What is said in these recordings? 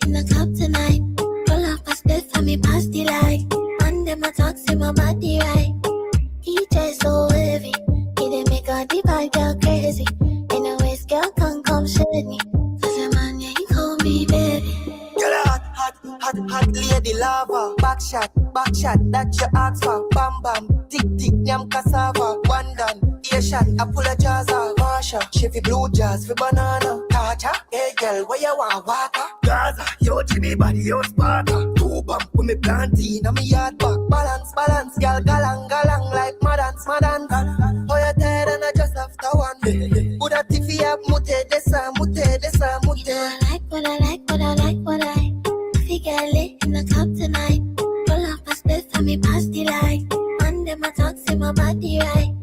in the club tonight. Pull up a split for me past the light. And them a talk, see my body right. DJ so heavy, he dey make all the bad girl crazy. In a waist, girl can't come shade me. Cause your man, yeah, he call me baby. Girl, hot lady lava. Back shot, that you ask for. Bam bam, tick yam cassava. One done, ear shot, I pull a jazz off. Marsha, Chevy blue jazz for banana. Tacha, hey girl, where you want water? Gaza, yo Jimmy body, yo Sparta. Two bump with me planting, and me yard back. Balance, girl, galang like madans. Oh, you're dead and I just after one. Buddha tiffy up, mute. What I like. If you get lit in the club tonight, pull up a split for me past the light. And them a talk, see my body right.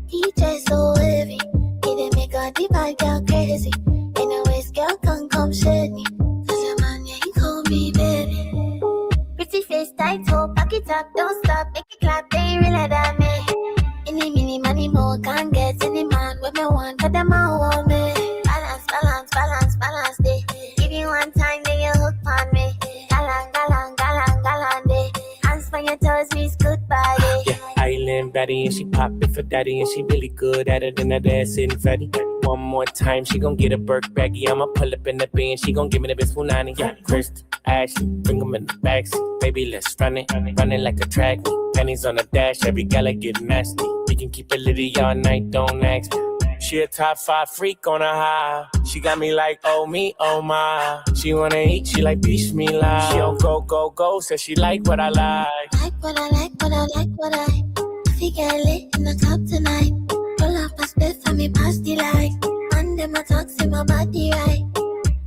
DJ so heavy, he dey make all the bad girl crazy. In a waist, girl can't come shade me. Cause your man, yeah, he call me baby. Pretty face, tight toe, back it up, don't stop, make it clap, they ain't realer than me. Any mini money more, can't get any man with me one, cause them all want me. Balance, day. Give you one time, then you hook on me. Galang, day. Hands for your toes, means goodbye, day. Yeah, island baddie and she pop it for daddy and she really good at it and that ass sitting fatty. One more time, she gon' get a Burke baggy. I'ma pull up in the bin, she gon' give me the best punani. Yeah, Chris, Ashley, bring 'em in the backseat. Baby, let's run it like a track. Pennies on the dash, every gala get nasty. We can keep it litty all night, don't ask me. She a top 5 freak on a high. She got me like, oh me, oh my. She wanna eat, she like bismillah. She don't go, says she like what I like. Like what I. If you get lit in the club tonight, pull up a split for me past the light. And them a talk, see my body right.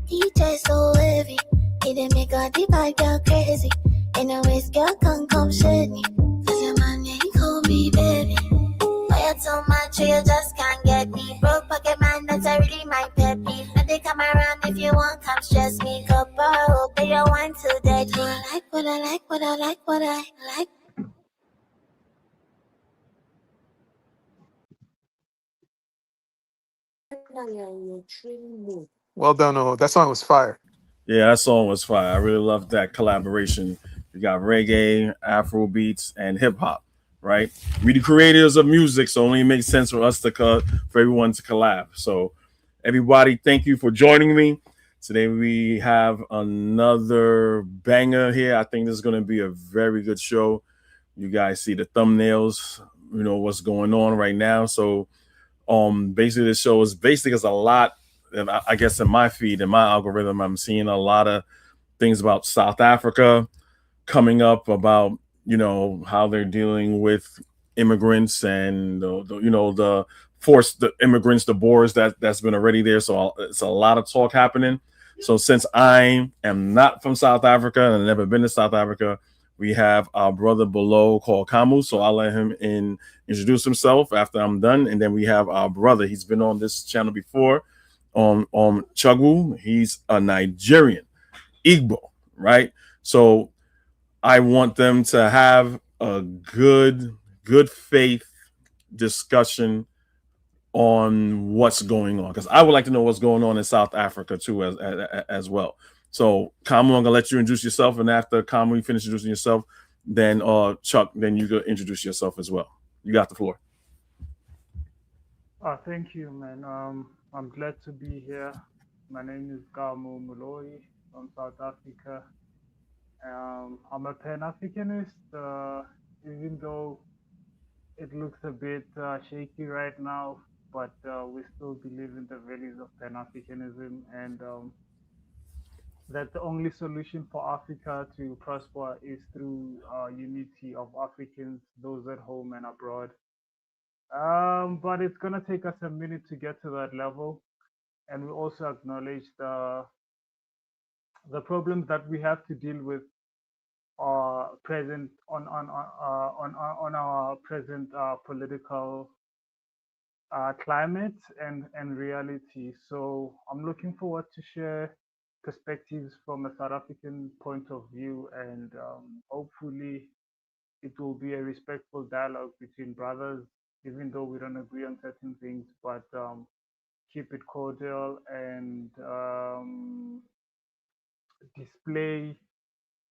DJ so heavy, he dey make all the bad girl crazy. In a waist, girl can't come shade me. Cause your man, yeah, he call me baby. Boy, you're too much, you just can't get me. Broke pocket man, that's really my pet peeve. But they come around if you want, come stress me. Go bro, but you want to dead me. I like what I like. Well done, Olo. That song was fire. Yeah, that song was fire. I really love that collaboration. You got reggae, Afro beats, and hip hop, right? We the creators of music, so it only makes sense for us to for everyone to collab. So, everybody, thank you for joining me. Today we have another banger here. I think this is going to be a very good show. You guys see the thumbnails, you know what's going on right now. So, basically, this show is basically a lot. And I guess in my feed, in my algorithm, I'm seeing a lot of things about South Africa coming up, about, you know, how they're dealing with immigrants and, the forced the immigrants, the Boers that's been already there. So it's a lot of talk happening. So since I am not from South Africa and I've never been to South Africa, we have our brother below called Kamu. So I'll let him introduce himself after I'm done. And then we have our brother. He's been on this channel before. On Chukwu, he's a Nigerian, Igbo, right? So I want them to have a good faith discussion on what's going on, because I would like to know what's going on in South Africa too, as well. So Kamu, I'm gonna let you introduce yourself, and after Kamu, you finish introducing yourself, then Chuck, then you go introduce yourself as well. You got the floor. Thank you, man. I'm glad to be here. My name is Kamu Muloi from South Africa. I'm a Pan-Africanist, even though it looks a bit shaky right now, but we still believe in the values of Pan-Africanism, and that the only solution for Africa to prosper is through unity of Africans, those at home and abroad. But it's gonna take us a minute to get to that level, and we also acknowledge the problems that we have to deal with present on our present political climate and reality. So I'm looking forward to share perspectives from a South African point of view, and hopefully it will be a respectful dialogue between brothers, even though we don't agree on certain things, but keep it cordial and display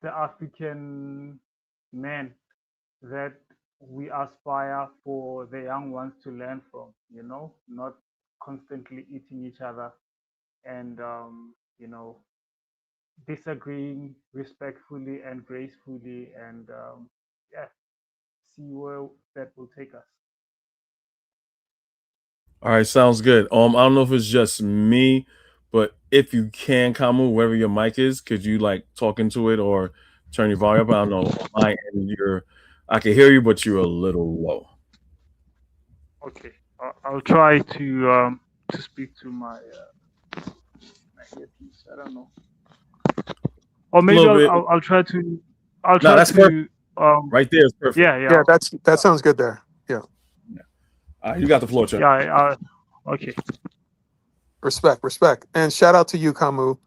the African man that we aspire for the young ones to learn from, not constantly eating each other and, disagreeing respectfully and gracefully and, yeah, see where that will take us. All right, sounds good. I don't know if it's just me, but if you can, Kamu, wherever your mic is, could you like talk into it or turn your volume up? I don't know. On my end, I can hear you, but you're a little low. Okay, I'll try to speak to my earpiece. I don't know, or A maybe little bit. I'll try to I'll No, try that's perfect. to Right there is perfect. yeah, Yeah, that sounds good there. Yeah. All right, you got the floor, Chuck. okay. Respect. And shout out to you, Kamu.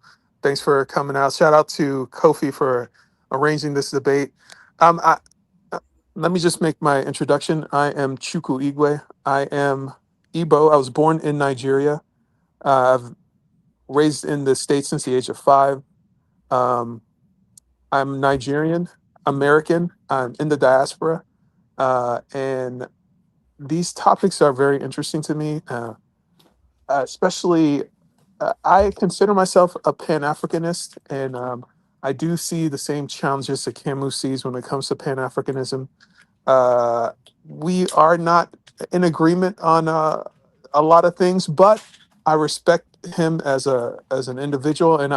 Thanks for coming out. Shout out to Kofi for arranging this debate. I, let me just make my introduction. I am Chukwu Igwe. I am Igbo. I was born in Nigeria. I've raised in the States since the age of 5. I'm Nigerian, American. I'm in the diaspora. And these topics are very interesting to me, especially I consider myself a Pan-Africanist, and I do see the same challenges that Camus sees when it comes to Pan-Africanism. We are not in agreement on a lot of things, but I respect him as an individual, and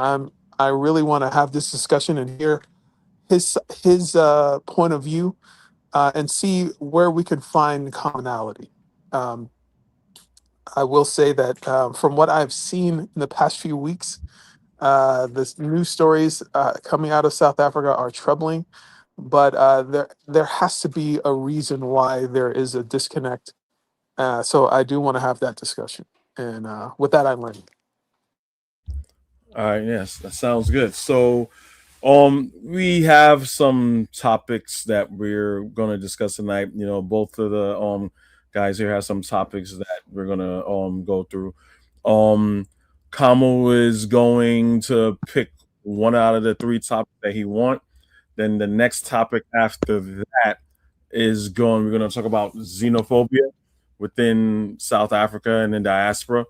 I really want to have this discussion and hear his point of view and see where we can find commonality. Um, I will say that from what I've seen in the past few weeks, the news stories coming out of South Africa are troubling, but there has to be a reason why there is a disconnect. So I do want to have that discussion, and with that, I'm learning. All right, yes, that sounds good. So, we have some topics that we're gonna discuss tonight. Both of the guys here have some topics that we're gonna go through. Um, Kamo is going to pick one out of the 3 topics that he want. Then the next topic after that we're gonna talk about xenophobia within South Africa and the diaspora,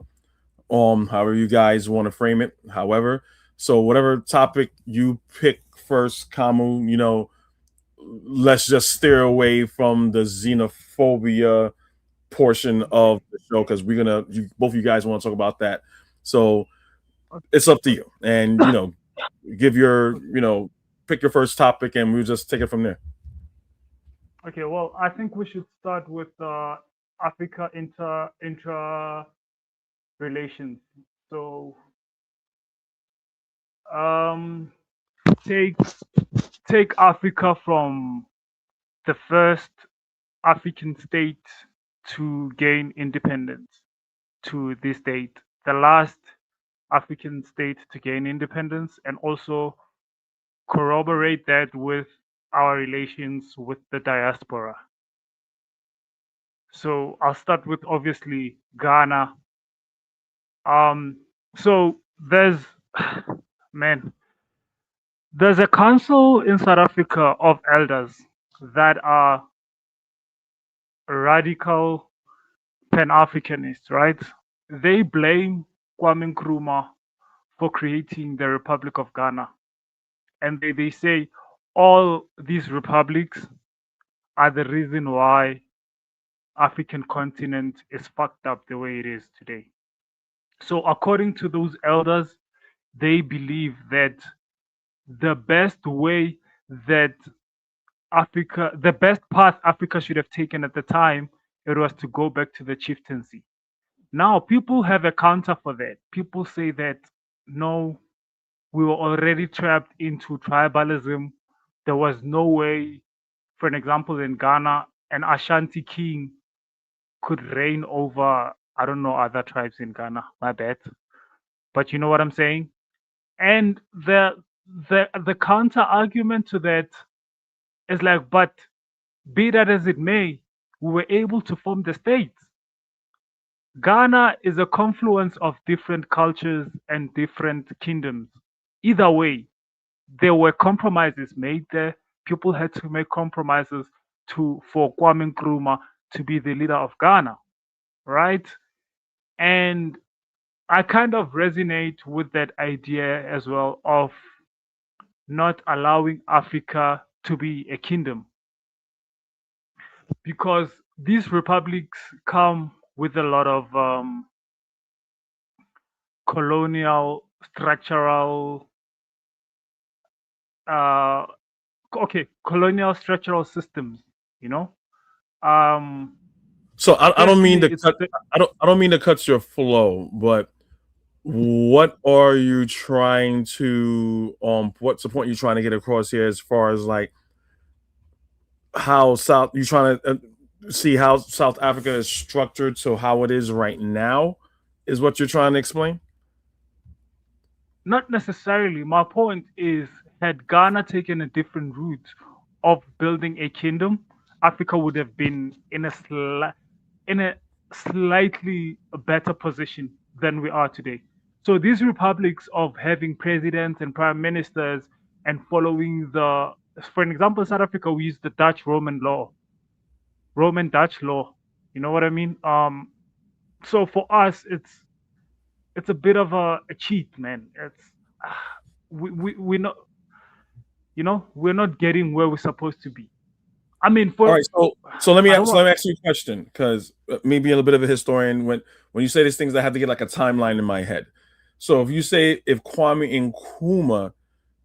however you guys want to frame it. However, so whatever topic you pick first, Kamu, let's just steer away from the xenophobia portion of the show because both of you guys want to talk about that. So it's up to you, and give your pick your first topic, and we'll just take it from there. Okay, well, I think we should start with Africa intra relations. So, take Africa from the first African state to gain independence to this date, the last African state to gain independence, and also corroborate that with our relations with the diaspora. So I'll start with obviously Ghana. So there's there's a council in South Africa of elders that are radical Pan-Africanists, right? They blame Kwame Nkrumah for creating the Republic of Ghana. And they say all these republics are the reason why African continent is fucked up the way it is today. So according to those elders, they believe that the best way that the best path Africa should have taken at the time, it was to go back to the chieftaincy. Now, people have a counter for that. People say that no, we were already trapped into tribalism. There was no way, for an example, in Ghana, an Ashanti king could reign over, I don't know, other tribes in Ghana, my bad. But you know what I'm saying? And the counter argument to that is like, but be that as it may, we were able to form the states. Ghana is a confluence of different cultures and different kingdoms. Either way, there were compromises made there. People had to make compromises for Kwame Nkrumah to be the leader of Ghana, right? And I kind of resonate with that idea as well of not allowing Africa to be a kingdom, because these republics come with a lot of colonial structural uh colonial structural systems, you know. um So I don't mean Firstly, to cut. I don't mean to cut your flow, but what are you trying to what's the point you're trying to get across here as far as like how South you trying to see how South Africa is structured so how it is right now is what you're trying to explain? not necessarily. My point is, had Ghana taken a different route of building a kingdom, Africa would have been in a slightly better position than we are today. So these republics of having presidents and prime ministers and following for an example, South Africa, we use the Dutch Roman Dutch law. You know what I mean? So for us, it's a bit of a cheat, man. It's we're not, we're not getting where we're supposed to be. I mean, All for right, so let me I don't want. ask you a question because me being a little bit of a historian, when you say these things, I have to get like a timeline in my head. So if you say if Kwame Nkrumah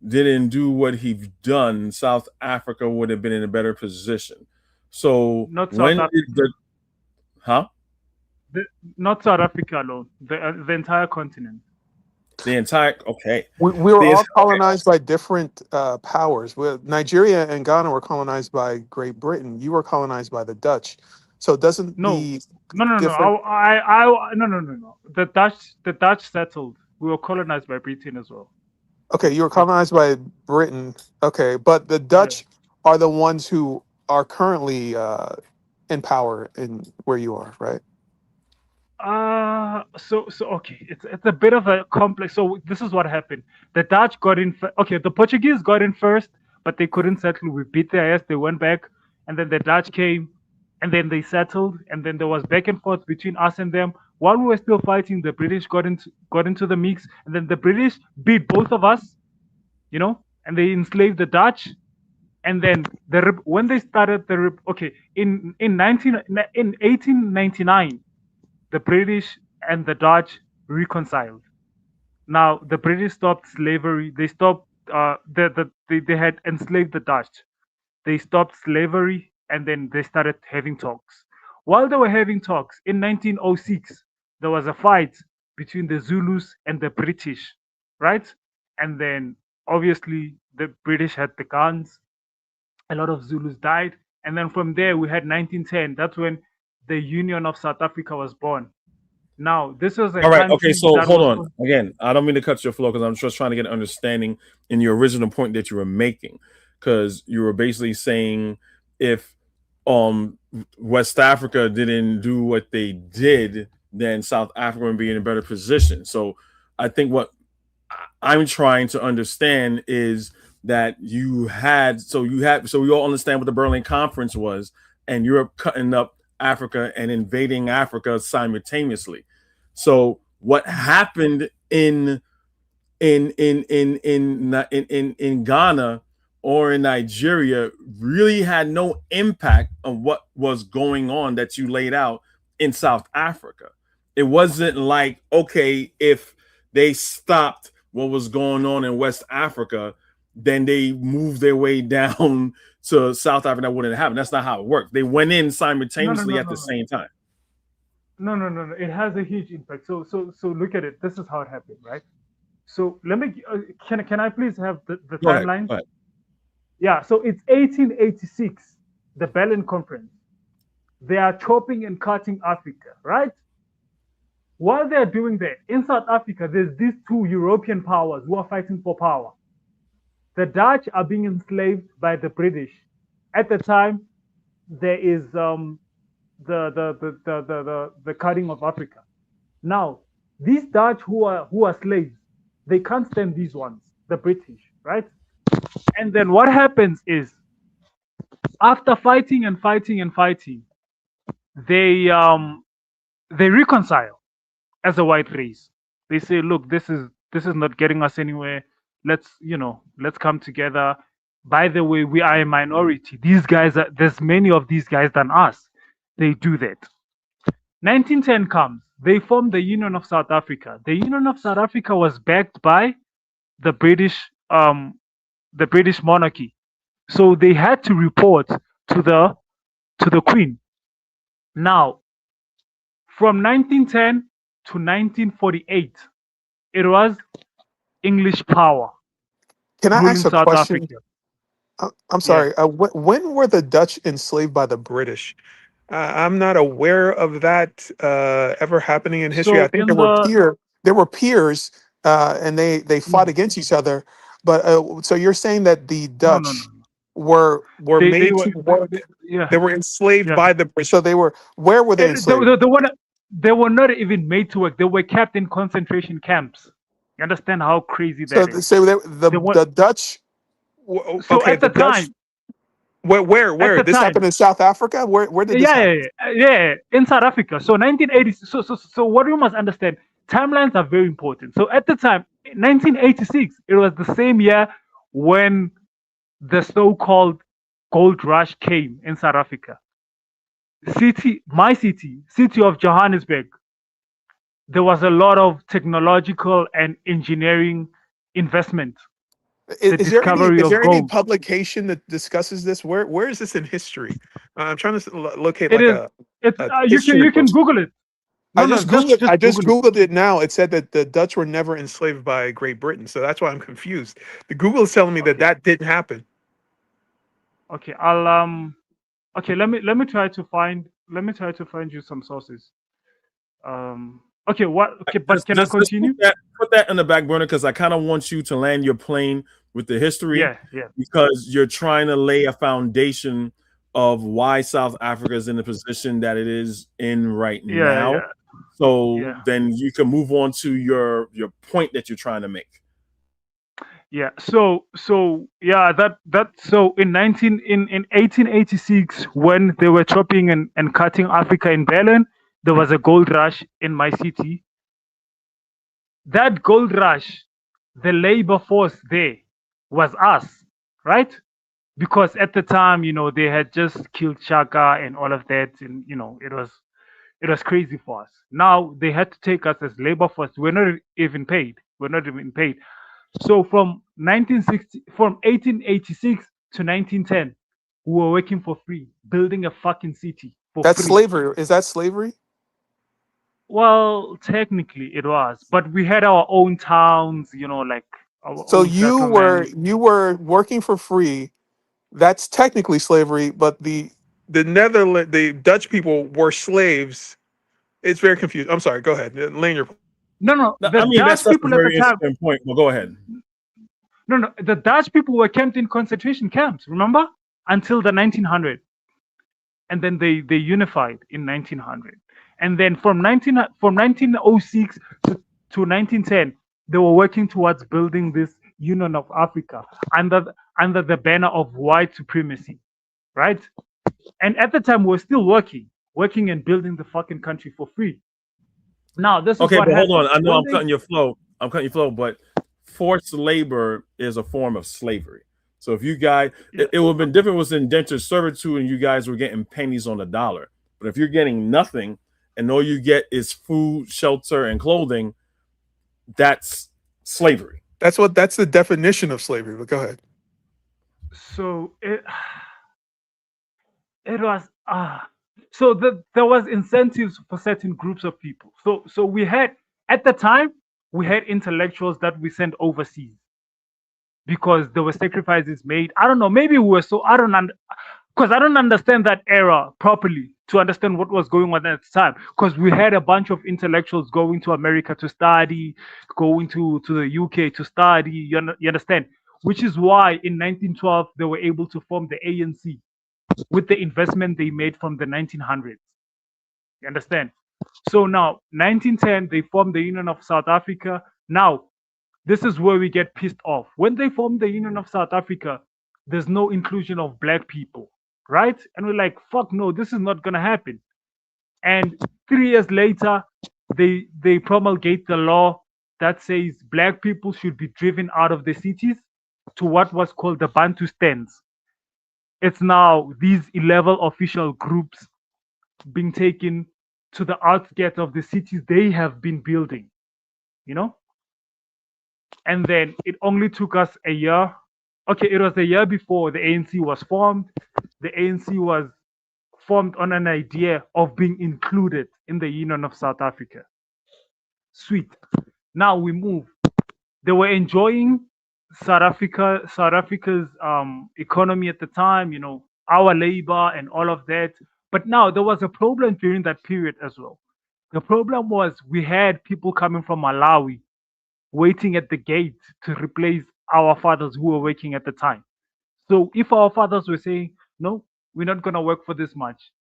didn't do what he's done, South Africa would have been in a better position. So Not South when did Africa. the huh? The, Not South Africa alone. The entire continent. The entire okay. We were The, all okay. colonized by different powers. Nigeria and Ghana were colonized by Great Britain. You were colonized by the Dutch. So doesn't No, the no. different? No. The Dutch settled. We were colonized by Britain as well. Okay, you were Yeah, colonized by Britain. Okay, but the yeah. Dutch are the ones who are currently in power in where you are, right? So okay, it's a bit of a complex. So this is what happened. The Dutch got in. Okay, the Portuguese got in first, but they couldn't settle. We beat their ass. They went back, and then the Dutch came, and then they settled, and then there was back and forth between us and them. While we were still fighting, the British got into the mix, and then the British beat both of us, and they enslaved the Dutch. And then when they started okay, in 1899, the British and the Dutch reconciled. Now the British stopped slavery. They stopped. They had enslaved the Dutch. They stopped slavery, and then they started having talks. While they were having talks in 1906, there was a fight between the Zulus and the British, right? And then obviously the British had the guns. A lot of Zulus died, and then from there we had 1910. That's when the Union of South Africa was born. Now, this was a all right, okay, country so that hold was. on. Again, I don't mean to cut your flow because I'm just trying to get an understanding in your original point that you were making. Because you were basically saying if West Africa didn't do what they did, then South Africa would be in a better position. So I think what I'm trying to understand is that so we all understand what the Berlin Conference was, and Europe cutting up Africa and invading Africa simultaneously. So what happened in Ghana or in Nigeria really had no impact on what was going on that you laid out in South Africa. It wasn't like, okay, if they stopped what was going on in West Africa, then they moved their way down to South Africa. That wouldn't happen. That's not how it worked. They went in No, no, simultaneously no, at no, the no. same time. No. It has a huge impact. So look at it. This is how it happened, right? So let me. Can I please have the Go ahead. timeline? Go ahead. Yeah. So it's 1886, the Berlin Conference. They are chopping and cutting Africa, right? While they are doing that, in South Africa, there's these two European powers who are fighting for power. The Dutch are being enslaved by the British. At the time, there is the cutting of Africa. Now, these Dutch who are slaves, they can't stand these ones, the British, right? And then what happens is, after fighting and fighting and fighting, they reconcile as a white race. They say, look, this is not getting us anywhere. Let's come together. By the way, we are a minority. These guys are there's many of these guys than us. They do that. 1910 comes. They form the Union of South Africa. The Union of South Africa was backed by the British monarchy. So they had to report to the Queen. Now, from 1910 to 1948, it was English power Can I ruling ask a South question? Africa. I'm Yeah. sorry. When were the Dutch enslaved by the British? I'm not aware of that ever happening in history. I So think in the there were peers, and they fought Mhm. against each other. But so you're saying that the No. Dutch were They made were to work. yeah, They were enslaved yeah. by the British. So they were. Where were they enslaved? The one they were not even made to work. They were kept in concentration camps. You understand how crazy So that is? the They were the Dutch. so Okay, at the the Dutch. time, at Where the this time, happened in South Africa? Where did this yeah, happen? in South Africa. So 1980. So what we must understand, timelines are very important. So at the time, 1986, it was the same year when the so-called gold rush came in South Africa. City of Johannesburg, there was a lot of technological and engineering investment. The discovery Is of there any gold. publication that discusses this? Where is this in history? I'm trying to locate It like is. It's a you history book. can Google it. No, I just just Google it. googled it now. It said that the Dutch were never enslaved by Great Britain, so that's why I'm confused. The Google is telling me that Okay, that didn't happen. okay. Okay. Let me try to find you some sources. Okay. What? Okay, but can I Just continue? put that in the back burner because I kind of want you to land your plane with the history Yeah. because you're trying to lay a foundation of why South Africa is in the position that it is in right Yeah, now. yeah, So yeah, then you can move on to your point that you're trying to make. yeah. So yeah, that so in 1886, when they were chopping and cutting Africa in Berlin, there was a gold rush in my city. That gold rush, the labor force there was us, right? Because at the time, they had just killed Shaka and all of that, and it was crazy for us. Now they had to take us as labor force. We're not even paid. We're not even paid. So from 1886 to 1910, we were working for free, building a fucking city for That's free. slavery. Is that slavery? Well, technically it was, but we had our own towns, like our So own settlements. you were working for free. That's technically slavery, but the Dutch people were slaves. It's very confused. I'm sorry. Go ahead. Lane your. No, No, the I mean Dutch that's a people at the very time. interesting point. Well, go ahead. No, the Dutch people were kept in concentration camps. Remember, until the 1900, and then they unified in 1900, and then from 1906 to 1910, they were working towards building this Union of Africa under the banner of white supremacy, right? And at the time, we were still working and building the fucking country for free. Now, this is Okay, what but hold on. happened I know when I'm they. cutting your flow. But forced labor is a form of slavery. So if you guys, Yeah, it would have been different with indentured servitude and you guys were getting pennies on the dollar. But if you're getting nothing and all you get is food, shelter, and clothing, that's slavery. That's the definition of slavery. But go ahead. so it was so there was incentives for certain groups of people. So we had, at the time, we had intellectuals that we sent overseas because there were sacrifices made. I don't know, maybe we were so I don't because I don't understand that era properly to understand what was going on at the time. Because we had a bunch of intellectuals going to America to study, going to the UK to study. You understand? Which is why in 1912 they were able to form the ANC with the investment they made from the 1900s. You understand? So now, 1910, they formed the Union of South Africa. Now, this is where we get pissed off. When they formed the Union of South Africa, there's no inclusion of black people, right? And we're like, fuck no, this is not gonna happen. And 3 years later, they promulgate the law that says black people should be driven out of the cities to what was called the Bantu stands. It's now these 11 official groups being taken to the outskirts of the cities they have been building, you know? And then it only took us a year. Okay, it was a year before the ANC was formed. The ANC was formed on an idea of being included in the Union of South Africa. Sweet. Now we move. They were enjoying South Africa's economy at the time, you know, our labor and all of that. But now there was a problem during that period as well. The problem was we had people coming from Malawi waiting at the gate to replace our fathers who were working at the time. So if our fathers were saying, no, we're not going to work for this much,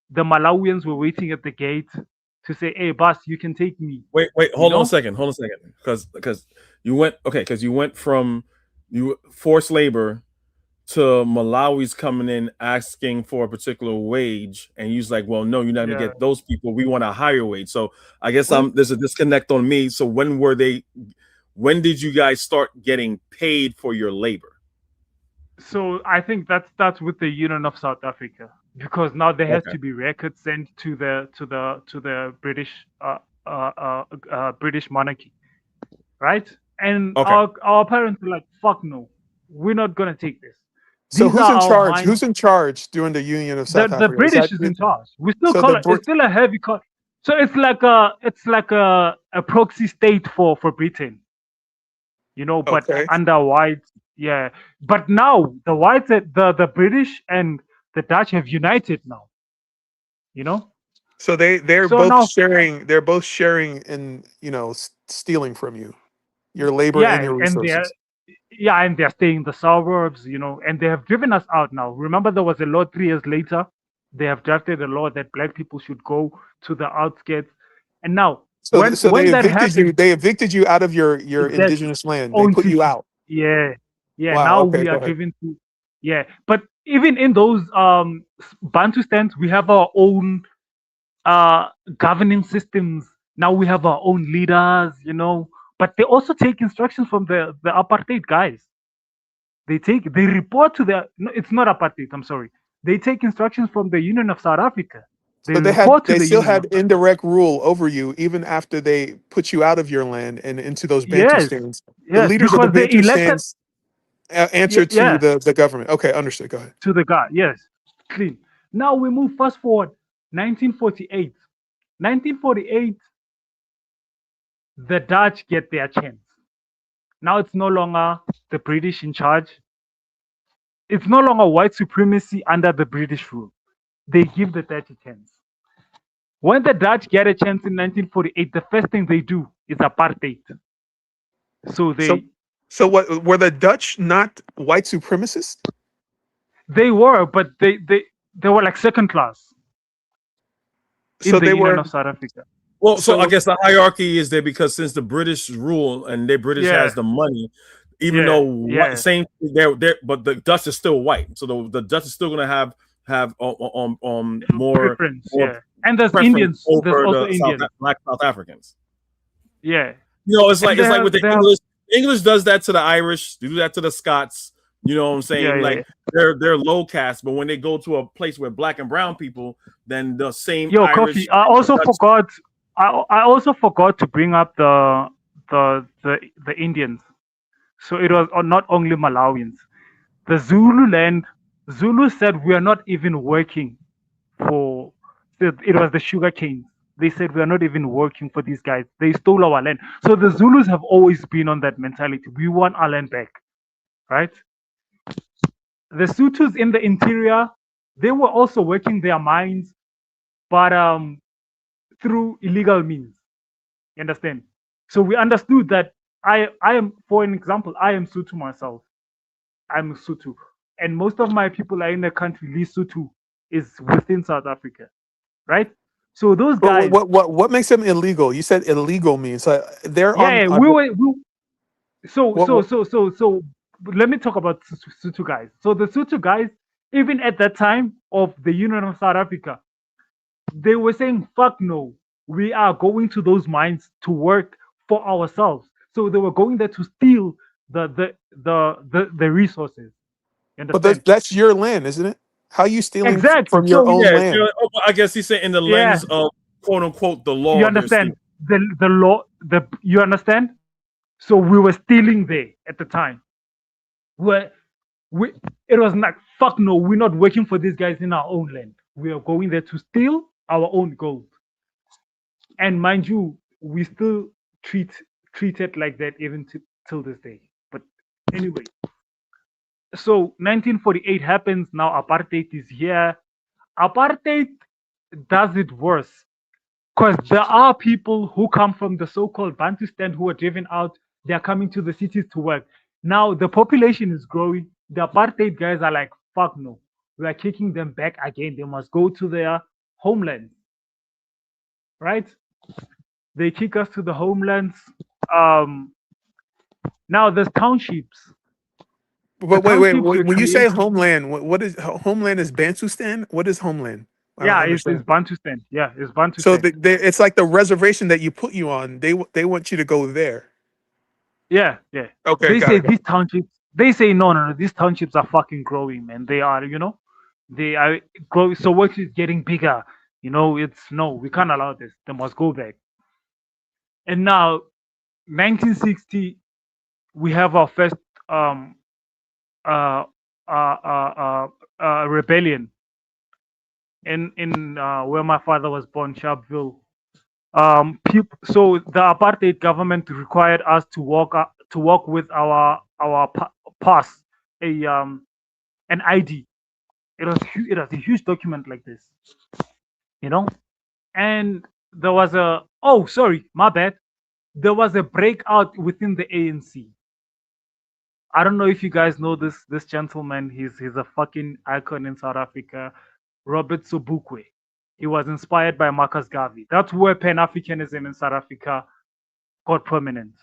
the Malawians were waiting at the gate to say, hey, boss, you can take me. Wait, hold on a second. Because you went from forced labor to Malawi's coming in asking for a particular wage, and you're like, well, no, you're not gonna get those people. We want a higher wage. So I guess there's a disconnect on me. So when did you guys start getting paid for your labor? So I think that starts with the Union of South Africa, because now there has to be records sent to the British British monarchy, right? And our parents were like, fuck no, we're not gonna take this. So who's in charge? Who's in charge during the Union of South Africa? The British is in charge. We still call it. It's still a heavy call. So it's like a proxy state for Britain, you know, but under whites. Yeah, but now the whites, the British and the Dutch have united now. You know. So they're both sharing. They're both sharing in, you know, stealing from you, your labor and your resources. And they're staying in the suburbs, you know, and they have driven us out now. Remember, there was a law 3 years later. They have drafted a law that black people should go to the outskirts. And now, when that happened, they evicted you out of your indigenous land. They put you out. Yeah. Wow, now we are driven to. Yeah, but even in those Bantu stands, we have our own governing systems. Now we have our own leaders, you know. But they also take instructions from the apartheid guys. They report to no, it's not apartheid, I'm sorry. They take instructions from the Union of South Africa. They still had indirect rule over you even after they put you out of your land and into those Bantu stands. The leaders of the Bantu stands answer to the government. Okay, understood. Go ahead. To the guy, yes. Clean. Now we move fast forward. 1948. 1948. The Dutch get their chance. Now it's no longer the British in charge. It's no longer white supremacy under the British rule. They give the Dutch a chance. When the Dutch get a chance in 1948, the first thing they do is apartheid. So what were the Dutch not white supremacists? They were, but they were like second class. So they were of South Africa. Well, so I guess the hierarchy is there because since the British rule and the British has the money, even though but the Dutch is still white, so the Dutch is still going to have more preference. And there's Indians. There's also Indians, black South Africans. Yeah, you know, it's like with the English. English does that to the Irish. They do that to the Scots. You know what I'm saying? They're low caste, but when they go to a place where black and brown people, then the same. Irish, Coffee. I also forgot to bring up the Indians. So it was not only Malawians. The Zulu said we are not even working for. It was the sugar canes. They said we are not even working for these guys. They stole our land. So the Zulus have always been on that mentality. We want our land back, right? The Sothos in the interior, they were also working their mines, but through illegal means. You understand? So we understood that I am, for an example, I am Sotho myself. I'm Sotho. And most of my people are in the country. Lesotho is within South Africa, right? So those guys. What makes them illegal? You said illegal means they're on. What? So let me talk about Sutu guys. So the Sutu guys, even at that time of the Union of South Africa, they were saying, fuck no, we are going to those mines to work for ourselves. So they were going there to steal the resources. You But understand? that's your land, isn't it? How are you stealing Exactly. from your So own Yeah, land? I guess he's saying in the yeah, lens of quote unquote the you law they're understand stealing. the law, the you understand? So we were stealing there at the time. Where we it was like fuck no, we're not working for these guys in our own land. We are going there to steal our own gold. And mind you, we still treat it like that even till this day. But anyway, so 1948 happens. Now apartheid is here. Apartheid does it worse because there are people who come from the so-called Bantustan who are driven out. They are coming to the cities to work. Now the population is growing. The apartheid guys are like, fuck no, we are kicking them back again. They must go to their homeland, right? They kick us to the homelands. Um, Now there's townships. The But wait. townships were When you say created. homeland, what is homeland? Is Bantustan? What is homeland? I don't Yeah, it's understand. Bantustan. Yeah, it's So Bantustan. it's like the reservation that you put you on. They want you to go there. Yeah, yeah. Okay, They got say it. Got these it. townships. They say no, no, no. These townships are fucking growing, man. They are, they are growing. So work is getting bigger. It's no, we can't allow this. They must go back. And now, 1960, we have our first um uh rebellion in where my father was born, Sharpeville. So the apartheid government required us to walk with our pass, a an ID. It was a huge document like this, you know. And there was a oh sorry my bad. There was a breakout within the ANC. I don't know if you guys know this gentleman. He's a fucking icon in South Africa, Robert Sobukwe. He was inspired by Marcus Garvey. That's where Pan Africanism in South Africa got prominent.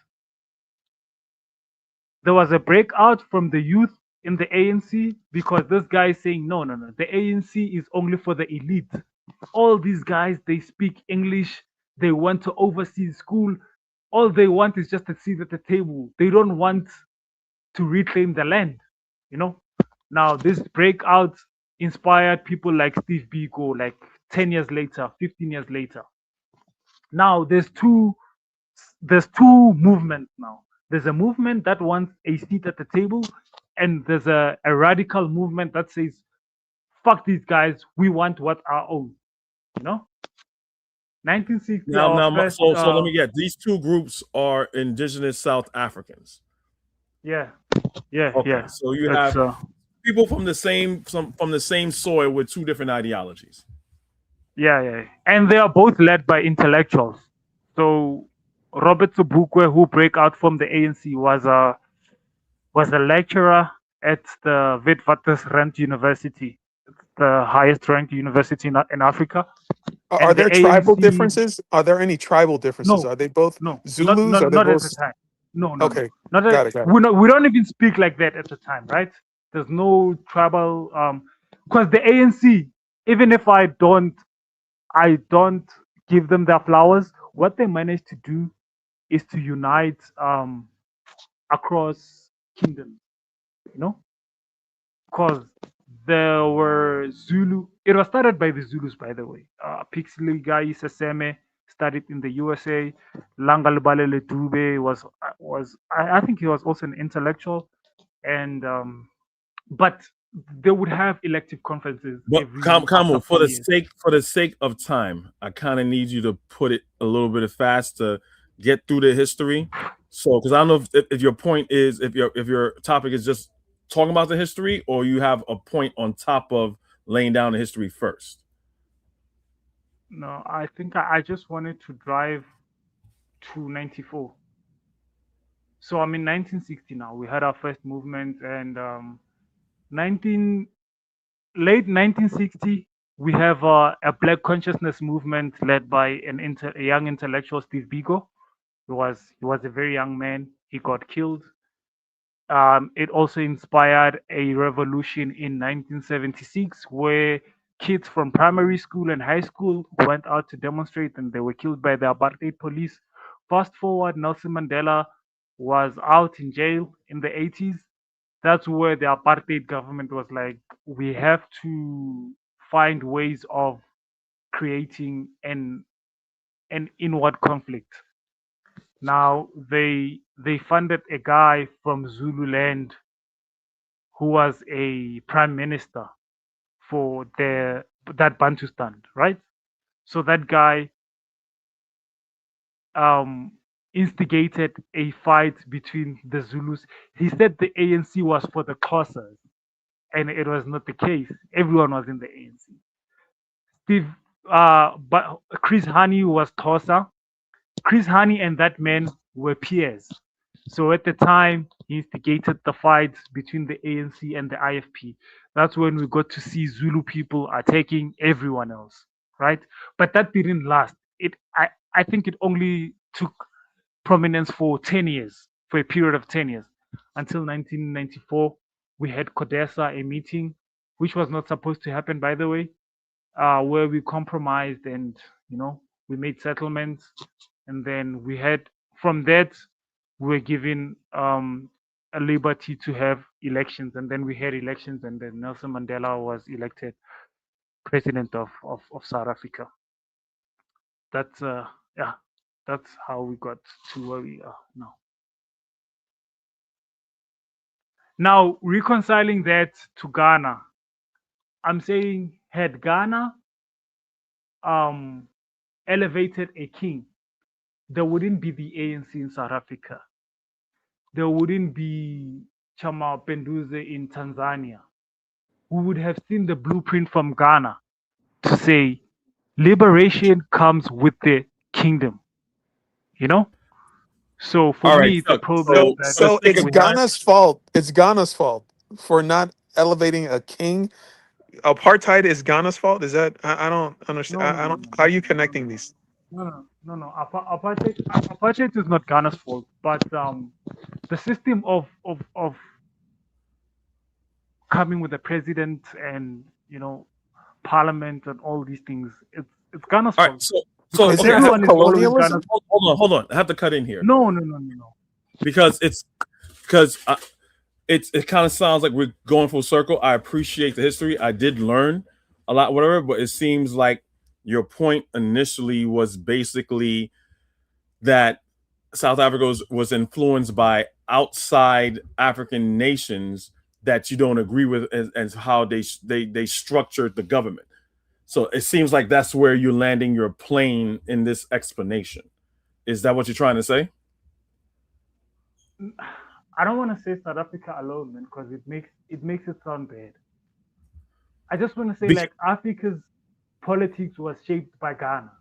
There was a breakout from the youth in the ANC because this guy is saying, no, no, no, the ANC is only for the elite. All these guys, they speak English, they went to overseas school. All they want is just a seat at the table. They don't want to reclaim the land, you know? Now, this breakout inspired people like Steve Biko, like 10 years later, 15 years later. Now, there's two movements now. There's a movement that wants a seat at the table, and there's a radical movement that says, fuck these guys, we want what our own. You know? 1960, Now, our now, first so let me get these two groups are indigenous South Africans. yeah, yeah, Okay, yeah. so you It's have people from the same soil with two different ideologies. yeah, yeah. And they are both led by intellectuals. So Robert Sobukwe, who break out from the ANC, was a lecturer at the Witwatersrand University, the highest ranked university in Africa. Are And the there tribal ANC, differences? Are there any tribal differences? no, Are they both no, not Zulus? not Are they not at the both time. No, no, no. okay? Not Got at, it. Got it. we don't even speak like that at the time, right? There's no tribal because the ANC, even if I don't give them their flowers, what they managed to do is to unite across kingdoms, you know? Because there were Zulu. It was started by the Zulus, by the way. Pixley Seseme studied in the USA. Langalbalele Dube I think he was also an intellectual, and but they would have elective conferences But every after Kamu, for 4 years. the sake of time, I kind of need you to put it a little bit fast to get through the history. So, because I don't know if your point is if your topic is just talking about the history, or you have a point on top of laying down the history first. No, I think I just wanted to drive to 94. So I'm in 1960 now. We had our first movement, and 19 late 1960 we have a Black consciousness movement led by a young intellectual, Steve Biko. He was a very young man. he got killed. It also inspired a revolution in 1976 where kids from primary school and high school went out to demonstrate and they were killed by the apartheid police. Fast forward, Nelson Mandela was out in jail in the 80s. That's where the apartheid government was like, we have to find ways of creating an inward conflict. Now they funded a guy from Zululand who was a prime minister for that Bantustan, right? So that guy um, instigated a fight between the Zulus. He said the ANC was for the Xhosas, and it was not the case. Everyone was in the ANC. Steve, but Chris Hani was Xhosa. Chris Hani and that man were peers. So at the time, he instigated the fight between the ANC and the IFP. That's when we got to see Zulu people attacking everyone else, right? But that didn't last. I think it only took prominence for 10 years, for a period of 10 years, until 1994. We had CODESA, a meeting, which was not supposed to happen, by the way, where we compromised and, we made settlements. And then we had, from that, we were given a liberty to have elections. And then we had elections, and then Nelson Mandela was elected president of South Africa. That's, yeah, that's how we got to where we are now. Now, reconciling that to Ghana, I'm saying, had Ghana elevated a king, there wouldn't be the ANC in South Africa. There wouldn't be Chama Penduze in Tanzania. We would have seen the blueprint from Ghana to say liberation comes with the kingdom. So for All right, me, it's a Chuck. problem that So it's taking we have. Ghana's fault. It's Ghana's fault for not elevating a king. Apartheid is Ghana's fault. Is that? I don't understand. No, no, I no, don't. no, How are you no, connecting these? no. Apartheid is not Ghana's fault, but the system of coming with a president and parliament and all these things, it's Ghana's All right, fault. so Because Is it okay, everyone is following colonialism? Ghana's. hold on. I have to cut in here No. because it kind of sounds like we're going full circle. I appreciate the history. I did learn a lot, whatever, but it seems like your point initially was basically that South Africa was influenced by outside African nations that you don't agree with and how they structured the government. So it seems like that's where you're landing your plane in this explanation. Is that what you're trying to say? I don't want to say South Africa alone, man, because it makes it sound bad. I just want to say, Be- like, Africa's politics was shaped by Ghana.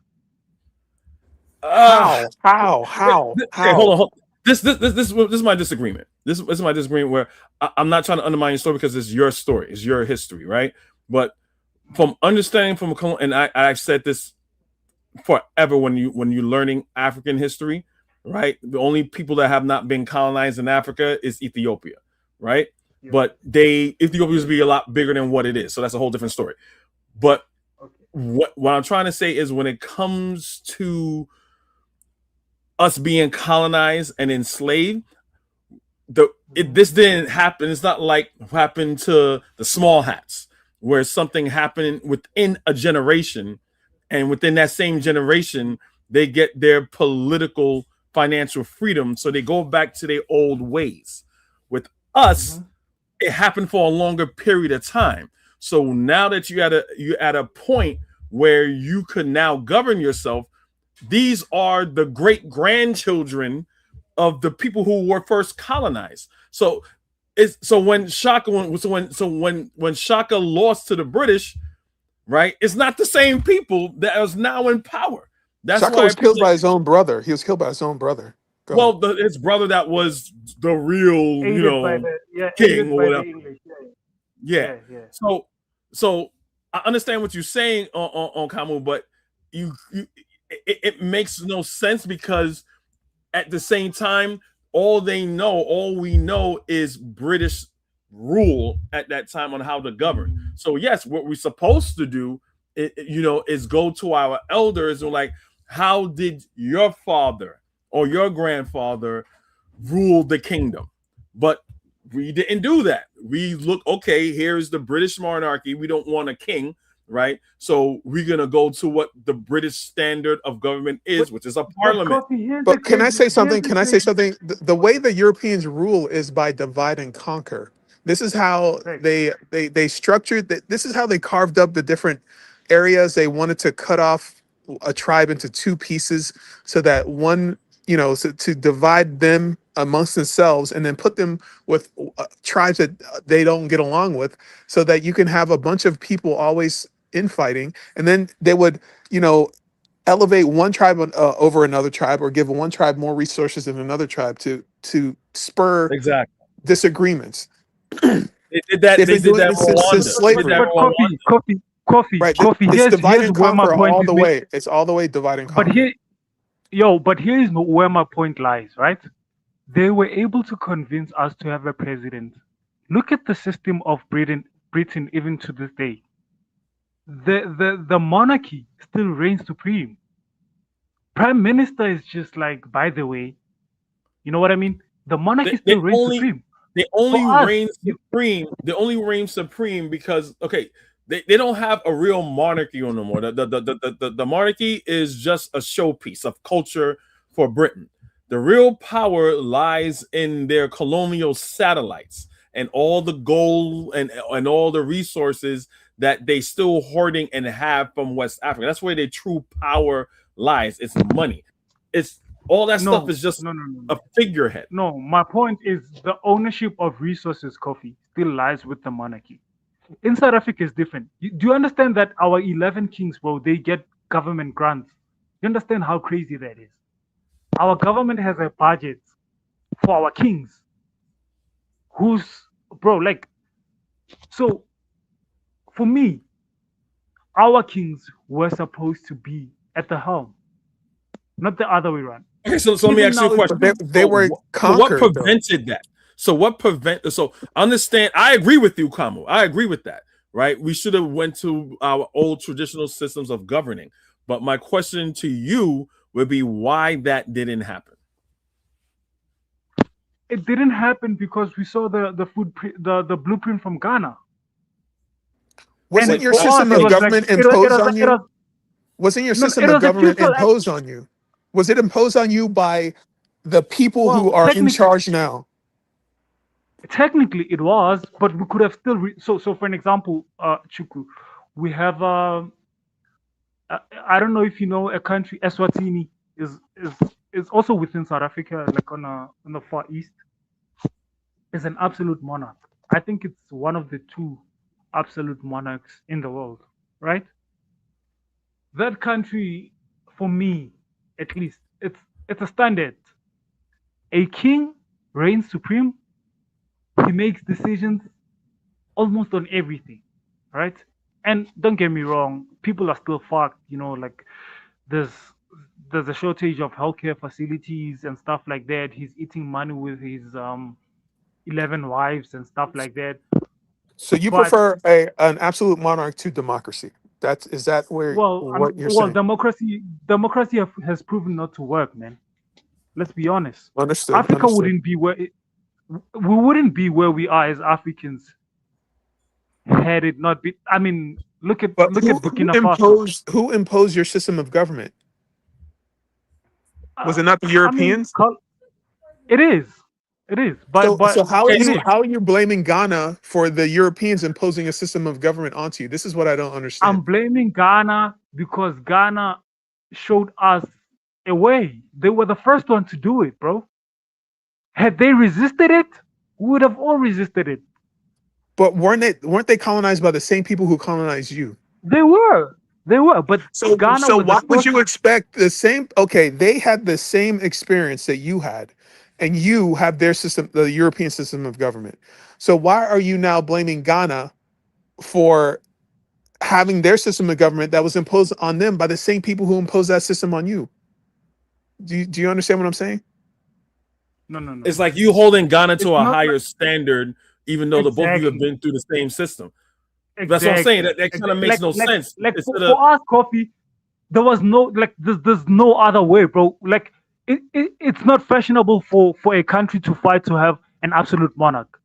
How? Okay, hold on. This is my disagreement. This is my disagreement where I'm not trying to undermine your story because it's your story, it's your history, right? But from understanding from a and I've said this forever when you're learning African history, right? The only people that have not been colonized in Africa is Ethiopia, right? Yeah. But Ethiopia used to be a lot bigger than what it is, so that's a whole different story. But Okay. what I'm trying to say is when it comes to us being colonized and enslaved, this didn't happen. It's not like what happened to the small hats, where something happened within a generation, and within that same generation, they get their political financial freedom, so they go back to their old ways. With us, it happened for a longer period of time. So now that you're at a point where you could now govern yourself, these are the great grandchildren of the people who were first colonized. So when Shaka when Shaka lost to the British, right? It's not the same people that is now in power. That's Shaka why was killed by his own brother. He was killed by his own brother. His brother that was the real, Aided by the king or whatever. English. Yeah. So I understand what you're saying on Kamu, but it makes no sense because at the same time, all we know is British rule at that time on how to govern. So yes, what we're supposed to do, is go to our elders and like, how did your father or your grandfather rule the kingdom? But we didn't do that. We look, okay, here's the British monarchy. We don't want a king, right? So we're gonna go to what the British standard of government is, which is a parliament. Coffee, here's the But can I crazy. say Here's something? the Can I say crazy. something? The way the Europeans rule is by divide and conquer. This is how Right. they structured that. This is how they carved up the different areas. They wanted to cut off a tribe into two pieces so that one, so to divide them amongst themselves and then put them with tribes that they don't get along with, so that you can have a bunch of people always infighting, and then they would, elevate one tribe over another tribe, or give one tribe more resources than another tribe to spur Exactly. disagreements. They did that. They've They been did doing that it in since, Rwanda. They did slavery, that But in coffee, right? coffee. It's divide Here's and where my conquer point all is the made. way. It's all the way divide and But conquer. here is where my point lies, right? They were able to convince us to have a president. Look at the system of Britain even to this day. The monarchy still reigns supreme. Prime minister is just like, by the way, you know what I mean? The monarchy They, still reigns supreme. they For only us, reign supreme. They only reign supreme because they don't have a real monarchy on no more. The monarchy is just a showpiece of culture for Britain. The real power lies in their colonial satellites and all the gold and all the resources that they still hoarding and have from West Africa. That's where their true power lies. It's money. It's all that stuff no, is just no, no, no, a no. figurehead. No, my point is the ownership of resources, coffee, still lies with the monarchy. In South Africa is different. Do you understand that our 11 kings, bro, they get government grants? You understand how crazy that is? Our government has a budget for our kings, who's, bro, like, so for me, our kings were supposed to be at the helm, not the other way around. Okay, so let me Even ask you a now, question. They were So what conquered though. prevented that? So understand, I agree with you, Kamu. I agree with that, right? We should have went to our old traditional systems of governing. But my question to you would be why that didn't happen. it didn't happen because we saw the blueprint from Ghana. Wasn't And Wait, your for us, system it of was like government imposed on it you? was Wasn't your no, system it of was a government feudal. imposed on you? Was it imposed on you by the people who Well, are in charge now? technically it was, but we could have still. So for an example, Chukwu, we have I don't know if you know a country, Eswatini is also within South Africa, like on the far east. Is an absolute monarch. I think it's one of the two absolute monarchs in the world, right? That country, for me, at least, it's a standard. A king reigns supreme. He makes decisions almost on everything, right? And don't get me wrong, people are still fucked. Like there's there's a shortage of healthcare facilities and stuff like that. He's eating money with his 11 wives and stuff like that. So you But prefer an absolute monarch to democracy? Is that where what you're saying? democracy has proven not to work, man. Let's be honest. Understood. Africa Understood. wouldn't be we wouldn't be where we are as Africans had it not been. I mean, But look at Burkina Faso. who imposed your system of government? Was Uh, it not the I mean, Europeans? it is, it is. But So Okay, so again, how are you blaming Ghana for the Europeans imposing a system of government onto you? This is what I don't I'm understand. blaming Ghana because Ghana showed us a way. They were the first one to do it, bro. Had they resisted it, we would have all resisted it. But weren't they colonized by the same people who colonized you? They were. They were. But Ghana So was the why would first you one. expect the same? Okay, they had the same experience that you had, and you have their system, the European system of government. So why are you now blaming Ghana for having their system of government that was imposed on them by the same people who imposed that system on you? Do you understand what I'm saying? no. It's like you holding Ghana It's to a not higher standard, even though the both of you have exactly. been through the same system. That's what I'm saying. Exactly. That kind of makes no sense. Like Instead of for us, coffee, there was no like there's no other way, bro. Like it's not fashionable for a country to fight to have an absolute monarch,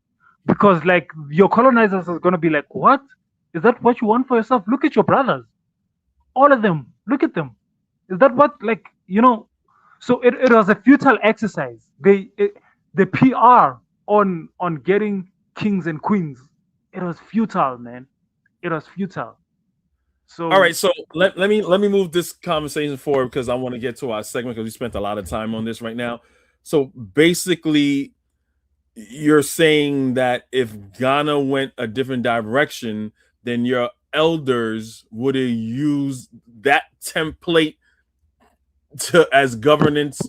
because like your colonizers are gonna be like, what is that? What you want for yourself? Look at your brothers, all of them. Look at them. Is that what like you know? So it was a futile exercise. The PR on getting kings and queens, it was futile, man. It was futile. all So right, so let me move this conversation forward because I want to get to our segment because we spent a lot of time on this right now. So basically, you're saying that if Ghana went a different direction, then your elders would have used that template as governance,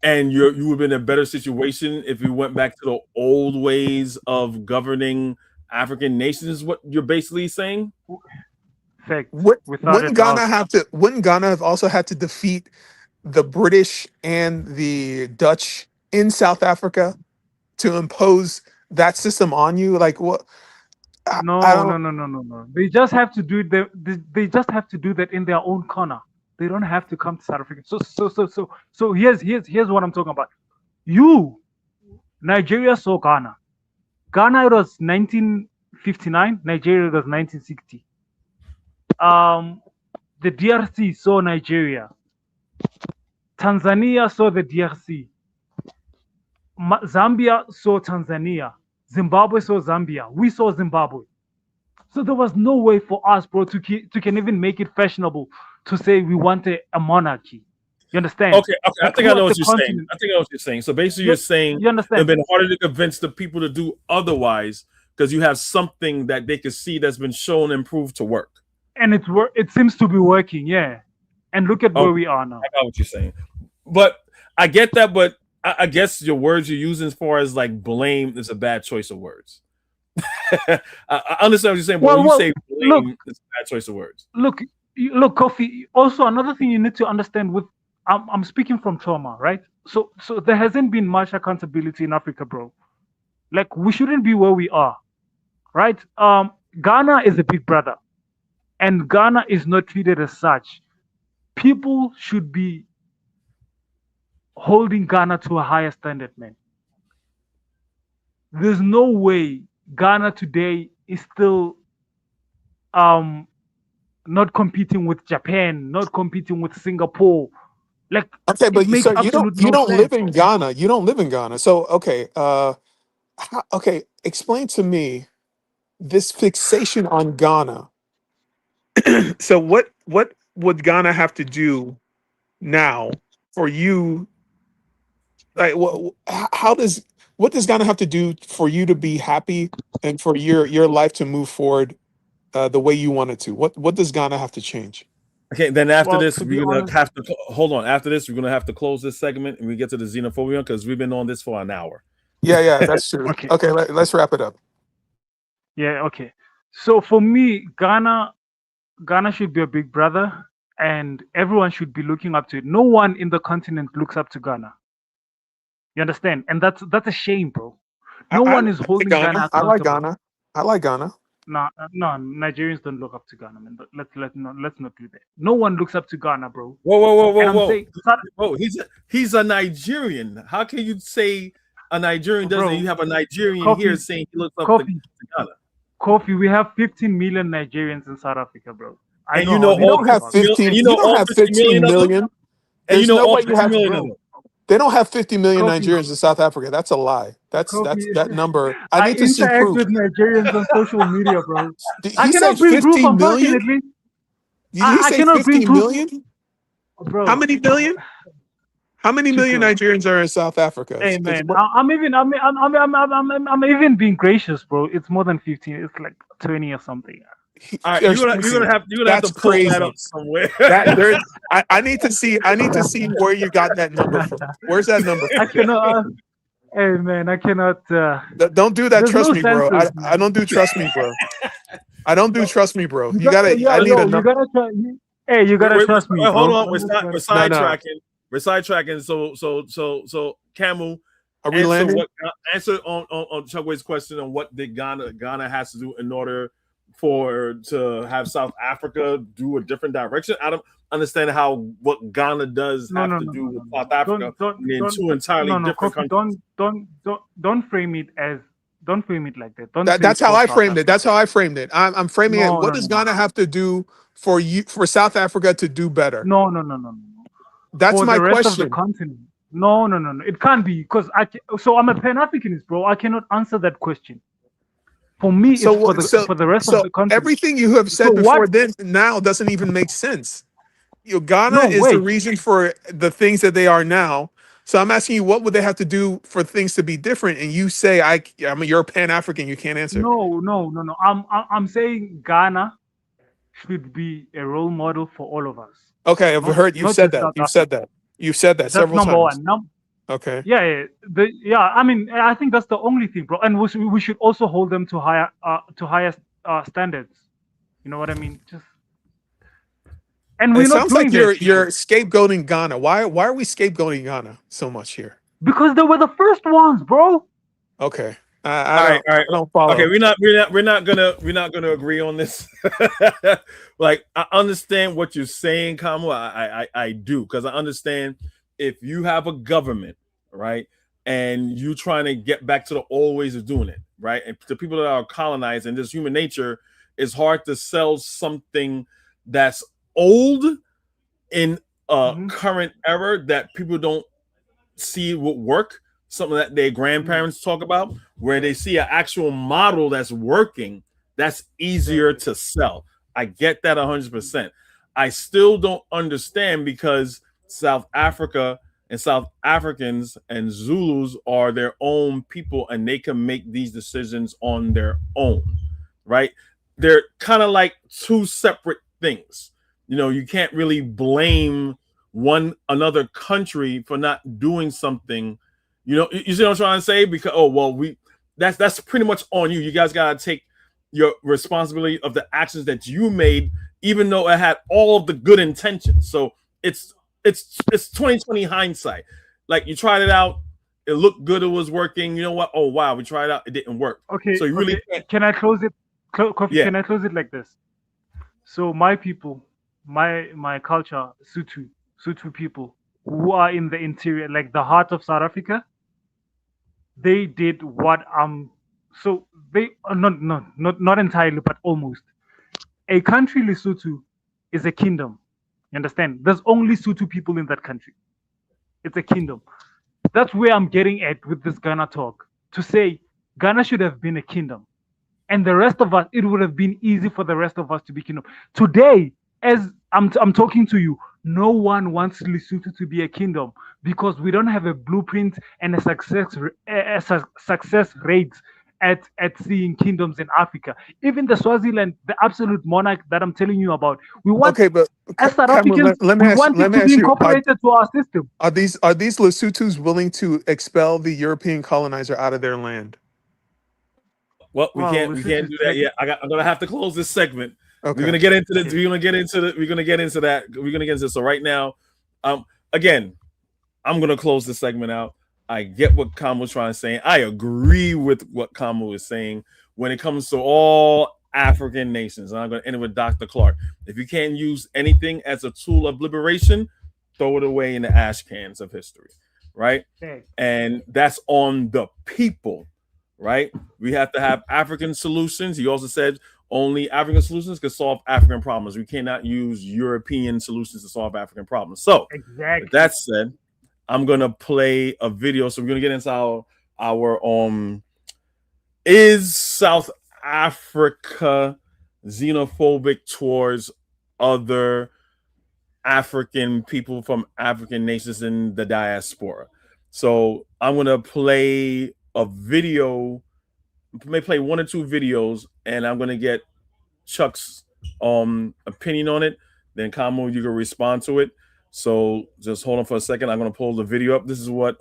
and you would have been in a better situation if you went back to the old ways of governing African nations. Is what you're basically saying? fact, without a doubt. Wouldn't Ghana have also had to defeat the British and the Dutch in South Africa to impose that system on you? Like what? I No, don't. no, no, no, no, no. They just have to do it. They just have to do that in their own corner. They don't have to come to South Africa. So here's what I'm talking about. You, Nigeria saw Ghana. Ghana, it was 1959. Nigeria was 1960. The DRC saw Nigeria. Tanzania saw the DRC. Zambia saw Tanzania. Zimbabwe saw Zambia. We saw Zimbabwe. So there was no way for us, bro, to can even make it fashionable to say we want a monarchy. You understand? Okay. I think I know what you're saying. I think I know what you're saying. So basically, you're saying you understand? it's been harder to convince the people to do otherwise because you have something that they can see that's been shown and proved to work. And it seems to be working, yeah. And look at where we are now. I got what you're saying, but I get that. But I guess your words you're using as far as like blame is a bad choice of words. I understand what you're saying, but when you say blame, it's a bad choice of words. Look, Kofi. Also, another thing you need to understand with I'm speaking from trauma, right? So there hasn't been much accountability in Africa, bro. Like we shouldn't be where we are, right? Ghana is a big brother, and Ghana is not treated as such. People should be holding Ghana to a higher standard, man. There's no way Ghana today is still not competing with Japan, not competing with Singapore. Like Okay, but you don't live in Ghana. You don't live in Ghana. So okay, okay, explain to me this fixation on Ghana. So what would Ghana have to do now for you? Like what does Ghana have to do for you to be happy and for your life to move forward the way you want it to? What does Ghana have to change? Okay, then after this, we're gonna have to hold on. After this, we're gonna have to close this segment and we get to the xenophobia because we've been on this for an hour. Yeah, that's true. Okay, let's wrap it up. Yeah, okay. So for me, Ghana should be a big brother, and everyone should be looking up to it. No one in the continent looks up to Ghana. You understand? And that's a shame, bro. No one is holding Ghana accountable. I like Ghana. No, Nigerians don't look up to Ghana, man. Let's not do that. No one looks up to Ghana, bro. Whoa! He's a Nigerian. How can you say a Nigerian doesn't? Bro, you have a Nigerian here saying he looks up to Ghana. Kofi, we have 15 million Nigerians in South Africa, bro. And you don't have 15. You don't have 15 million. And you know what? You have to. They don't have 50 million Nigerians in South Africa. That's a lie. That's that number. I need to see proof. With Nigerians on social media, bro. I cannot bring proof, unfortunately. I cannot bring proof. Bro. How many million? How many million Nigerians are in South Africa? Hey man, I'm even being gracious, bro. It's more than 15. It's like 20 or something. All right, you're gonna have to pull that up somewhere. I need to see where you got that number from. Where's that number from? I cannot. Hey man, I cannot. Don't do that. Trust me, bro. I don't do trust me, bro. I don't do trust me, bro. You gotta. I need a number. You gotta trust me. Hold on, we're sidetracking. We're sidetracking. So Camu, Are we landing? Answer on Chuckway's question on what did Ghana has to do in order to have South Africa do a different direction. I don't understand what Ghana does have to do with South Africa in two entirely different countries. Don't frame it like that. That's how I framed it. That's how I framed it. I'm framing it. What does Ghana have to do for South Africa to do better? No. That's for my the rest question. of the continent. No. It can't be because so I'm a Pan-Africanist, bro. I cannot answer that question. For me, it's for the rest of the continent. Everything you have said before then now doesn't even make sense. Ghana is the reason for the things that they are now. So I'm asking you, what would they have to do for things to be different? And you say, you're a Pan-African. You can't answer. No. I'm saying Ghana should be a role model for all of us. Okay, I've heard you said that. You've said that several times. That's number one. Okay. Yeah. I mean, I think that's the only thing, bro. And we should also hold them to higher standards. You know what I mean? And it sounds like you're scapegoating Ghana. Why are we scapegoating Ghana so much here? Because they were the first ones, bro. Okay. I don't follow. Okay, we're not gonna agree on this. Like, I understand what you're saying, Kamo. I do, because I understand if you have a government, right, and you trying to get back to the old ways of doing it, right, and to people that are colonized, and this human nature, it's hard to sell something that's old in current era that people don't see would work. Something that their grandparents talk about, where they see an actual model that's working, that's easier to sell. I get that 100%. I still don't understand, because South Africa and South Africans and Zulus are their own people, and they can make these decisions on their own, right? They're kind of like two separate things. You can't really blame another country for not doing something. You see what I'm trying to say? Because that's pretty much on you. You guys gotta take your responsibility of the actions that you made, even though it had all of the good intentions. So it's 2020 hindsight. Like, you tried it out, it looked good, it was working. You know what? Oh wow, we tried it out, it didn't work. Okay. So you really can't. Can I close it? Can I close it like this? So my people, my culture, Sutu people who are in the interior, like the heart of South Africa, they did what so they not entirely, but almost. A country, Lesotho, is a kingdom. You understand? There's only Sutu people in that country. It's a kingdom. That's where I'm getting at with this Ghana talk. To say Ghana should have been a kingdom, and the rest of us, it would have been easy for the rest of us to be kingdom. Today, as I'm talking to you, no one wants Lesotho to be a kingdom, because we don't have a blueprint and a success rate at seeing kingdoms in Africa. Even the Swaziland, the absolute monarch that I'm telling you about, we want. Okay, but as South Africans, we want it to be incorporated to our system. Are these Lesotho's willing to expel the European colonizer out of their land? Well, we can't do that yet. I'm gonna have to close this segment. Okay. We're gonna get into this. We're gonna get into that. So right now, again, I'm gonna close the segment out. I get what Kamu is trying to say. I agree with what Kamu is saying when it comes to all African nations. And I'm gonna end it with Dr. Clark. If you can't use anything as a tool of liberation, throw it away in the ash cans of history, right? Okay. And that's on the people, right? We have to have African solutions. He also said only African solutions can solve African problems. We cannot use European solutions to solve African problems. So, with that said, I'm gonna play a video. So we're gonna get into our is South Africa xenophobic towards other African people from African nations in the diaspora? So I'm gonna play a video. I may play one or two videos, and I'm gonna get Chuck's opinion on it. Then Kamu, you can respond to it. So just hold on for a second. I'm gonna pull the video up. This is what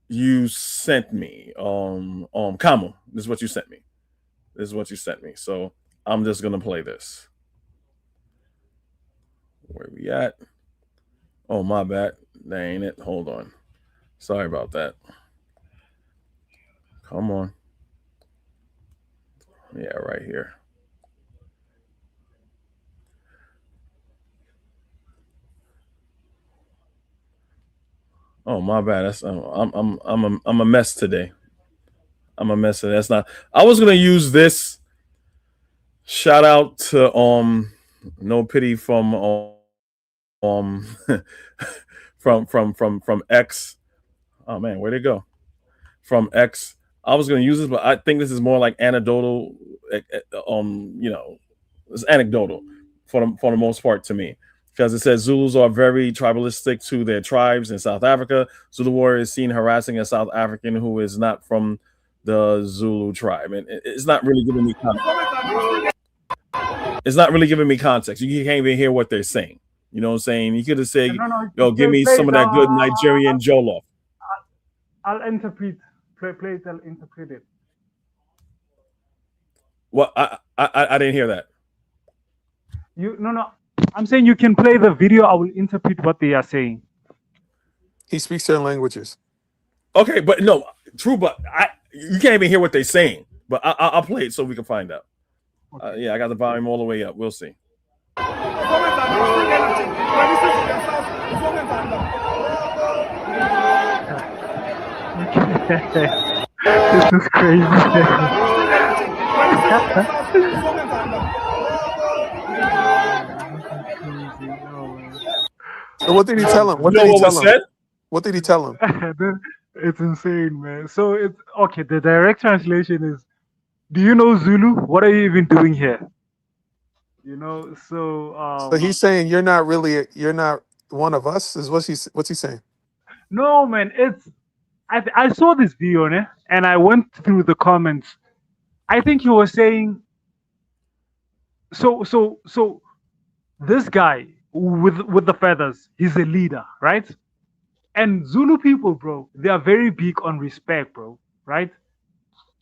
you sent me. Kamu, this is what you sent me. So I'm just gonna play this. Where we at? Oh, my bad. That ain't it. Hold on. Sorry about that. Come on. Yeah, right here. Oh, my bad. That's I'm a mess today. I'm a mess today. That's not. I was gonna use this. Shout out to no pity from from X. Oh man, where'd it go? From X. I was gonna use this, but I think this is more like anecdotal. You know, it's anecdotal for the most part to me, because it says Zulus are very tribalistic to their tribes in South Africa. Zulu warrior is seen harassing a South African who is not from the Zulu tribe, and it's not really giving me context. It's not really giving me context. You can't even hear what they're saying. You know what I'm saying? You could have said, No, no, "Yo, give me play some it. of that good Nigerian jollof." I'll interpret. Play it. I'll interpret it. Well, I didn't hear that. No. I'm saying you can play the video. I will interpret what they are saying. He speaks certain languages. Okay, but no, true, but you can't even hear what they're saying. But I'll play it so we can find out. Okay. Yeah, I got the volume all the way up. We'll see. This is crazy. So what did he tell him? You know what was said? What did he tell him? It's insane, man. So it's okay. The direct translation is, "Do you know Zulu? What are you even doing here?" You know. So he's saying you're not one of us. Is what's he saying? No, man. I saw this video, né? And I went through the comments. I think he was saying. So this guy with the feathers, he's a leader, right? And Zulu people, bro, they are very big on respect, bro, right?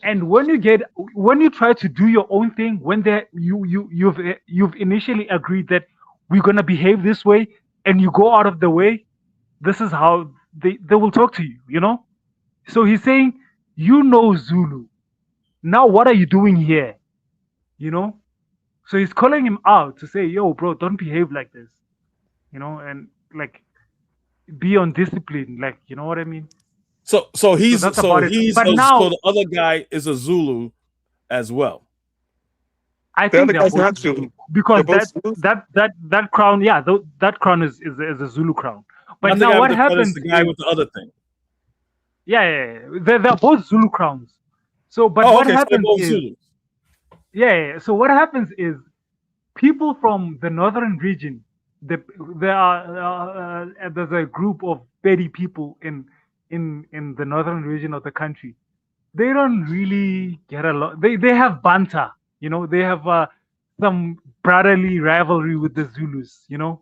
And when you try to do your own thing, when you've initially agreed that we're gonna behave this way, and you go out of the way, this is how they will talk to you, you know. So he's saying, you know Zulu. Now what are you doing here? You know. So he's calling him out to say, yo, bro, don't behave like this, you know, and like be on discipline, like, you know what I mean? So That's about it. But so now the other guy is a Zulu as well. I The think other they're guy's both not Zulu Zulu. because They're both Zulus? that crown, yeah, that crown is a Zulu crown. But Not the now guy what with the feathers, happens the guy is, with the other thing. yeah. They're both Zulu crowns. So, but Oh, what okay, so they're happens both is, Zulus. yeah. So what happens is, people from the northern region, there are there's a group of 30 people in the northern region of the country. They don't really get along. They have banter, you know. They have some brotherly rivalry with the Zulus, you know.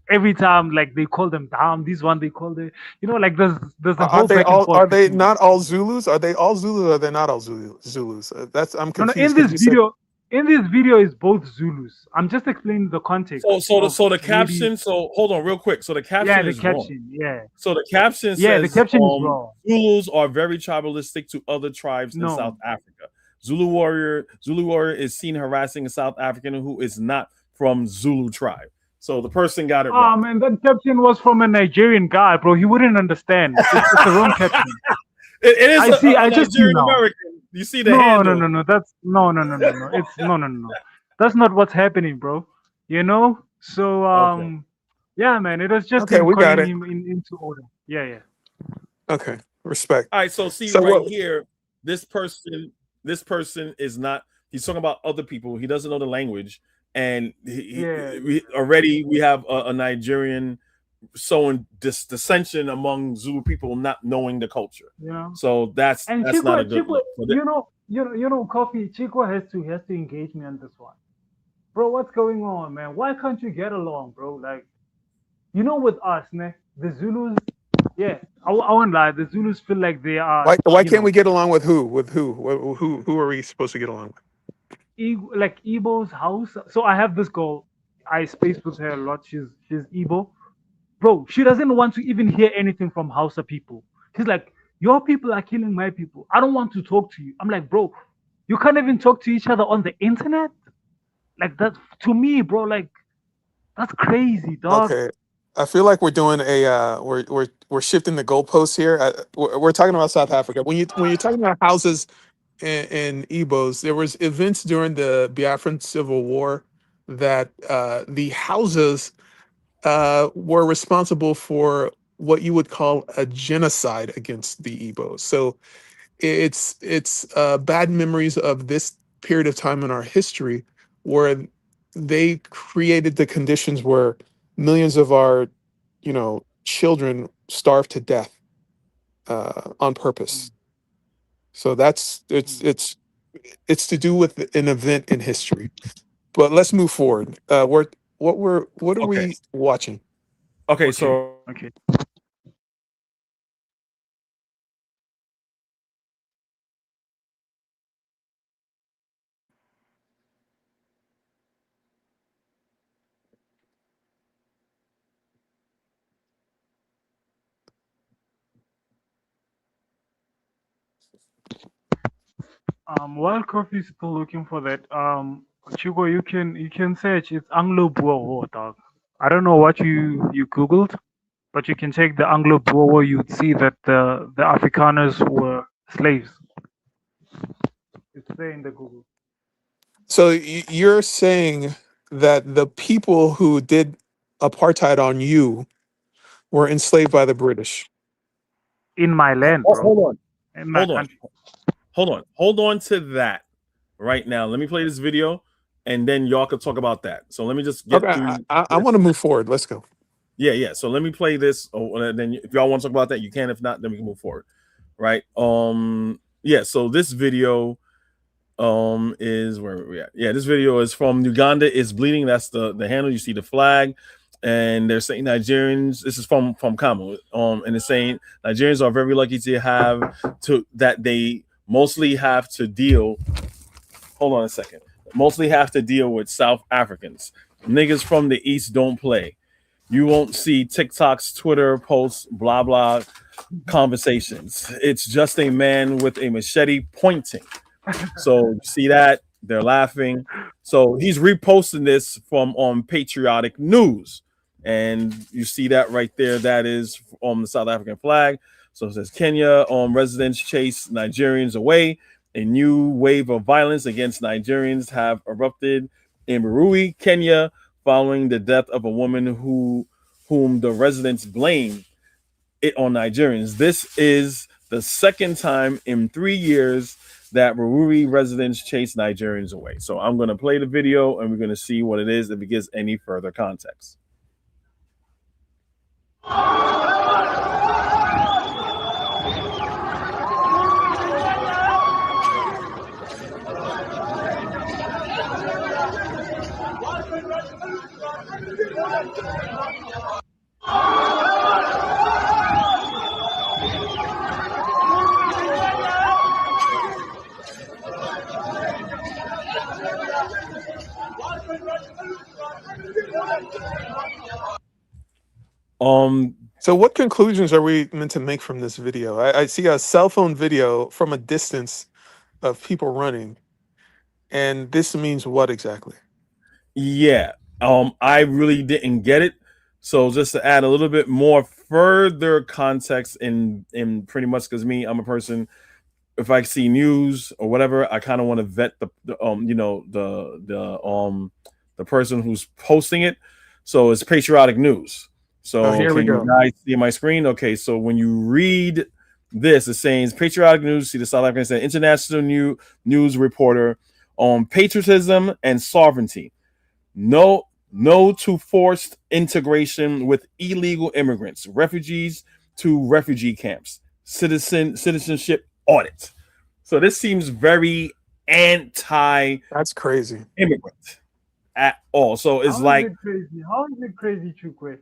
Every time, like, they call them damn. This one they call the, you know, like there's a whole back and forth Are they between them. not all Zulus? Are they all Zulus or are they not all Zulus? That's I'm No, confused because you said in this video is both Zulus. I'm just explaining the context of So the maybe, caption. So hold on, real quick. So the yeah, caption the is wrong. caption, yeah. So the caption Yeah, the says caption is wrong. Zulus are very tribalistic to other tribes in South No. Africa. Zulu warrior is seen harassing a South African who is not from Zulu tribe. So the person got it Oh wrong. man, that caption was from a Nigerian guy, bro. He wouldn't understand. It's the wrong caption. It is I a just see Nigerian now. American. You see the No. handle. That's no. It's no. That's not what's happening, bro. You know? So Okay. yeah, man, it was just okay, him we got calling it. him into order. Yeah. Okay, respect. All right. So see So right what? here, this person is not. He's talking about other people. He doesn't know the language, and Yeah. we have a Nigerian sowing dissension among Zulu people not knowing the culture. You know? So that's And not a good look. Coffee, Chico has to engage me on this one. Bro, what's going on, man? Why can't you get along, bro? Like, you know, with us, ne, the Zulus, yeah, I won't lie, the Zulus feel like they are, Why you can't we know, get along with who? With who? Who are we supposed to get along with? Like Igbo's house. So I have this girl, I space with her a lot. She's Igbo, bro, she doesn't want to even hear anything from Hausa people. She's like, your people are killing my people. I don't want to talk to you. I'm like, bro, you can't even talk to each other on the internet. Like that to me, bro. Like that's crazy, dog. Okay. I feel like we're doing a we're shifting the goalposts here. We're talking about South Africa. When you're talking about houses in Igbos, there was events during the Biafran Civil War that the houses were responsible for what you would call a genocide against the Igbos. So it's bad memories of this period of time in our history where they created the conditions where millions of our children starved to death on purpose. So that's it's to do with an event in history. But let's move forward. What are Okay. we watching? Okay. Okay, So okay. While Coffee is still looking for that, Chigo, you can search. It's Anglo Boer War, dog. I don't know what you googled, but you can check the Anglo Boer War. You'd see that the Afrikaners were slaves. It's there in the Google. So you're saying that the people who did apartheid on you were enslaved by the British. In my land, bro. hold on, In my hold on, country. hold on to that right now. Let me play this video, and then y'all could talk about that. So let me just Okay, get through I want this. to move forward. Let's go. Yeah. So let me play this. Oh, and then if y'all want to talk about that, you can. If not, then we can move forward. Right. Yeah. So this video is where are we at? Yeah, this video is from Uganda is bleeding. That's the handle. You see the flag, and they're saying Nigerians. This is from Kamo. And it's saying Nigerians are very lucky to have that they mostly have to deal. Hold on a second. Mostly have to deal with South Africans. Niggas from the East don't play. You won't see TikToks, Twitter posts, blah blah conversations. It's just a man with a machete pointing. So you see that they're laughing. So he's reposting this from Patriotic News, and you see that right there. That is on the South African flag. So it says Kenya residents chase Nigerians away. A new wave of violence against Nigerians have erupted in Marui, Kenya, following the death of a woman whom the residents blame it on Nigerians. This is the second time in 3 years that Rururi residents chase Nigerians away. So I'm going to play the video and we're going to see what it is if it gives any further context. So what conclusions are we meant to make from this video? I see a cell phone video from a distance of people running, and this means what exactly? Yeah. I really didn't get it. So just to add a little bit more further context in pretty much because I'm a person, if I see news or whatever, I kind of want to vet the person who's posting it. So it's patriotic news. Oh, So here we can you go. guys see my screen? Okay, so when you read this, it's saying patriotic news. See the South African saying international news reporter on patriotism and sovereignty. No to forced integration with illegal immigrants, refugees to refugee camps, citizenship audit. So this seems very anti-immigrant That's crazy. at all. So it's How is like it crazy? How is it crazy, Chukwu?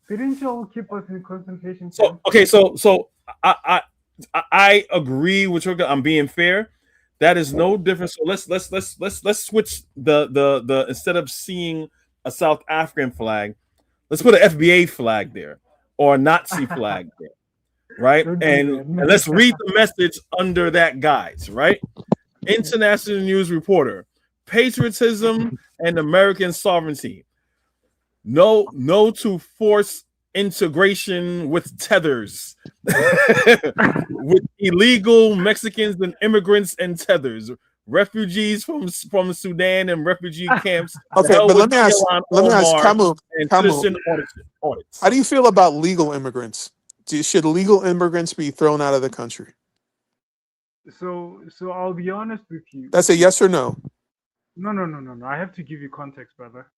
Didn't you all keep us in concentration so camps? okay. So I agree with you. I'm being fair. That is no different. So let's switch the instead of seeing a South African flag, Let's put an FBA flag there or a Nazi flag there, right? Don't do And that. let's read the message under that guise, right? International news reporter, patriotism and American sovereignty. No to force integration with tethers, with illegal Mexicans and immigrants and tethers, refugees from Sudan and refugee camps. Okay, hell but with let me ask Omar and Kamu, citizen audits. how do you feel about legal immigrants? Should legal immigrants be thrown out of the country? So I'll be honest with you. That's a yes or no. No. I have to give you context, brother.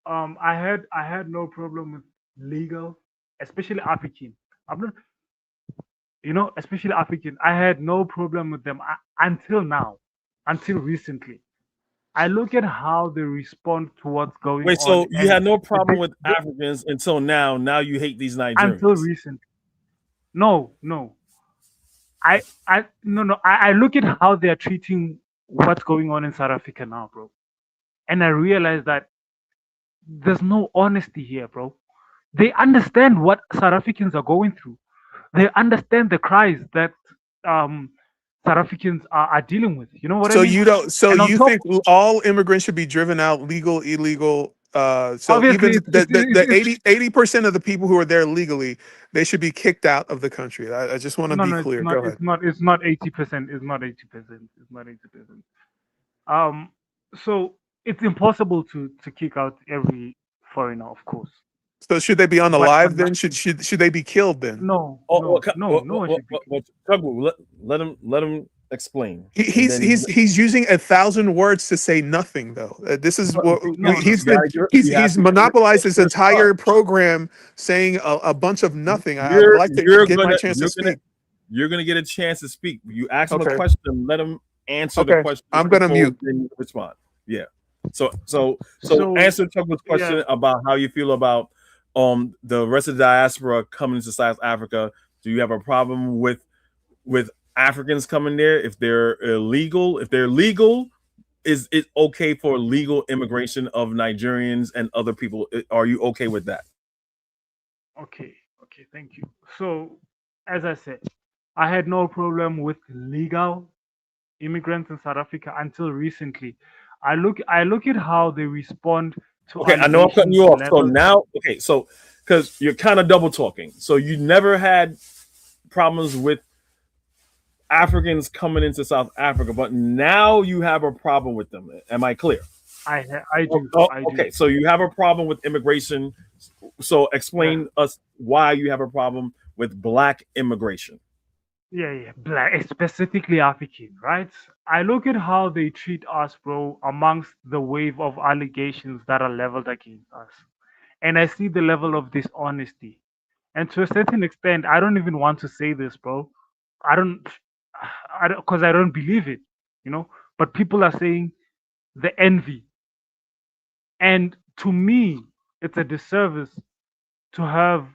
I had no problem with legal, especially African. I'm not, especially African. I had no problem with them until now, until recently. I look at how they respond to what's going Wait, on. so you had no problem with they- Africans until now. Now you hate these Nigerians. until recently. No. I look at how they are treating what's going on in South Africa now, bro. And I realize that there's no honesty here, bro. They understand what South Africans are going through. They understand the cries that South Africans are dealing with. You know what I So mean? you don't. So And on you top- think all immigrants should be driven out, legal, illegal? So Obviously, even the 80% of the people who are there legally, they should be kicked out of the country. I just want to be clear. Go ahead. It's not 80%. It's not 80%. It's not 80%. So it's impossible to kick out every foreigner, of course. So should they be But unalive then? Should they be killed then? no Oh, one should be killed. Chukwu, let him explain. He's using 1,000 words to say nothing though. This is what he's monopolized his entire program saying a bunch of nothing. I'd like to get my chance to speak. You're gonna get a chance to speak. You ask him Okay. a question, let him answer the question. I'm gonna mute. Then you respond. Yeah. So answer Chukwu's question about how you feel about the rest of the diaspora coming into South Africa. Do you have a problem with Africans coming there if they're illegal? If they're legal, is it okay for legal immigration of Nigerians and other people? Are you okay with that? Okay, thank you. So, as I said, I had no problem with legal immigrants in South Africa until recently. I look at how they respond to. Okay, I know I'm cutting you off. So now, so because you're kind of double talking, so you never had problems with Africans coming into South Africa, but now you have a problem with them. Am I clear? I do. Okay, so you have a problem with immigration. So explain us why you have a problem with black immigration. Yeah, black, specifically African, right? I look at how they treat us, bro, amongst the wave of allegations that are leveled against us. And I see the level of dishonesty. And to a certain extent, I don't even want to say this, bro. Because I don't believe it, But people are saying the envy. And to me, it's a disservice to have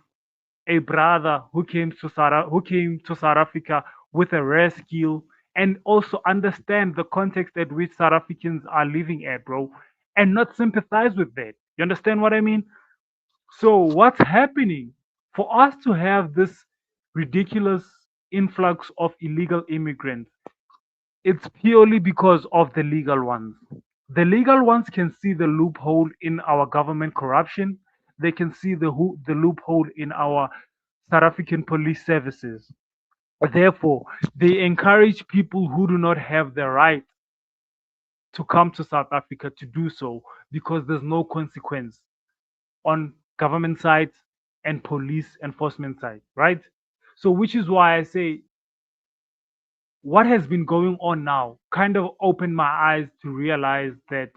a brother who came to South Africa with a rare skill and also understand the context at which South Africans are living at, bro, and not sympathize with that. You understand what I mean? So what's happening for us to have this ridiculous influx of illegal immigrants? It's purely because of the legal ones. The legal ones can see the loophole in our government corruption. They can see the loophole in our South African police services. Therefore, they encourage people who do not have the right to come to South Africa to do so because there's no consequence on government side and police enforcement side, right? So, which is why I say what has been going on now kind of opened my eyes to realize that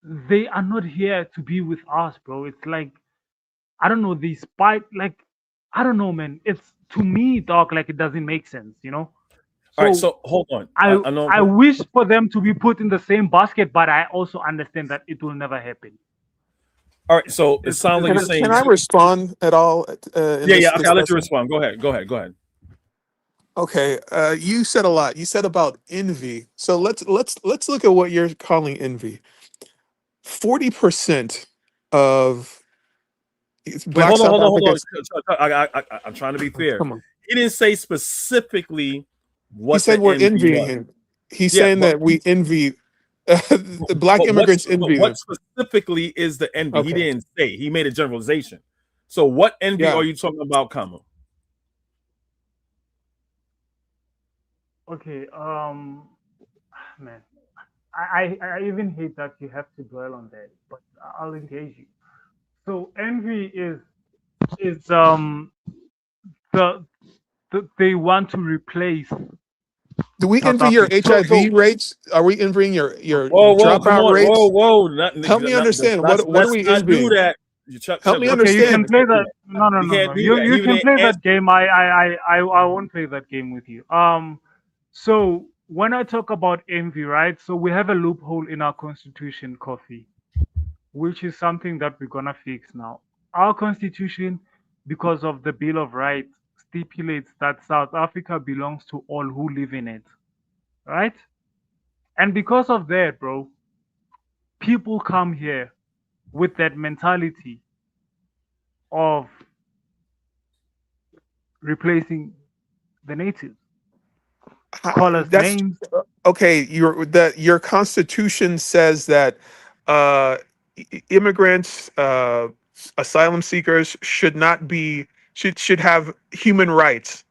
they are not here to be with us, bro. It's like, I don't know, they spite, like, I don't know, man. It's, to me, dog, like, it doesn't make sense, So, all right, so hold on. I wish for them to be put in the same basket, but I also understand that it will never happen. All right, so it sounds like you're saying. Can I respond at all? Okay, I'll let you respond. Go ahead. Okay, you said a lot. You said about envy. So let's look at what you're calling envy. 40% of Wait, Black South hold on. Africans. I'm trying to be fair. Come on. He didn't say specifically He what said the we're envy envying was. him. He's Yeah, saying that we envy the black immigrants envy what them. specifically is the envy? He Okay. didn't say. He made a generalization. So what envy Yeah. are you talking about, Kamo? Okay, man, I even hate that you have to dwell on that, but I'll engage you. So envy is the, they want to replace Do we South envy your Africa. So HIV rates? Are we envying your Whoa, come dropout on, rates? whoa. Help me understand. What are Let's we not do envying? that. Help me okay, you can understand. play that. No, You can't do that. He You even can didn't play answer. that game. I won't play that game with you. So when I talk about envy, right? So we have a loophole in our constitution, Coffee, which is something that we're gonna fix now. Our constitution, because of the Bill of Rights, stipulates that South Africa belongs to all who live in it, right? And because of that, bro, people come here with that mentality of replacing the natives, call us That's names. okay. Your constitution says that uh, immigrants, asylum seekers should have human rights.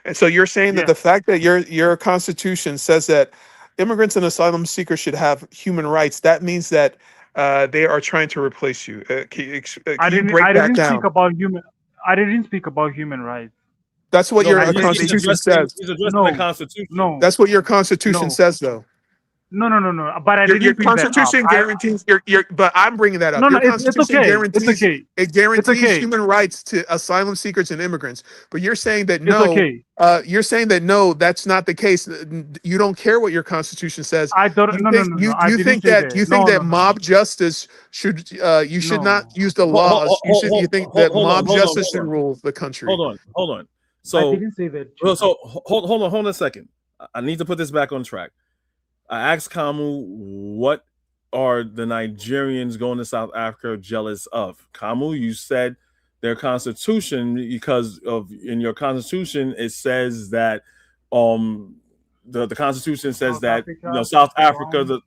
And so you're saying that Yeah, the fact that your constitution says that immigrants and asylum seekers should have human rights, that means that they are trying to replace you. Can you break I that didn't speak down? about human. I didn't speak about human rights. That's what No, your I said he's they constitution should. addressing. says. He's addressing the No, Constitution. no, That's what your constitution no, says, though. no. But I Your didn't bring that up. constitution guarantees your but I'm bringing that up. No, Your it's constitution okay. It's guarantees okay. it It's guarantees okay. human rights to asylum seekers and immigrants. But you're saying that It's no, okay. that's not the case. You don't care what your constitution says. I don't. You No, no, think no, no. I didn't say you that. think No, that no, no, mob justice should you should not no. use the laws. You think that mob justice should On, rule the country. hold on. I So, didn't say that. hold on a second. I need to put this back on track. I asked Kamu, what are the Nigerians going to South Africa jealous of? Kamu, you said their constitution, because of in your constitution it says that the constitution says South that Africa South Africa belongs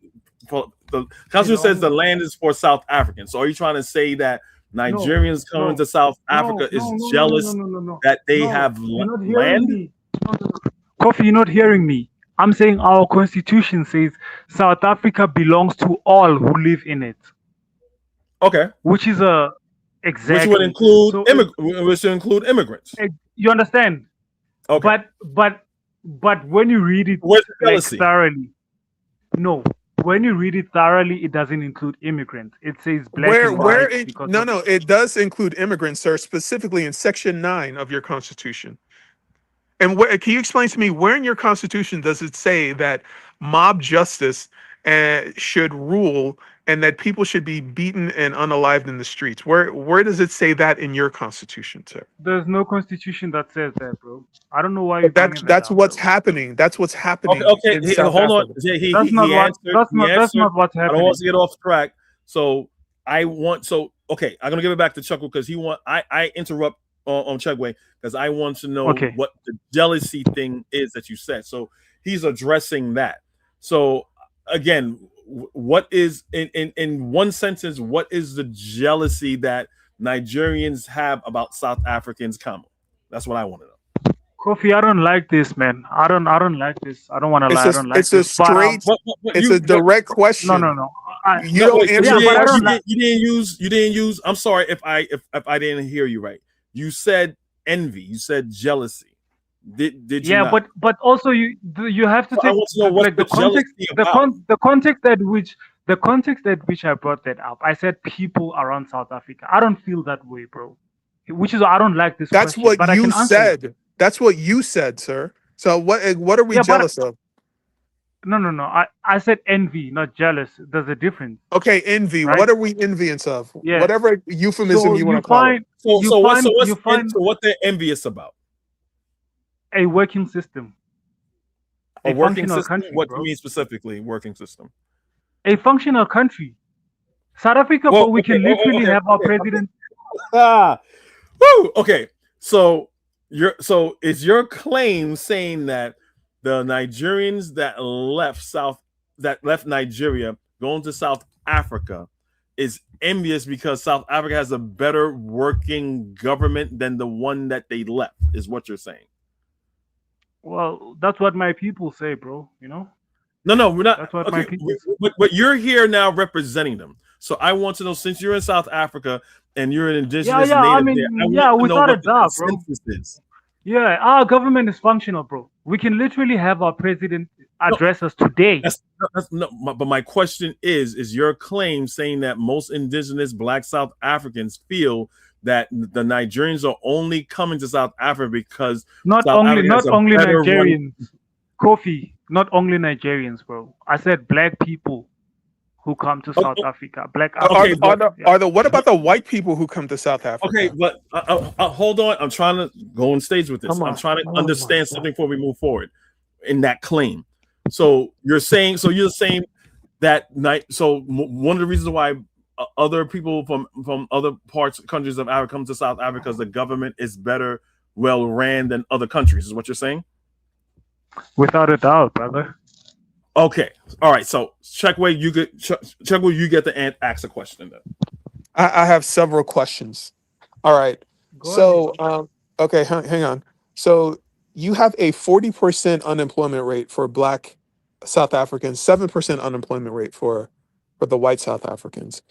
the constitution says the land is for South Africans. So are you trying to say that No, Nigerians coming no, to South Africa is jealous that they no. have You're not hearing land? me. No. Coffee, you're not hearing me. I'm saying our constitution says South Africa belongs to all who live in it, Okay. which is a Which would exactly. include So which would include immigrants. you understand? Okay. But when you read it Where's the like jealousy? thoroughly, no. When you read it thoroughly, it doesn't include immigrants. It says black and white because of, No, it does include immigrants, sir, specifically in Section 9 of your Constitution. And can you explain to me where in your Constitution does it say that mob justice should rule and that people should be beaten and unalived in the streets? Where does it say that in your Constitution, sir? there's no constitution that says that, bro. I don't know why you're But bringing that that's up, what's bro. happening. That's what's happening Okay. in South Hold on. Africa. That's not He what. answered. He That's answered. not what's I don't want happening. to get off track. So okay. I'm gonna give it back to Chukwu because I interrupt on Chegway because I want to know Okay. what the jealousy thing is that you said. So he's addressing that. So again, what is in one sentence? What is the jealousy that Nigerians have about South Africans? That's what I want to know. Kofi, I don't like this, man. I don't like this. I don't want to lie. I don't like It's a this. But straight, it's a direct question. no. You don't answer but I don't you didn't use. I'm sorry if I didn't hear you right. You said envy. You said jealousy. Did you? Yeah, not? but also you have to I take want to know like what's the the context, jealousy about. the context at which I brought that up. I said people around South Africa. I don't feel that way, bro. Which is I don't like this That's question, what but I you can answer it. said. That's what you said, sir. So what are we Yeah, but jealous of? no. I said envy, not jealous. There's a difference. Okay, envy. Right? What are we envious of? Yeah. Whatever euphemism So you want to call it. So what they're envious about? a working system. A working functional system. country, What do bro. you mean specifically? Working system. A functional country. South Africa, Well, bro, we okay, can literally okay, have our okay, president. ah, woo, okay. So is your claim saying that the Nigerians that left Nigeria going to South Africa is envious because South Africa has a better working government than the one that they left, is what you're saying? Well, that's what my people say, bro. No, we're not. That's what my Okay, people say. but you're here now representing them. So I want to know, since you're in South Africa and you're an Yeah, indigenous yeah. I native there, I mean, want yeah, to know without a what the doubt, bro. consensus is. Yeah, our government is functional, bro. We can literally have our president No, address us today. that's no. But my question is your claim saying that most indigenous Black South Africans feel that the Nigerians are only coming to South Africa because Not South only, Africa has not a only better run? Nigerians, Kofi. Not only Nigerians, bro. I said black people who come to Oh, South Africa. Black okay, Africans. but What about the white people who come to South okay, Africa? but hold on. I'm trying to go on stage with this. Come I'm on. trying to Oh my understand God. something before we move forward in that claim. So you're saying that night. So one of the reasons why other people from other countries of Africa come to South Africa because the government is better, well ran than other countries. Is what you're saying? Without a doubt, brother. Okay. All right. So Chukwu, you get to ask a question then. I have several questions. All right. Go ahead. So, okay, hang on. So you have a 40% unemployment rate for Black South Africans, 7% unemployment rate for the white South Africans.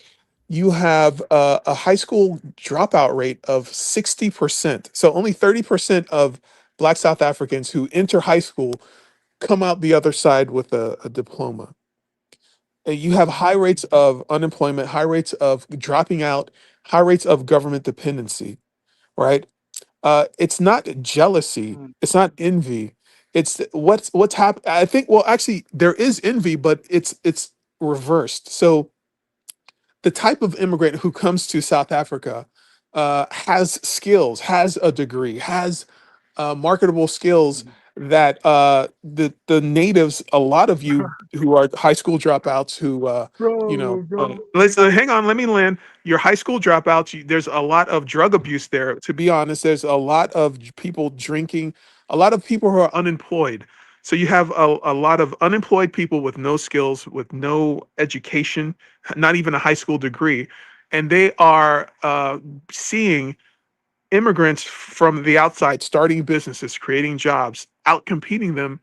You have a high school dropout rate of 60%. So only 30% of Black South Africans who enter high school come out the other side with a diploma. You have high rates of unemployment, high rates of dropping out, high rates of government dependency, right? It's not jealousy, Mm. it's not envy. It's what's happened. I think, well, actually, there is envy, but it's reversed. So the type of immigrant who comes to South Africa has skills, has a degree, has marketable skills that the natives, a lot of you who are high school dropouts, who Bro. let's hang on, let me land. Your high school dropouts, there's a lot of drug abuse there. To be honest, there's a lot of people drinking, a lot of people who are unemployed. So you have a lot of unemployed people with no skills, with no education, not even a high school degree, and they are seeing immigrants from the outside starting businesses, creating jobs, out competing them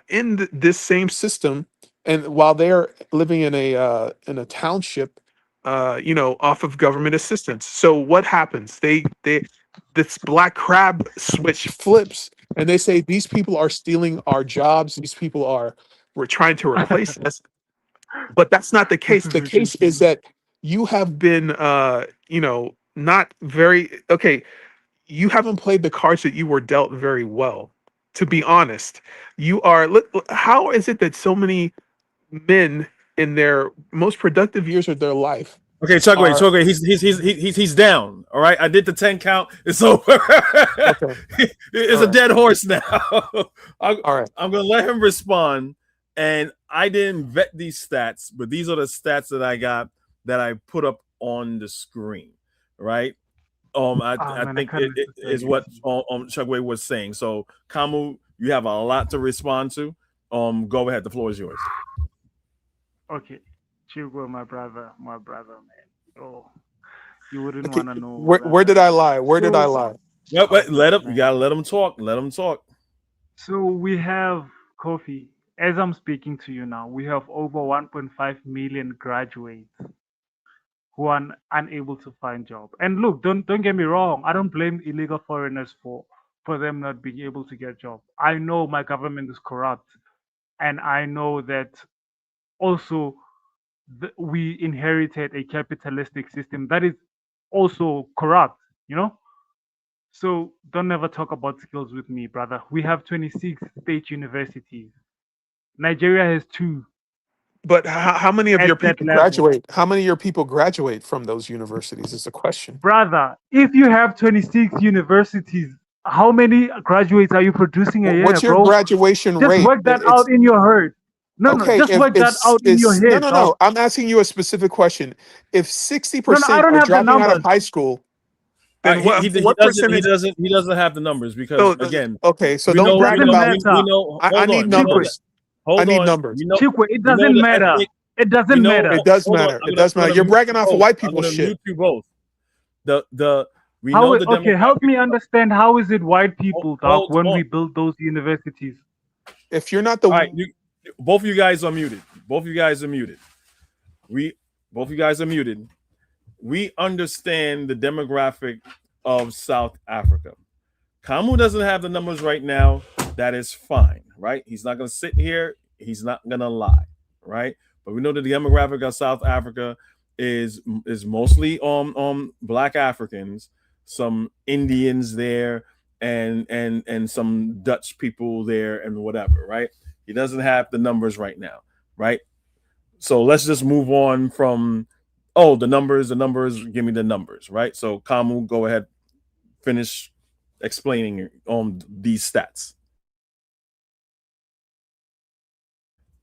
in this same system. And while they're living in a township, off of government assistance. So what happens? They this black crab switch flips, and they say these people are stealing our jobs. These people we're trying to replace us. But that's not the This case. is The case is ridiculous. that you have been, not very okay. You haven't played the cards that you were dealt very well. To be honest, how is it that so many men in their most productive years of their life Okay, are Chukwu, he's down. All right, I did the 10 count. It's over. okay? It's All a right, dead horse now. I'm, all right. I'm gonna let him respond. And I didn't vet these stats, but these are the stats that I got that I put up on the screen. Right. Oh I man, I think can't it is what necessarily see. Chukwu was saying. So, Kamu, you have a lot to respond to. Go ahead. The floor is yours. Okay. Chukwu, my brother, man. Oh, you wouldn't Okay, wanna know where did I lie? Where did I So, lie? Yep, oh let him. You man. gotta let him talk. Let him talk. So we have Kofi. As I'm speaking to you now, we have over 1.5 million graduates who are unable to find job. And look, don't get me wrong. I don't blame illegal foreigners for them not being able to get job. I know my government is corrupt, and I know that also we inherited a capitalistic system that is also corrupt. You know. So don't ever talk about skills with me, brother. We have 26 state universities. Nigeria has two But how many of your at that people level. graduate? How many of your people graduate from those universities is the question. Brother, if you have 26 universities, how many graduates are you producing a year, What's your bro? graduation Just rate? work that out in your head. No, no, Okay, just work that if out in your no, head, no, dog. no. I'm asking you a specific question. If No, no, I 60% don't are have the dropping out of numbers. high school, All then right, he what doesn't percentage? have the numbers because So again, okay, so we don't know It we brag doesn't know about. we matter. know. I Hold need on, we know that. numbers. I Hold need on, numbers. Chikwe, it we know doesn't the matter. ethnic. It We doesn't know. matter. It does Hold on, matter. It does matter. You're mute bragging you off of both. white I'm people gonna shit. mute you both. The we How? know the Okay, help demographic. me understand. How is it white people, dog, Hold when on. we build those universities? If you're not the All right, both of you guys are muted. Both of you guys are muted. Both of you guys are muted. We understand the demographic of South Africa. Kamu doesn't have the numbers right now. That is fine, right? He's not going to sit here. He's not going to lie, right? But we know that the demographic of South Africa is mostly Black Africans, some Indians there, and some Dutch people there, and whatever, right? He doesn't have the numbers right now, right? So let's just move on from the numbers. Give me the numbers, right? So Kamu, go ahead, finish explaining on these stats.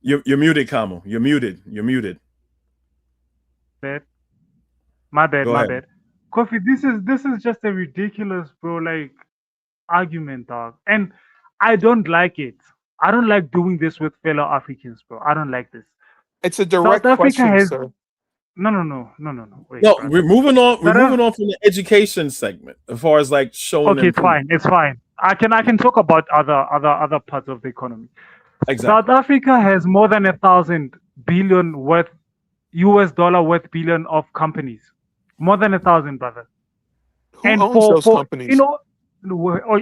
You're muted, Kamu. You're muted. Bad. My bad, Go my ahead. bad. Coffee, this is just a ridiculous, bro, like argument, dog. And I don't like it. I don't like doing this with fellow Africans, bro. I don't like this. it's a South direct Africa question, has sir. no. Wait, No, brother. we're moving on. We're South Af- moving on from the education segment as far as like showing Okay, improvement. it's fine. I can talk about other parts of the economy. Exactly. South Africa has more than 1,000 billion worth US dollar worth billion of companies. More than 1,000, brother. Who And owns those for companies?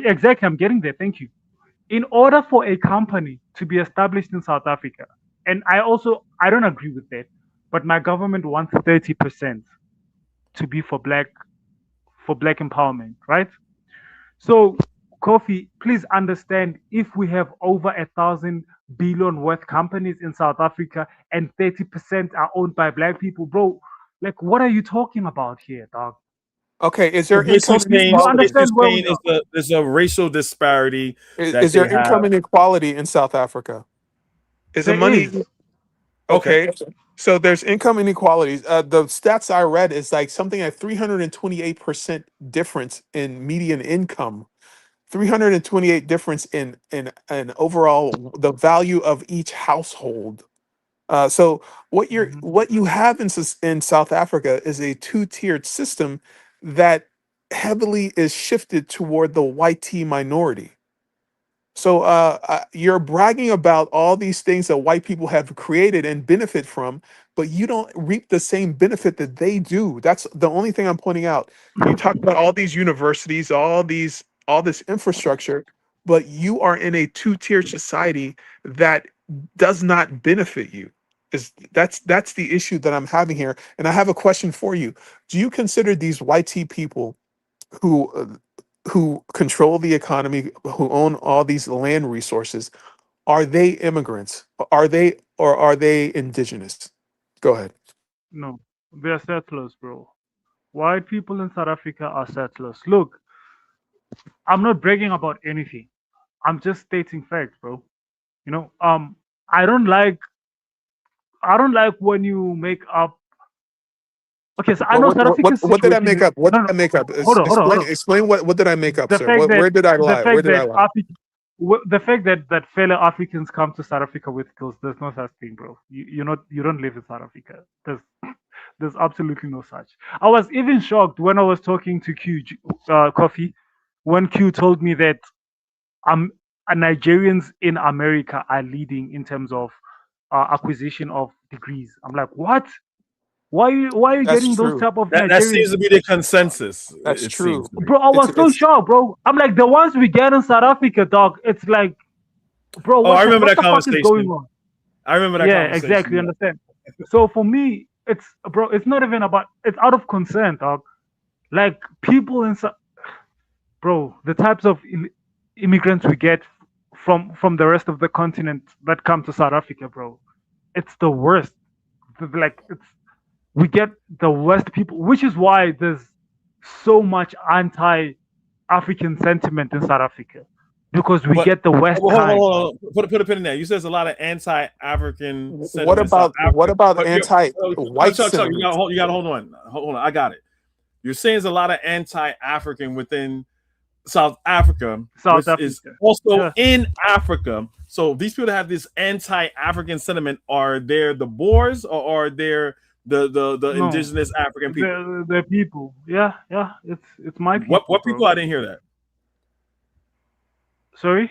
exactly, I'm getting there. Thank you. In order for a company to be established in South Africa, and I don't agree with that, but my government wants 30% to be for black empowerment, right? So, Kofi, please understand, if we have over 1,000 billion worth companies in South Africa and 30% are owned by black people, bro, like what are you talking about here, dog? Okay, is So there income You inequality? understand where we are? there's a racial disparity that Is they there income have. inequality in South Africa? Is it There money? is. Okay. Okay, so there's income inequalities. The stats I read is like something like 328% difference in median income, 328 difference in overall the value of each household. So Mhm. what you have in South Africa is a two-tiered system that heavily is shifted toward the white T minority. So you're bragging about all these things that white people have created and benefit from, but you don't reap the same benefit that they do. That's the only thing I'm pointing out. You talk about all these universities, all this infrastructure, but you are in a two-tier society that does not benefit you. That's the issue that I'm having here. And I have a question for you. Do you consider these white T people who who control the economy, who own all these land resources, are they immigrants? Are they indigenous? Go ahead. No, they're settlers, bro. White people in South Africa are settlers. Look, I'm not bragging about anything. I'm just stating facts, bro. You know, I don't like when you make up. Okay, so I know South Africa's What did I situation make is up? What no, did no. I make up? Hold Explain on. what did I make up, The sir? fact that Where did I the lie? Where fact did I that lie? the fact that fellow Africans come to South Africa with skills, there's no such thing, bro. You don't live in South Africa. There's absolutely no such. I was even shocked when I was talking to Coffee, when Q told me that um Nigerians in America are leading in terms of acquisition of degrees. I'm like, what? Why are you That's getting those true. type of That Nigerians? seems to be the consensus. That's It seems true. to be. Bro, I was so It's shocked, bro. I'm like, the ones we get in South Africa, dog. It's like, bro, Oh, I remember what that the fuck is going conversation. on? I remember that Yeah, conversation. exactly. Yeah. Understand? So for me, it's bro. It's not even about. It's out of concern, dog. Like people in, bro, the types of immigrants we get from the rest of the continent that come to South Africa, bro. It's the worst. Like it's we get the worst people, which is why there's so much anti-African sentiment in South Africa. because we But get the West high. hold on. Put a pin in there. You said there's a lot of anti-African What sentiment in South Africa. what about But anti-white Chuck, sentiment? you gotta hold on. Hold on. I got it. You're saying there's a lot of anti-African within South Africa, which is also in Africa. So these people that have this anti-African sentiment, are they the Boers or are they the indigenous African people? The people. Yeah. It's my people. What people? I didn't hear that. Sorry?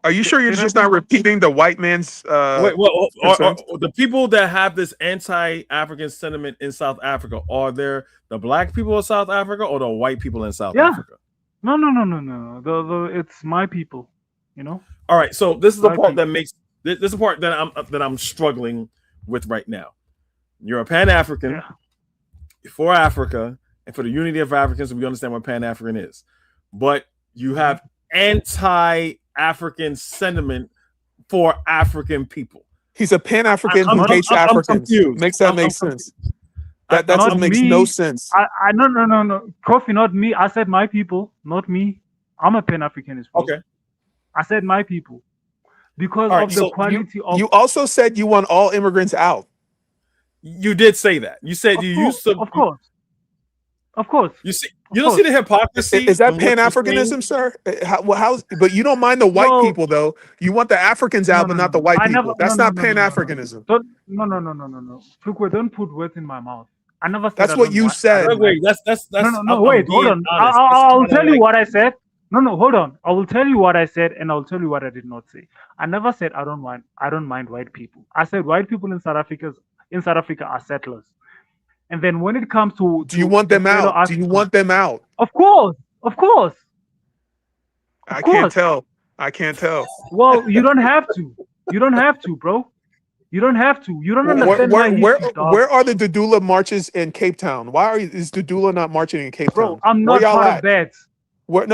Are you sure you're just not repeating the white man's Wait, the people that have this anti-African sentiment in South Africa, are there the black people of South Africa or the white people in South Africa? No. It's my people, you know. All right, so this is the part that makes this is the part that I'm struggling with right now. You're a Pan-African for Africa and for the unity of Africans, and we understand what Pan-African is, but you have anti-African sentiment for African people. He's a Pan-African who hates Africans. Makes that make sense? That just makes no sense. No. Coffee, not me. I said my people, not me. I'm a Pan-Africanist. Okay. I said my people. Because of the quality of... You also said you want all immigrants out. You did say that. You said used to... Of course. You see, you don't see the hypocrisy. Is that Pan-Africanism, sir? But you don't mind the white people, though. You want the Africans out, but not the white people. That's not Pan-Africanism. No. Chukwu, don't put words in my mouth. I never said that's what you said. Wait, that's no. Wait, hold on. I'll tell you what I said. No, hold on. I will tell you what I said, and I'll tell you what I did not say. I never said I don't mind white people. I said white people in South Africa are settlers. And then when it comes to do you want them out? Do you want them out? Of course. I can't tell. Well, you don't have to. You don't have to, bro. You don't have to. You don't understand where are the Dudula marches in Cape Town? Why is Dudula not marching in Cape Town? Bro, I'm not part of that. Where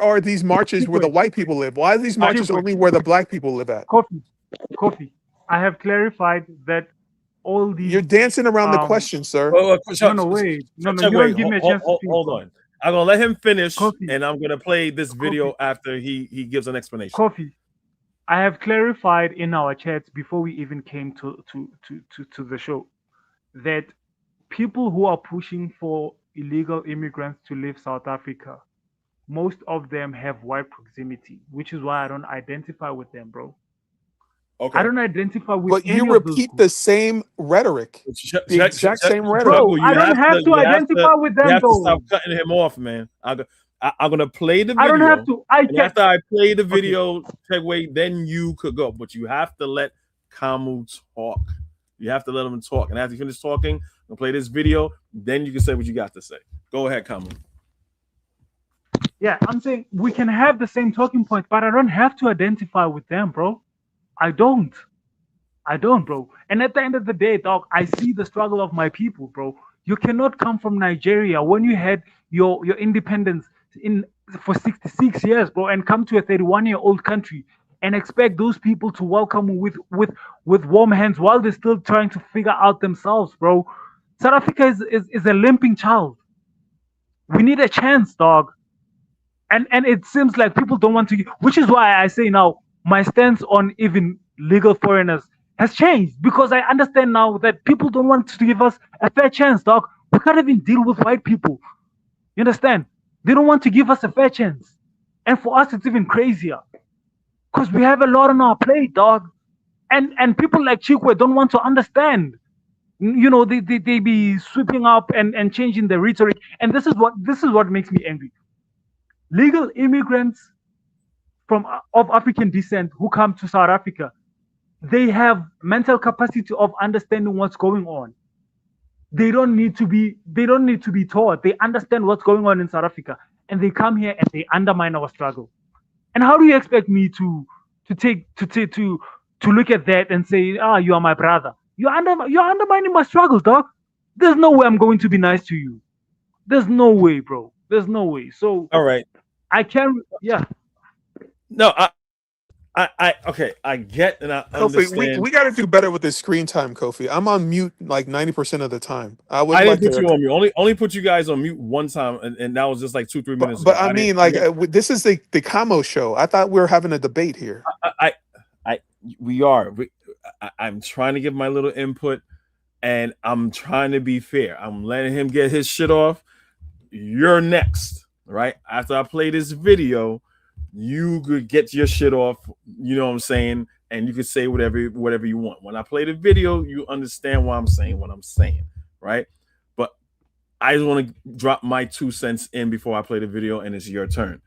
are these marches where the white people live? Why are these marches only where the black people live at? Coffee. I have clarified that all these... You're dancing around the question, sir. Wait. No, you don't give me a chance to speak. Hold on. I'm going to let him finish, and I'm going to play this video after he gives an explanation. Coffee. I have clarified in our chats before we even came to the show that people who are pushing for illegal immigrants to leave South Africa, most of them have white proximity, which is why I don't identify with them, bro. Okay. I don't identify with. But you repeat the same rhetoric, the exact same rhetoric. Bro, I don't have to identify with them, you have though. To stop cutting him off, man. I'm gonna play the video. I don't have to. After I play the video, Tegway, then you could go. But you have to let Kamu talk. You have to let him talk. And after you finish talking, I'll play this video. Then you can say what you got to say. Go ahead, Kamu. Yeah, I'm saying we can have the same talking point, but I don't have to identify with them, bro. I don't, bro. And at the end of the day, dog, I see the struggle of my people, bro. You cannot come from Nigeria when you had your independence for 66 years, bro, and come to a 31-year-old country and expect those people to welcome you with warm hands while they're still trying to figure out themselves, bro. South Africa is a limping child. We need a chance, dog. And it seems like people don't want to, which is why I say now, my stance on even legal foreigners has changed, because I understand now that people don't want to give us a fair chance, dog. We can't even deal with white people. You understand? They don't want to give us a fair chance. And for us, it's even crazier, because we have a lot on our plate, dog. And people like Chukwu don't want to understand. You know, they be sweeping up and changing the rhetoric. And this is what makes me angry. Legal immigrants of African descent who come to South Africa, they have mental capacity of understanding what's going on. They don't need to be taught. They understand what's going on in South Africa, and they come here and they undermine our struggle. And how do you expect me to look at that and say, you are my brother? You're undermining my struggle, dog. There's no way I'm going to be nice to you. There's no way, bro. There's no way. So all right, I can, yeah. No, Okay, I get and I Kofi, understand. we got to do better with this screen time, Kofi. I'm on mute like 90% of the time. I would I didn't like put to, you on mute. Only put you guys on mute one time, and that was just like 2-3 minutes but ago. I I didn't. mean, like this is the Kamo show. I thought we were having a debate here. I we are. I'm trying to give my little input, and I'm trying to be fair. I'm letting him get his shit off. You're next, right? After I play this video, you could get your shit off. You know what I'm saying? And you could say whatever you want. When I play the video, you understand why I'm saying what I'm saying, right? But I just want to drop my 2 cents in before I play the video, and it's your turn.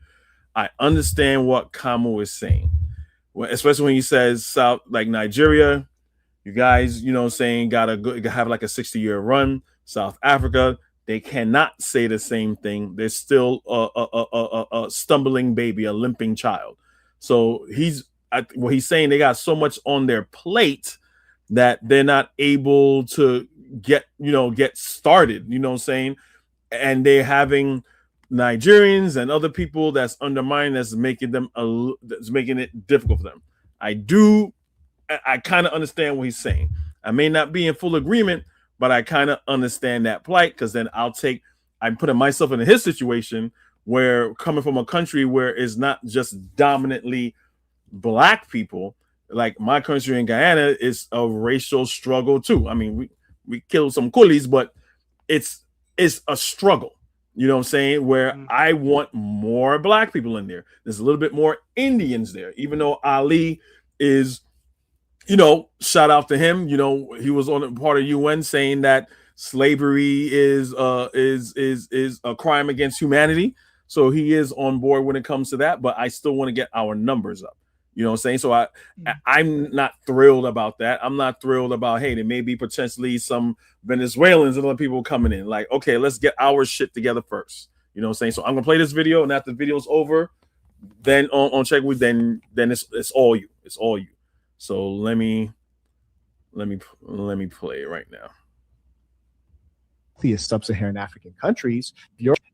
I understand what Kamo is saying, especially when he says South, like Nigeria, you guys, you know what I'm saying, gotta have like a 60-year run. South Africa, they cannot say the same thing. They're still a stumbling baby, a limping child. So what he's saying, they got so much on their plate that they're not able to get started. You know what I'm saying? And they're having Nigerians and other people that's undermining, that's making it difficult for them. I kind of understand what he's saying. I may not be in full agreement, but I kind of understand that plight, because then I'm putting myself in his situation, where coming from a country where it's not just dominantly black people, like my country in Guyana is a racial struggle too. I mean, we killed some coolies, but it's a struggle. You know what I'm saying? Where I want more black people in there. There's a little bit more Indians there, even though Ali is, shout out to him. He was on a part of UN saying that slavery is a crime against humanity. So he is on board when it comes to that, but I still want to get our numbers up. You know what I'm saying? So I'm not thrilled about that. I'm not thrilled about, hey, there may be potentially some Venezuelans and other people coming in. Like, okay, let's get our shit together first. You know what I'm saying? So I'm gonna play this video, and after the video's over, then on check with then it's all you. It's all you. So let me play it right now. Wealthiest sub-Saharan African countries.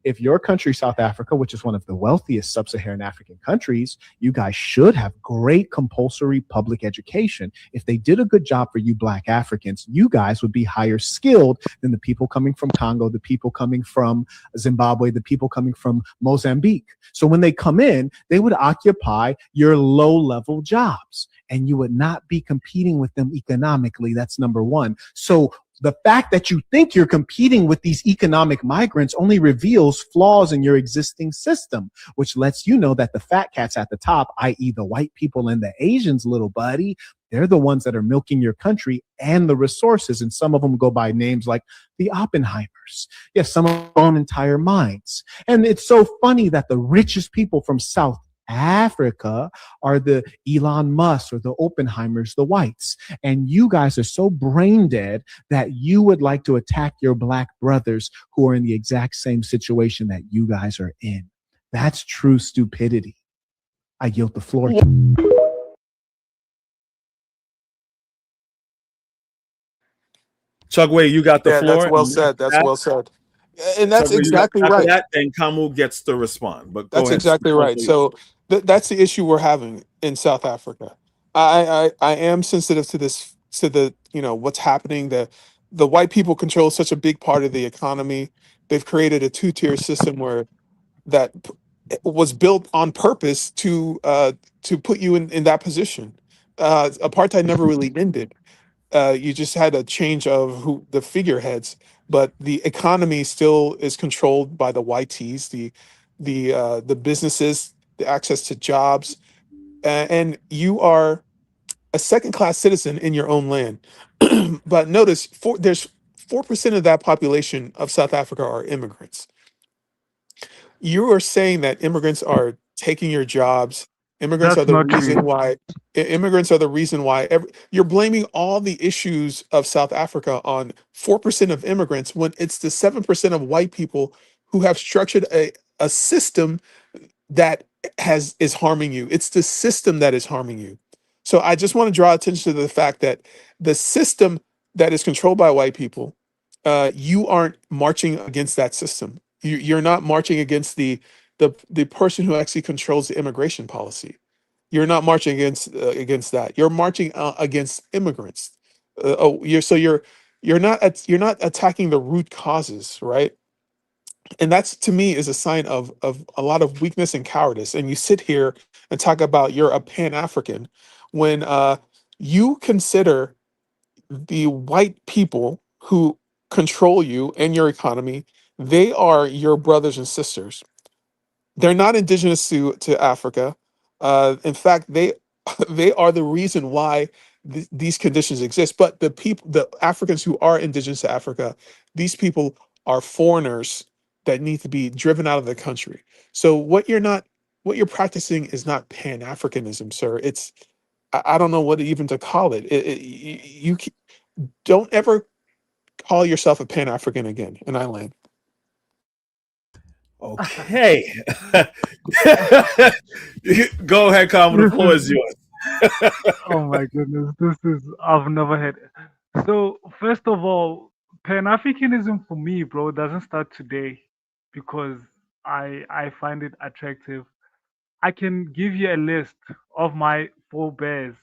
If your country, South Africa, which is one of the wealthiest sub-Saharan African countries, you guys should have great compulsory public education. If they did a good job for you Black Africans, you guys would be higher skilled than the people coming from Congo, the people coming from Zimbabwe, the people coming from Mozambique. So when they come in, they would occupy your low-level jobs, and you would not be competing with them economically. That's number one. So the fact that you think you're competing with these economic migrants only reveals flaws in your existing system, which lets you know that the fat cats at the top, i.e. the white people and the Asians, little buddy, they're the ones that are milking your country and the resources. And some of them go by names like the Oppenheimers. Yes, some of them own entire mines. And it's so funny that the richest people from South Africa are the Elon Musk or the Oppenheimers, the whites. And you guys are so brain dead that you would like to attack your Black brothers who are in the exact same situation that you guys are in. That's true stupidity. I yield the floor. Chugway, you got the floor. That's well said. That's well said. And that's Chugway, exactly right. That, and Kamu gets to respond. But go That's ahead. exactly right. So that's the issue we're having in South Africa. I am sensitive to this, to the what's happening. The white people control such a big part of the economy. They've created a two-tier system where was built on purpose to put you in that position. Apartheid never really ended. You just had a change of the figureheads, but the economy still is controlled by the YTs, the businesses, the access to jobs, and you are a second-class citizen in your own land. But notice, there's 4% of that population of South Africa are immigrants. You are saying that immigrants are taking your jobs. Immigrants are That's the not reason true. why. Immigrants are the reason why. You're blaming all the issues of South Africa on 4% of immigrants, when it's the 7% of white people who have structured a system that is harming you. It's the system that is harming you. So I just want to draw attention to the fact that the system that is controlled by white people, you aren't marching against that system. You're not marching against the person who actually controls the immigration policy. You're not marching against that. You're marching against immigrants. You're not attacking the root causes, right? And that's, to me, is a sign of a lot of weakness and cowardice. And you sit here and talk about you're a Pan-African when you consider the white people who control you and your economy, they are your brothers and sisters. They're not indigenous to Africa. In fact, they they are the reason why these conditions exist. But the people, the Africans who are indigenous to Africa, these people are foreigners that need to be driven out of the country. So what you're practicing is not Pan Africanism, sir. It's I don't know what even to call it. Don't ever call yourself a Pan African again. And I land. Okay. Go ahead, Carmen. The floor is yours. Oh my goodness, this is, I've never had it. So first of all, Pan-Africanism for me, bro, doesn't start today because I find it attractive. I can give you a list of my forebears.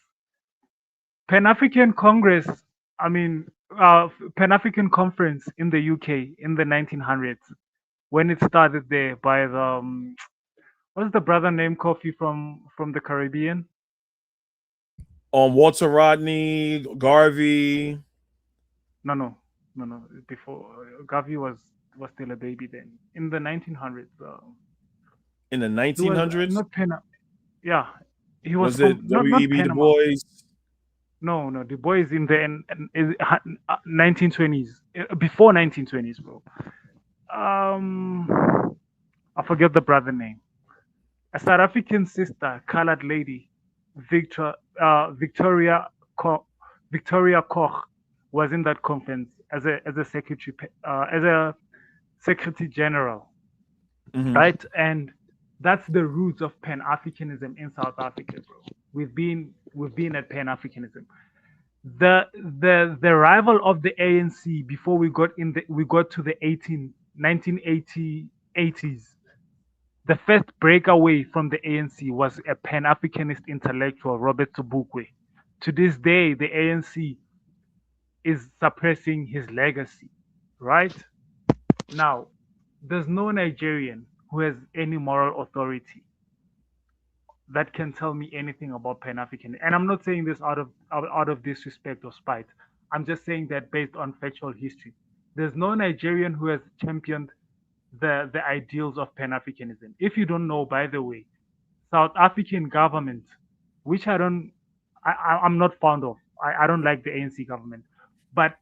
Pan-African Congress, I mean, Pan-African Conference in the UK in the 1900s, when it started there by the what's the brother named Kofi from the Caribbean? Walter Rodney, Garvey. No. Before Garvey was still a baby then. In the 1900s, In the he was 1900s? not Panama. Yeah, he was Was it from not W.E.B. Du Panama. Bois? No, Du Bois in the 1920s, before 1920s, bro. I forget the brother name. A South African sister, colored lady, Victoria Koch, was in that conference as a secretary general, Mhm. right? And that's the roots of Pan-Africanism in South Africa, bro. We've been at Pan-Africanism. The rival of the ANC before we got to the 1980s. The first breakaway from the ANC was a Pan-Africanist intellectual, Robert Sobukwe. To this day, the ANC is suppressing his legacy, right? Now, there's no Nigerian who has any moral authority that can tell me anything about Pan-African. And I'm not saying this out of disrespect or spite. I'm just saying that based on factual history. There's no Nigerian who has championed the ideals of Pan-Africanism. If you don't know, by the way, South African government, which I'm not fond of. I don't like the ANC government. But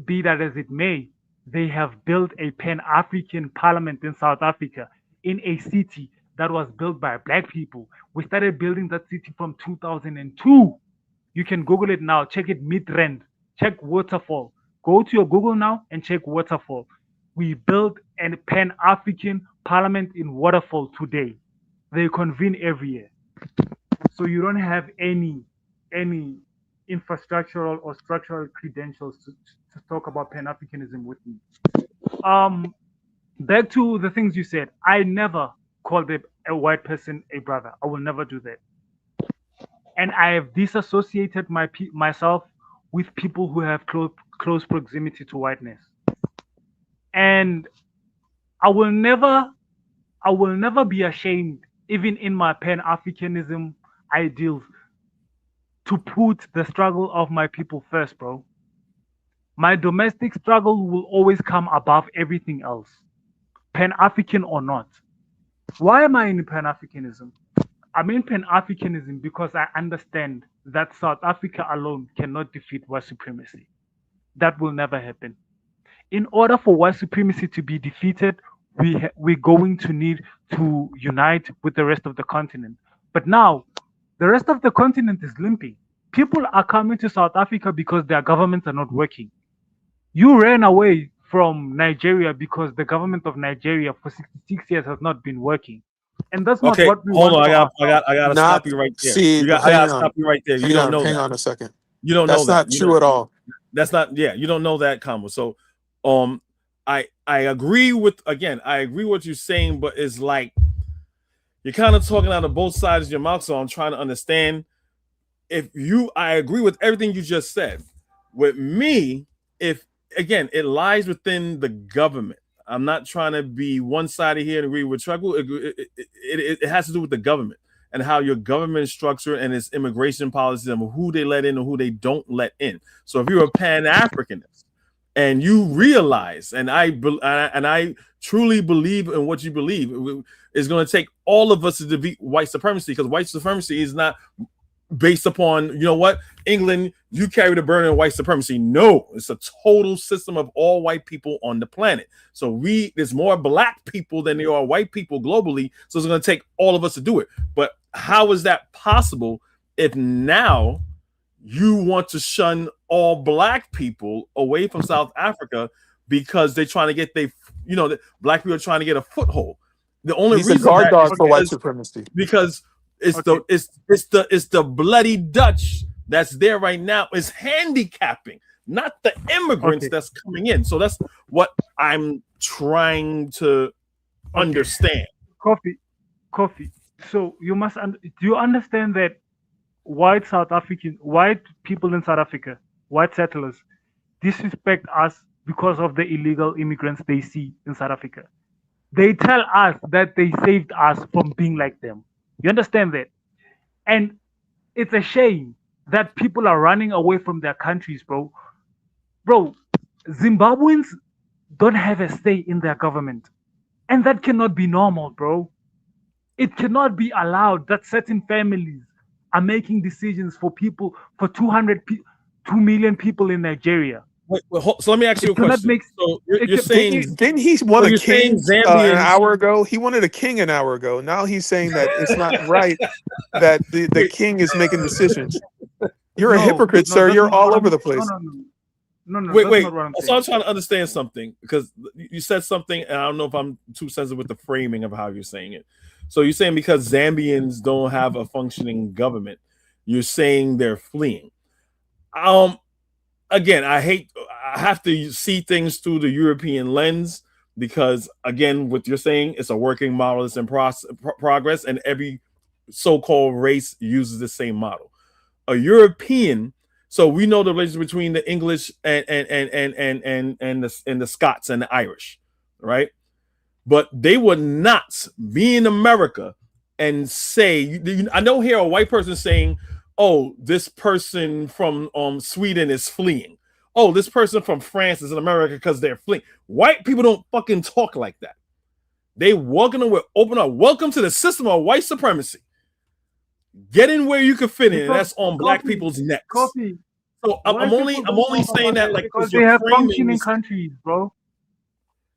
be that as it may, they have built a Pan-African parliament in South Africa in a city that was built by black people. We started building that city from 2002. You can Google it now. Check it, Midrand. Check Waterfall. Go to your Google now and check Waterfall. We built a Pan-African parliament in Waterfall today. They convene every year. So you don't have any infrastructural or structural credentials to talk about Pan-Africanism with me. Back to the things you said. I never called a white person a brother. I will never do that. And I have disassociated myself with people who have close proximity to whiteness. And I will never be ashamed, even in my Pan-Africanism ideals, to put the struggle of my people first, bro. My domestic struggle will always come above everything else, Pan-African or not. Why am I in Pan-Africanism? I'm in Pan-Africanism because I understand that South Africa alone cannot defeat white supremacy. That will never happen. In order for white supremacy to be defeated, we're going to need to unite with the rest of the continent. But now, the rest of the continent is limping. People are coming to South Africa because their governments are not working. You ran away from Nigeria because the government of Nigeria for 66 years has not been working. And that's not what we hold want. on. I gotta stop you right there. I gotta stop you right there. You don't know that. Hang on a second. You don't know that. That's not true at all. That's not. Yeah, you don't know that combo. So, I agree with what you're saying, but it's like you're kind of talking out of both sides of your mouth. So I'm trying to understand I agree with everything you just said. With me, if again, it lies within the government. I'm not trying to be one-sided here and agree with Chukwu. It has to do with the government and how your government is structured and its immigration policies and who they let in and who they don't let in. So if you're a Pan-Africanist and you realize, and I truly believe in what you believe, it's going to take all of us to defeat white supremacy, because white supremacy is not based upon, you know what, England, you carry the burden of white supremacy. No, it's a total system of all white people on the planet. So there's more black people than there are white people globally. So it's going to take all of us to do it. But how is that possible if now you want to shun all black people away from South Africa because they're trying to get the black people are trying to get a foothold? The only He's reason a guard dog for white supremacy. Because it's the bloody Dutch that's there right now is handicapping, not the immigrants that's coming in. So that's what I'm trying to understand. Coffee. So you must do you understand that white people in South Africa, white settlers, disrespect us because of the illegal immigrants they see in South Africa? They tell us that they saved us from being like them. You understand that? And it's a shame that people are running away from their countries, bro. Bro, Zimbabweans don't have a say in their government. And that cannot be normal, bro. It cannot be allowed that certain families are making decisions for 2 million people in Nigeria. Wait, so let me ask you a question. So you're saying, didn't he want a king an hour ago? He wanted a king an hour ago. Now he's saying that it's not right that the king is making decisions. You're a hypocrite, sir. You're all over the place. No. Wait. So I'm trying to understand something, because you said something, and I don't know if I'm too sensitive with the framing of how you're saying it. So you're saying because Zambians don't have a functioning government, you're saying they're fleeing. Again, I have to see things through the European lens, because again, what you're saying, it's a working model that's in progress, and every so-called race uses the same model. A European, so we know the relationship between the English and the Scots and the Irish, right? But they would not be in America and say, I don't hear a white person saying, oh, this person from Sweden is fleeing. Oh, this person from France is in America because they're fleeing. White people don't fucking talk like that. They walking with open up. Welcome to the system of white supremacy. Get in where you can fit in, and that's on black people's necks. So I'm only saying that like because they have functioning countries, bro.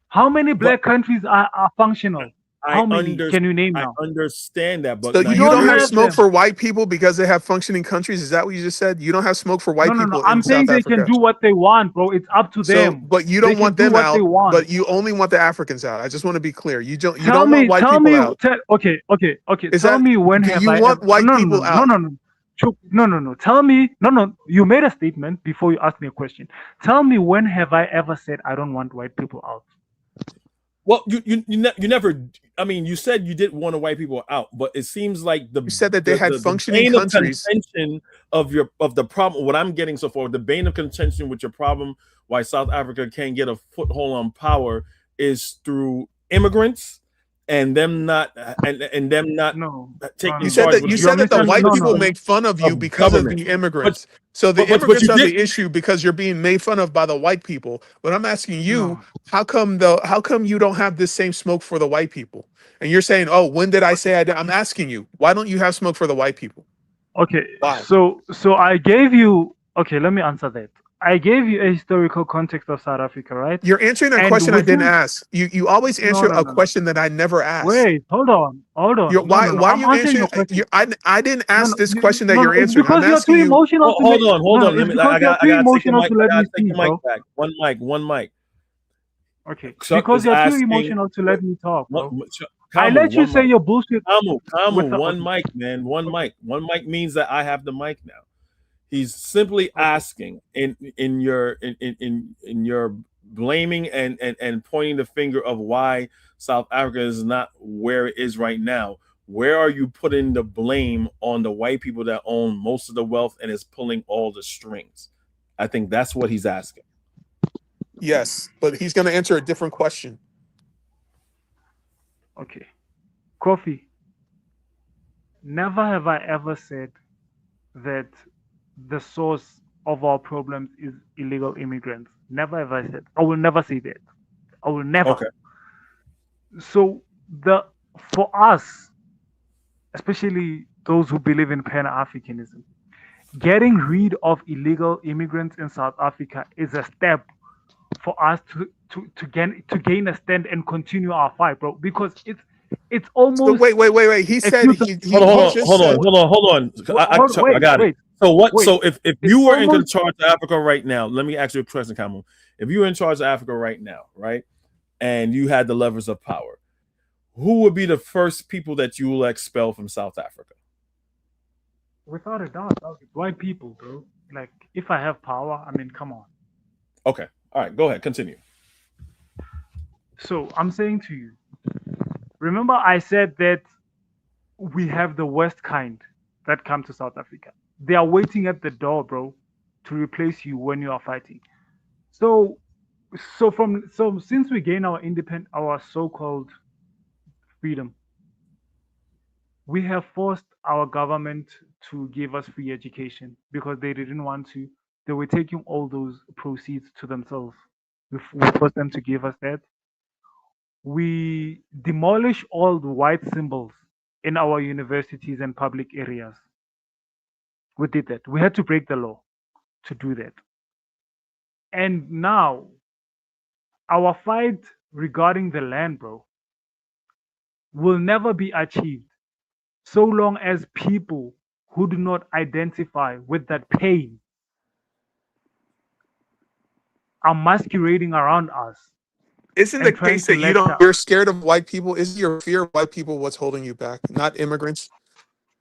How many black countries are functional? How many can you name now? I understand that, but so you don't have smoke for white people because they have functioning countries. Is that what you just said? You don't have smoke for white people. No. I'm saying they can do what they want, bro. It's up to them. But you don't want them out. But you only want the Africans out. I just want to be clear. You don't want white people out. Okay. Tell me when have I? You want white people out? No. Tell me. No. You made a statement before you asked me a question. Tell me when have I ever said I don't want white people out? Well, you never. I mean, you said you didn't want white people out, but it seems like you said that they had functioning countries. The contention of the problem. What I'm getting so far, the bane of contention with your problem, why South Africa can't get a foothold on power, is through immigrants and them not taking. You said that the white people make fun of you because of the immigrants. So the immigrants are the issue because you're being made fun of by the white people. But I'm asking you, how come you don't have this same smoke for the white people? And you're saying, oh, when did I say I did? I'm asking you, why don't you have smoke for the white people? Okay, why? So I gave you. Okay, let me answer that. I gave you a historical context of South Africa, right? You're answering a question I didn't ask. You always answer a question that I never asked. Wait, hold on. Why are you answering? I didn't ask this question that you're answering. Because you're too emotional. Hold on. I got to take your mic back. One mic. Okay. Because you're too emotional to let me talk, bro. I let you say your bullshit. One mic, man. One mic. One mic means that I have the mic now. He's simply asking in your blaming and pointing the finger of why South Africa is not where it is right now. where are you putting the blame on the white people that own most of the wealth and is pulling all the strings? I think that's what he's asking. Yes, but he's going to answer a different question. Okay. Kofi, never have I ever said that the source of our problems is illegal immigrants. Never have I said. I will never say that. I will never. Okay. So for us, especially those who believe in Pan-Africanism, getting rid of illegal immigrants in South Africa is a step for us to gain a stand and continue our fight, bro. Because it's almost. So wait. He said he hold on. I got it. So what? Wait, so if you were in charge of Africa right now, let me ask you a question, Kamu. If you were in charge of Africa right now, right, and you had the levers of power, who would be the first people that you will expel from South Africa? Without a doubt, white people, bro. Like, if I have power, I mean, come on. Okay. All right. Go ahead. Continue. So I'm saying to you, remember I said that we have the worst kind that come to South Africa. They are waiting at the door, bro, to replace you when you are fighting. So since we gain our so-called freedom, we have forced our government to give us free education because they didn't want to. They were taking all those proceeds to themselves. We forced them to give us that. We demolish all the white symbols in our universities and public areas. We did that. We had to break the law to do that. And now, our fight regarding the land, bro, will never be achieved so long as people who do not identify with that pain are masquerading around us. Isn't the case that you're scared of white people? Isn't your fear of white people what's holding you back, not immigrants?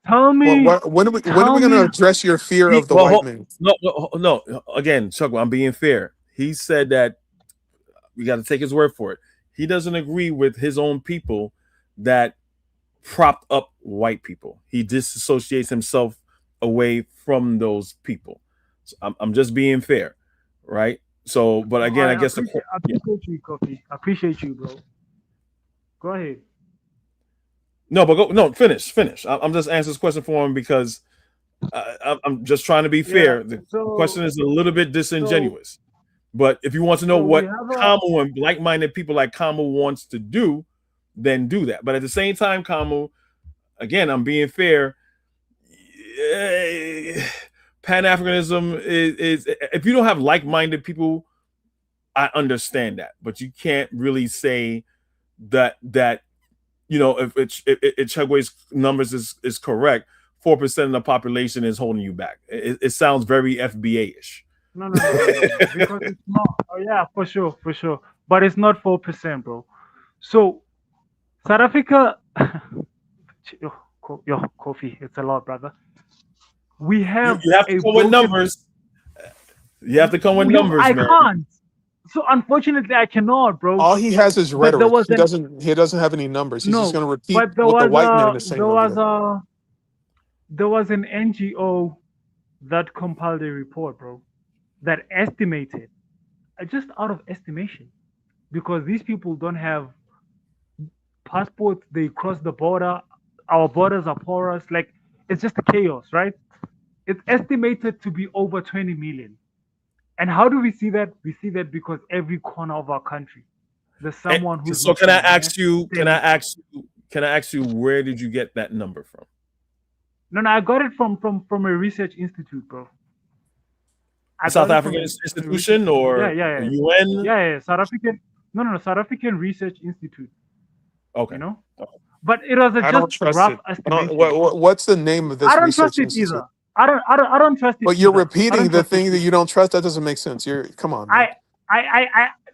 Tell me. When are we going to address your fear of the white man? No. Again, Chukwu, I'm being fair. He said that we got to take his word for it. He doesn't agree with his own people that propped up white people. He disassociates himself away from those people. So I'm just being fair, right? So, but again, I guess appreciate you, Kofi. I appreciate you, bro. Go ahead. No, finish. I'm just answering this question for him because I'm just trying to be fair. The question is a little bit disingenuous. But if you want to know what Kamu and like-minded people like Kamu wants to do, then do that. But at the same time, Kamu, again, I'm being fair. Pan-Africanism is if you don't have like-minded people, I understand that. But you can't really say that you know, if Chukwu's numbers is correct, 4% of the population is holding you back. It sounds very FBA-ish. No. Because it's not. Oh yeah, for sure. But it's not 4%, bro. So South Africa, yo, Kofi, it's a lot, brother. We have. You have to come with numbers. You have to come with numbers, man. I can't. So unfortunately, I cannot, bro. All he has is rhetoric. He doesn't have any numbers. He's just going to repeat what the white man is saying. There was an NGO that compiled a report, bro, that estimated, just out of estimation, because these people don't have passports. They cross the border. Our borders are porous. Like, it's just a chaos, right? It's estimated to be over 20 million. And how do we see that? We see that because every corner of our country, there's someone who's. So can I ask you? Can I ask you? Where did you get that number from? No, I got it from a research institute, bro. South African institution or UN? Yeah. South African. No. South African Research Institute. Okay. You know, but it was just rough estimation. What's the name of this? I don't trust it either. I don't trust it. But you're repeating the thing that you don't trust. That doesn't make sense. Come on. Man.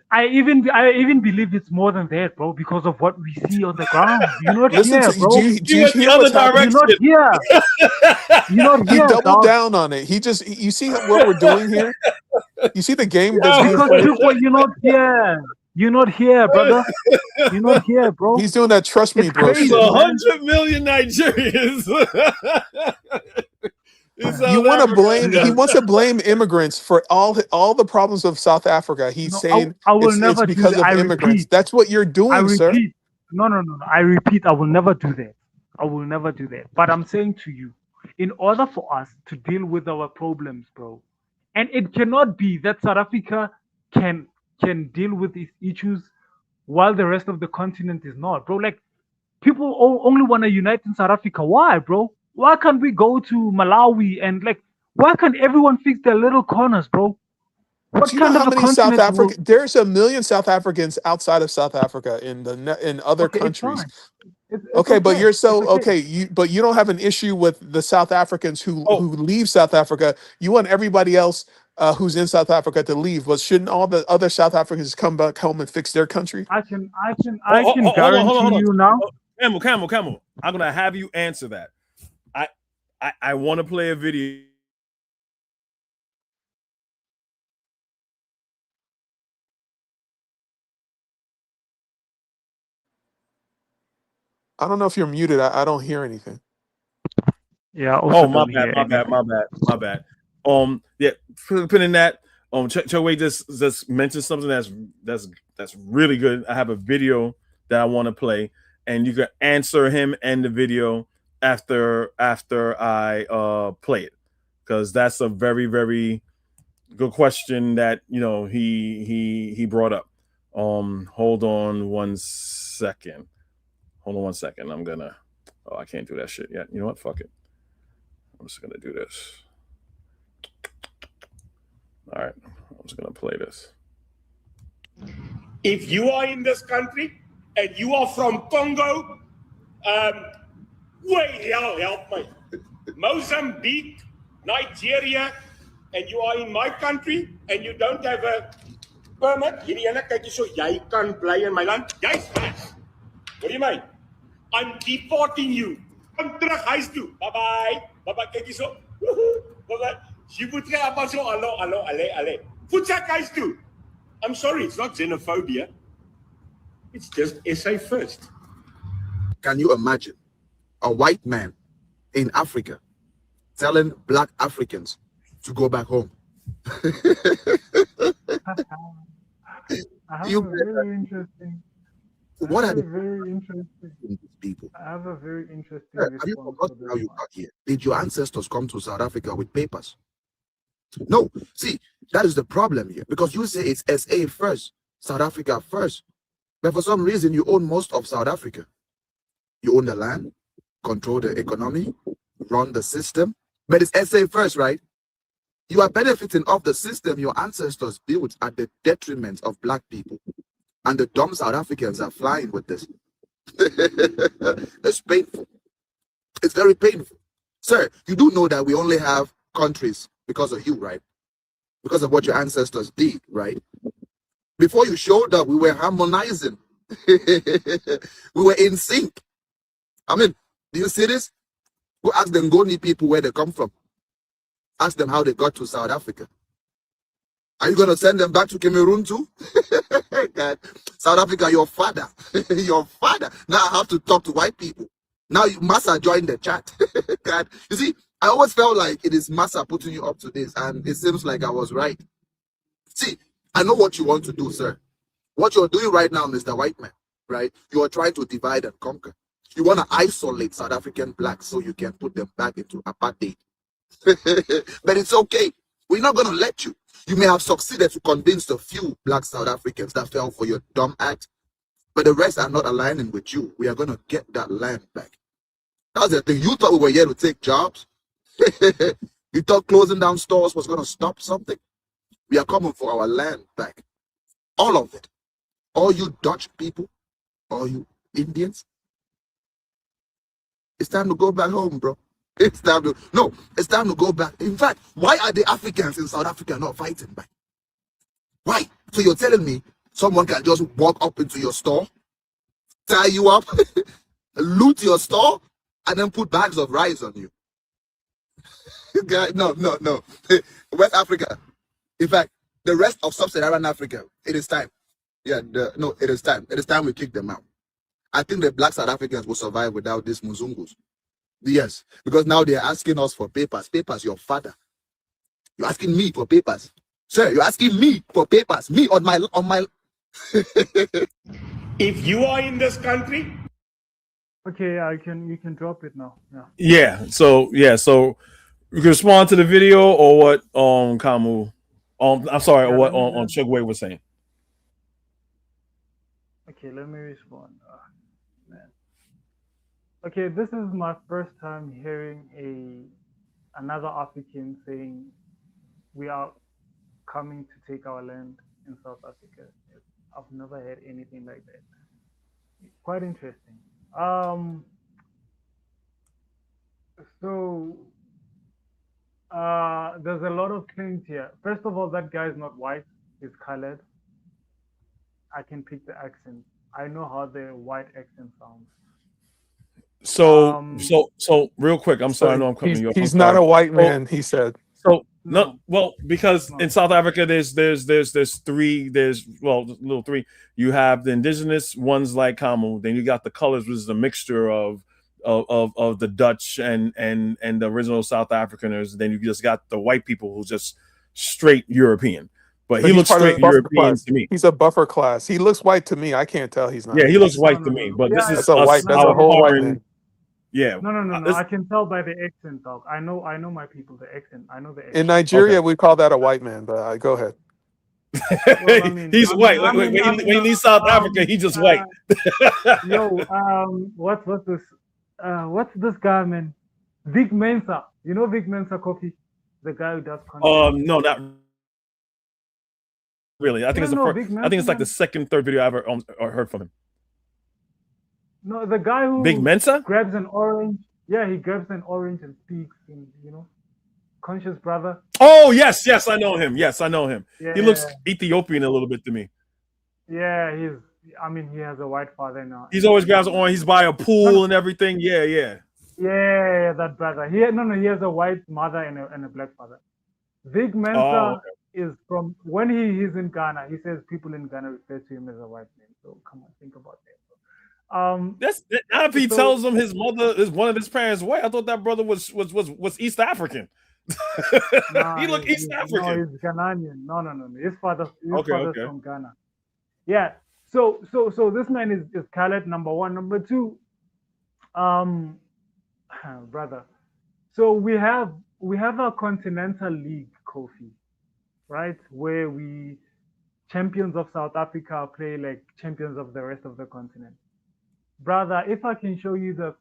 I even believe it's more than that, bro, because of what we see on the ground. You're not here, bro. Do you hear what's happening? You're not here. You're not here. He doubled down on it. You see what we're doing here? You see the game that's being played? Because you're not here. You're not here, brother. You're not here, bro. He's doing that trust me, It's bro crazy, shit. There's man. 100 million Nigerians in You South want to blame? He Africa. wants to blame immigrants for all the problems of South Africa. He's No, saying I will it's never do because that. of I immigrants. repeat. That's what you're I doing, sir. repeat. No. I repeat. I will never do that. I will never do that. But I'm saying to you, in order for us to deal with our problems, bro, and it cannot be that South Africa can deal with these issues while the rest of the continent is not, bro. Like people only want to unite in South Africa. Why, bro? Why can't we go to Malawi and like? Why can't everyone fix their little corners, bro? Do What you know kind how of a many South continent will? African? There's 1 million South Africans outside of South Africa in other Okay, it's countries. fine. It's Okay, but okay. you're It's so okay. okay. You don't have an issue with the South Africans who Oh, leave South Africa. You want everybody else who's in South Africa to leave, but shouldn't all the other South Africans come back home and fix their country? I can hold on, hold on, guarantee hold on. you now. Camel. I'm gonna have you answer that. I want to play a video. I don't know if you're muted. I don't hear anything. Yeah, I also Oh, my don't bad, hear my bad, anything. my bad. Yeah, putting that. Chokwe just mentioned something that's really good. I have a video that I want to play, and you can answer him and the video after I play it, because that's a very, very good question that he brought up. Hold on one second. I'm gonna. Oh, I can't do that shit yet. You know what? Fuck it. I'm just gonna do this. All right, I'm just gonna play this. If you are in this country and you are from Congo, wait, help me. Mozambique, Nigeria, and you are in my country and you don't have a permit, hierdie ene kyk hierso, jy kan bly in my land. Jy's vas. What do you mean? I'm deporting you. Kom terug huis toe. Bye bye, kyk hierso. Bye. Jy moet gee apa so alle. Voetsak huis toe. I'm sorry, it's not xenophobia. It's just SA first. Can you imagine a white man in Africa telling black Africans to go back home? I have You- a very interesting. What I are have a they very interesting. these people? I have a very interesting Have you response for forgotten this how you one. got here? Did your ancestors come to South Africa with papers? No. See, that is the problem here, because you say it's SA first, South Africa first, but for some reason you own most of South Africa. You own the land, control the economy, run the system, but it's SA first, right? You are benefiting off the system your ancestors built at the detriment of black people. And the dumb South Africans are flying with this. It's painful. It's very painful. Sir, you do know that we only have countries because of you, right? Because of what your ancestors did, right? Before you showed up, we were harmonizing. We were in sync. I mean, do you see this? Go ask the Ngoni people where they come from. Ask them how they got to South Africa. Are you going to send them back to Cameroon too? God. South Africa, your father. Your father. Now I have to talk to white people. Now Massa joined the chat. God. You see, I always felt like it is Massa putting you up to this, and it seems like I was right. See, I know what you want to do, sir. What you're doing right now, Mr. White Man, right? You are trying to divide and conquer. You want to isolate South African blacks so you can put them back into apartheid. But it's okay. We're not going to let you. You may have succeeded to convince the few black South Africans that fell for your dumb act, but the rest are not aligning with you. We are going to get that land back. That's the thing. You thought we were here to take jobs. You thought closing down stores was going to stop something. We are coming for our land back. All of it. All you Dutch people, all you Indians. It's time to go back home, bro. It's time to go back. In fact, why are the Africans in South Africa not fighting back? Why? So you're telling me someone can just walk up into your store, tie you up, loot your store, and then put bags of rice on you? No. West Africa. In fact, the rest of sub-Saharan Africa, it is time. Yeah, no, it is time. It is time we kick them out. I think the black South Africans will survive without these Muzungus. Yes, because now they're asking us for papers. Papers, your father. You're asking me for papers. Sir, you're asking me for papers. Me on my If you are in this country, Okay, you can drop it now. Yeah. So you can respond to the video or what Kamu I'm sorry, or what on Chugwe was saying. Okay, let me respond. Man. Okay, this is my first time hearing another African saying we are coming to take our land in South Africa. I've never heard anything like that. Quite interesting. So there's a lot of claims here. First of all, that guy is not white; he's colored. I can pick the accent. I know how the white accent sounds. So real quick, I'm sorry, I know I'm cutting you off. He's not a white man, he said. So no, well, because in South Africa there's three, little three. You have the indigenous ones like Kamu, then you got the colors, which is a mixture of the Dutch and the original South Africaners. Then you just got the white people who's just straight European. But he looks straight European to me. He's a buffer class. He looks white to me. I can't tell he's not. Yeah, he looks white to me. But this is a white. That's a whole white man. Yeah. No. I can tell by the accent, dog. I know my people. The accent. I know the accent. In Nigeria, we call that a white man. But go ahead. Well, he's white. When he leaves South Africa, he's just white. What's this? What's this guy, man? Vic Mensa. You know Vic Mensa Coffee? The guy who does content. No, not really. I think it's like the second, third video I ever heard from him. No, the guy who Big Mensa grabs an orange. Yeah, he grabs an orange and speaks, and conscious brother. Oh yes, I know him. Yes, I know him. Yeah. He looks Ethiopian a little bit to me. Yeah, he has a white father now. He's always grabs an orange. He's by a pool and everything. Yeah. Yeah, that brother. He has a white mother and a black father. Big Mensa is from when he's in Ghana. He says people in Ghana refer to him as a white man. So come on, think about that. If he tells him his mother is one of his parents white, I thought that brother was East African. He looked East African. No, he's Ghanaian. No. His father's from Ghana. Yeah. So this man is colored, number one. Number two, brother. So we have a continental league, Kofi, right? Where champions of South Africa play like champions of the rest of the continent. Brother, if I can show you the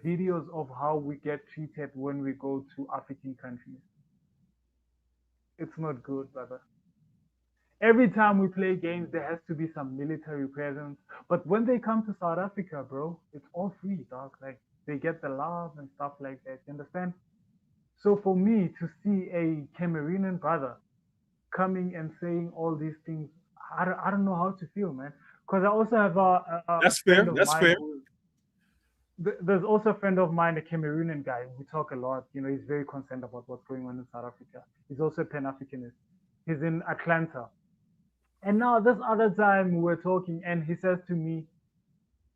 videos of how we get treated when we go to African countries, it's not good, brother. Every time we play games, there has to be some military presence. But when they come to South Africa, bro, it's all free, dog. Like, they get the love and stuff like that. You understand? So for me to see a Cameroonian brother coming and saying all these things, I don't know how to feel, man. Because I also have a that's fair. There's also a friend of mine, a Cameroonian guy. We talk a lot. He's very concerned about what's going on in South Africa. He's also a Pan-Africanist. He's in Atlanta. And now this other time we were talking, and he says to me,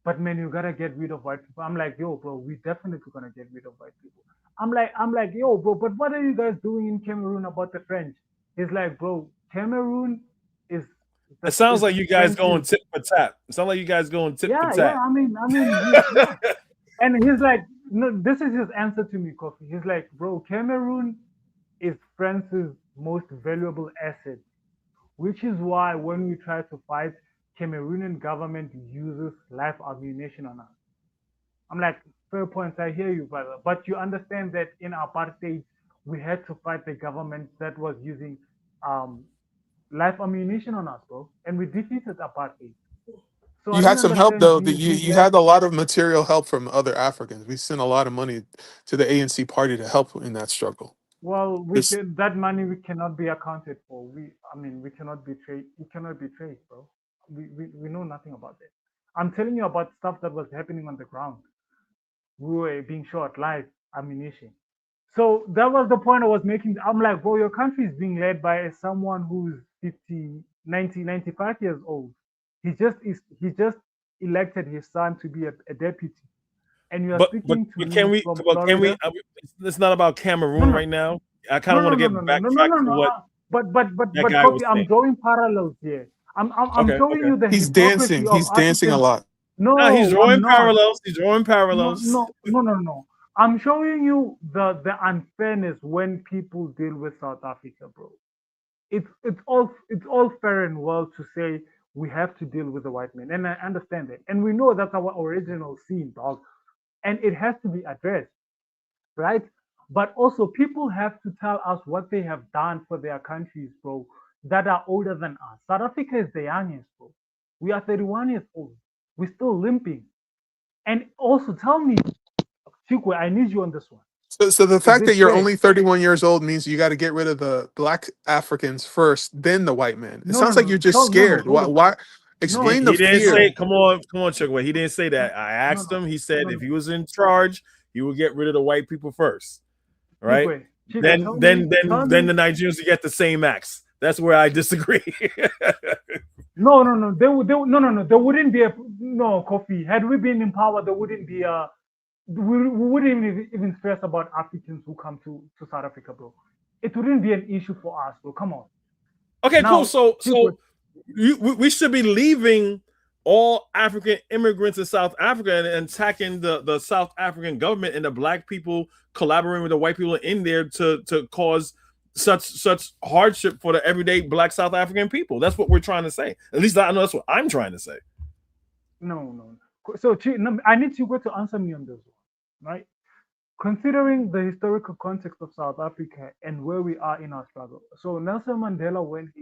"But man, you gotta get rid of white people." I'm like, "Yo, bro, we definitely gonna get rid of white people." I'm like, "Yo, bro, but what are you guys doing in Cameroon about the French?" He's like, "Bro, Cameroon is." It sounds like you guys going tit for tat. It sounds like you guys going tit for tat. Yeah, I mean, and he's like, no, this is his answer to me, Kofi. He's like, "Bro, Cameroon is France's most valuable asset, which is why when we try to fight, Cameroonian government uses live ammunition on us." I'm like, fair points, I hear you, brother. But you understand that in apartheid, we had to fight the government that was using live ammunition on us, bro. And we defeated apartheid. So you had some help, though. You had a lot of material help from other Africans. We sent a lot of money to the ANC party to help in that struggle. Well, that money we cannot be accounted for. We cannot be traced. It cannot be traced, bro. We know nothing about that. I'm telling you about stuff that was happening on the ground. We were being shot live ammunition. So that was the point I was making. I'm like, bro, your country is being led by someone who's 50 95 years old. He just elected his son to be a deputy, and you are speaking to can me we? from But can we? Florida. It's not about No, Cameroon no, right now. I kind no, of want no, to no, get no, no, no, no, backtrack no, to no. what that But guy was Kofi, I'm saying. drawing parallels here. I'm Okay, showing okay. you the He's hypocrisy dancing. of He's dancing a Africans. lot. Nah, he's No, drawing I'm not. parallels. He's drawing No, parallels. no, no, no, no. I'm showing you the unfairness when people deal with South Africa, bro. It's all fair and well to say we have to deal with the white man, and I understand that, and we know that's our original sin, dog, and it has to be addressed, right? But also, people have to tell us what they have done for their countries, bro, that are older than us. South Africa is the youngest, bro. We are 31 years old. We're still limping. And also, tell me, Chukwu, I need you on this one. So the Is fact that it you're fair? only 31 years old means you got to get rid of the black Africans first, then the white man. It No, no, sounds like you're no. just Tell, no, no. scared. Hold Why? on. Why? No, He, Explain the he didn't no, fear. say, no, come on, Chuck. He didn't say that. I no, asked no, him. He said no, if no. he was in charge, he would get rid of the white people first, right? Chukwu, tell me, Then the Nigerians would get the same acts. That's where I disagree. No, no, no. No, no, no. There wouldn't be no coffee. Had we been in power, there wouldn't be a. We wouldn't even stress about Africans who come to South Africa, bro. It wouldn't be an issue for us, bro. Come on. Okay, cool. Now, Chukwu, We should be leaving all African immigrants in South Africa and attacking the South African government and the black people collaborating with the white people in there to cause such hardship for the everyday black South African people. That's what we're trying to say. At least I know that's what I'm trying to say. no. So no, I need Chukwu to answer me on this one, right? Considering the historical context of South Africa and where we are in our struggle. So Nelson Mandela, when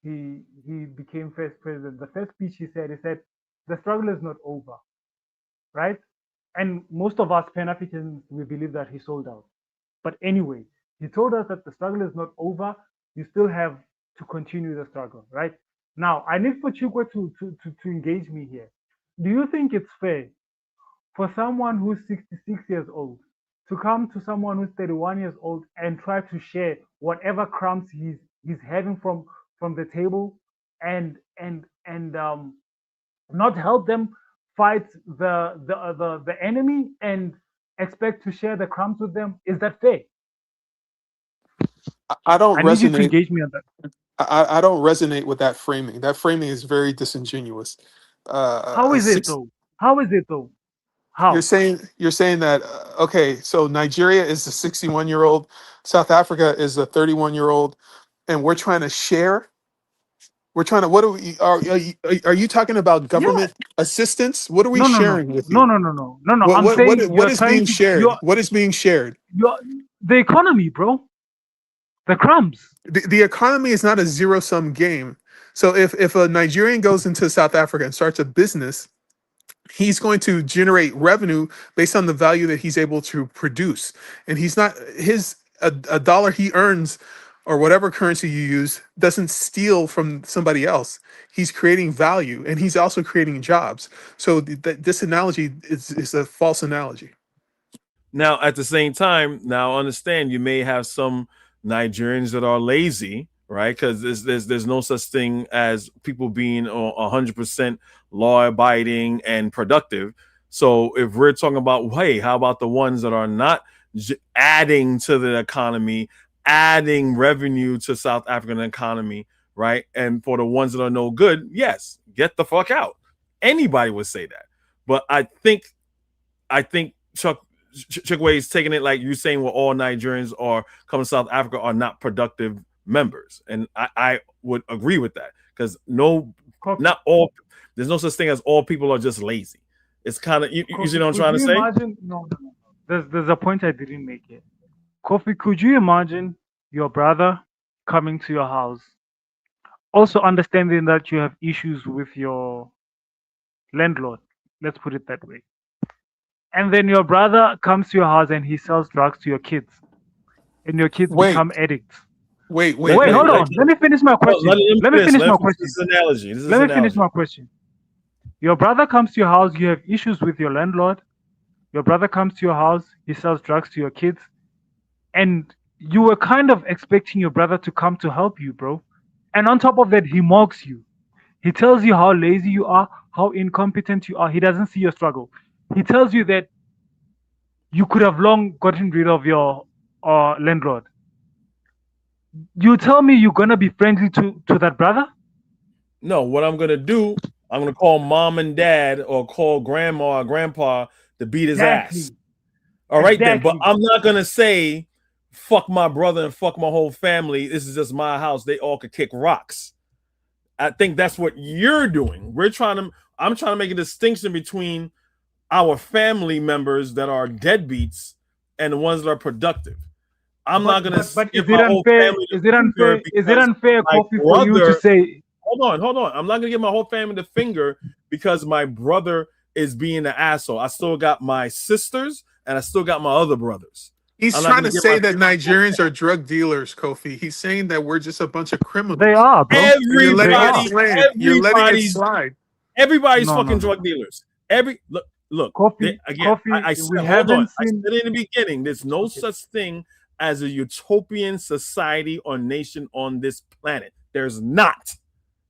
he became first president, the first speech he said, the struggle is not over, right? And most of us Pan Africans, we believe that he sold out. But anyway, he told us that the struggle is not over. You still have to continue the struggle, right? Now, I need for Chukwu to engage me here. Do you think it's fair for someone who's 66 years old to come to someone who's 31 years old and try to share whatever crumbs he's having from the table and not help them fight the enemy and expect to share the crumbs with them? Is that fair? I don't I need you to resonate. engage me on that. I don't resonate with that framing. That framing is very disingenuous. How A is it six, though? How is it though? How? you're saying that okay, so Nigeria is a 61-year-old, South Africa is a 31-year-old, and we're trying to share. We're trying to. What are we? Are you talking about Yeah. government assistance? What are we No, no, no, sharing with no, you? no, no, no, no, no. I'm saying What you're is trying being to shared? What is being shared? you're the economy, bro. The crumbs. The economy is not a zero sum game. So if a Nigerian goes into South Africa and starts a business, he's going to generate revenue based on the value that he's able to produce, and he's not his a dollar he earns or whatever currency you use doesn't steal from somebody else. He's creating value and he's also creating jobs. So this analogy is a false analogy. Now, at the same time, now understand you may have some Nigerians that are lazy, right? Because there's no such thing as people being 100% law abiding and productive. So if we're talking about, hey, how about the ones that are not adding to the economy, adding revenue to South African economy, right? And for the ones that are no good, yes, get the fuck out. Anybody would say that, but I think Chuck Chikwe is taking it like you saying, well, all Nigerians are coming to South Africa are not productive members, and I would agree with that because not all. There's no such thing as all people are just lazy. It's kind of you see what I'm trying to say. Imagine? No, no, no. There's a point I didn't make yet. Kofi, could you imagine your brother coming to your house, also understanding that you have issues with your landlord? Let's put it that way. And then your brother comes to your house and he sells drugs to your kids, and your kids Wait, become addicts. wait, Wait, wait, hold wait. on. Let me finish my question. Let me finish my question. This is analogy. Let me finish my question. Your brother comes to your house, you have issues with your landlord. Your brother comes to your house, he sells drugs to your kids, and you were kind of expecting your brother to come to help you, bro. And on top of that, he mocks you. He tells you how lazy you are, how incompetent you are. He doesn't see your struggle. He tells you that you could have long gotten rid of your landlord. You tell me you're gonna be friendly to that brother? No, what I'm gonna do, I'm gonna call mom and dad or call grandma or grandpa to beat his ass. Exactly. All right then, but Exactly. I'm not gonna say fuck my brother and fuck my whole family. This is just my house. They all could kick rocks. I think that's what you're doing. I'm trying to make a distinction between our family members that are deadbeats and the ones that are productive. I'm not gonna But give is it my whole unfair? family the Is it finger unfair? Is it because unfair, my Coffee, for you to brother. say? Hold on. I'm not gonna give my whole family the finger because my brother is being an asshole. I still got my sisters and I still got my other brothers. He's I'm not trying gonna to give my say that Nigerians are drug dealers, Kofi. He's saying that we're just a bunch of criminals. They are, bro. And you're letting it are. slide. You're letting it slide. Everybody's No, fucking no. drug dealers. Look. Coffee, Again, I we said, hold on. haven't I seen. said in the beginning, there's no such thing as a utopian society or nation on this planet. There's not.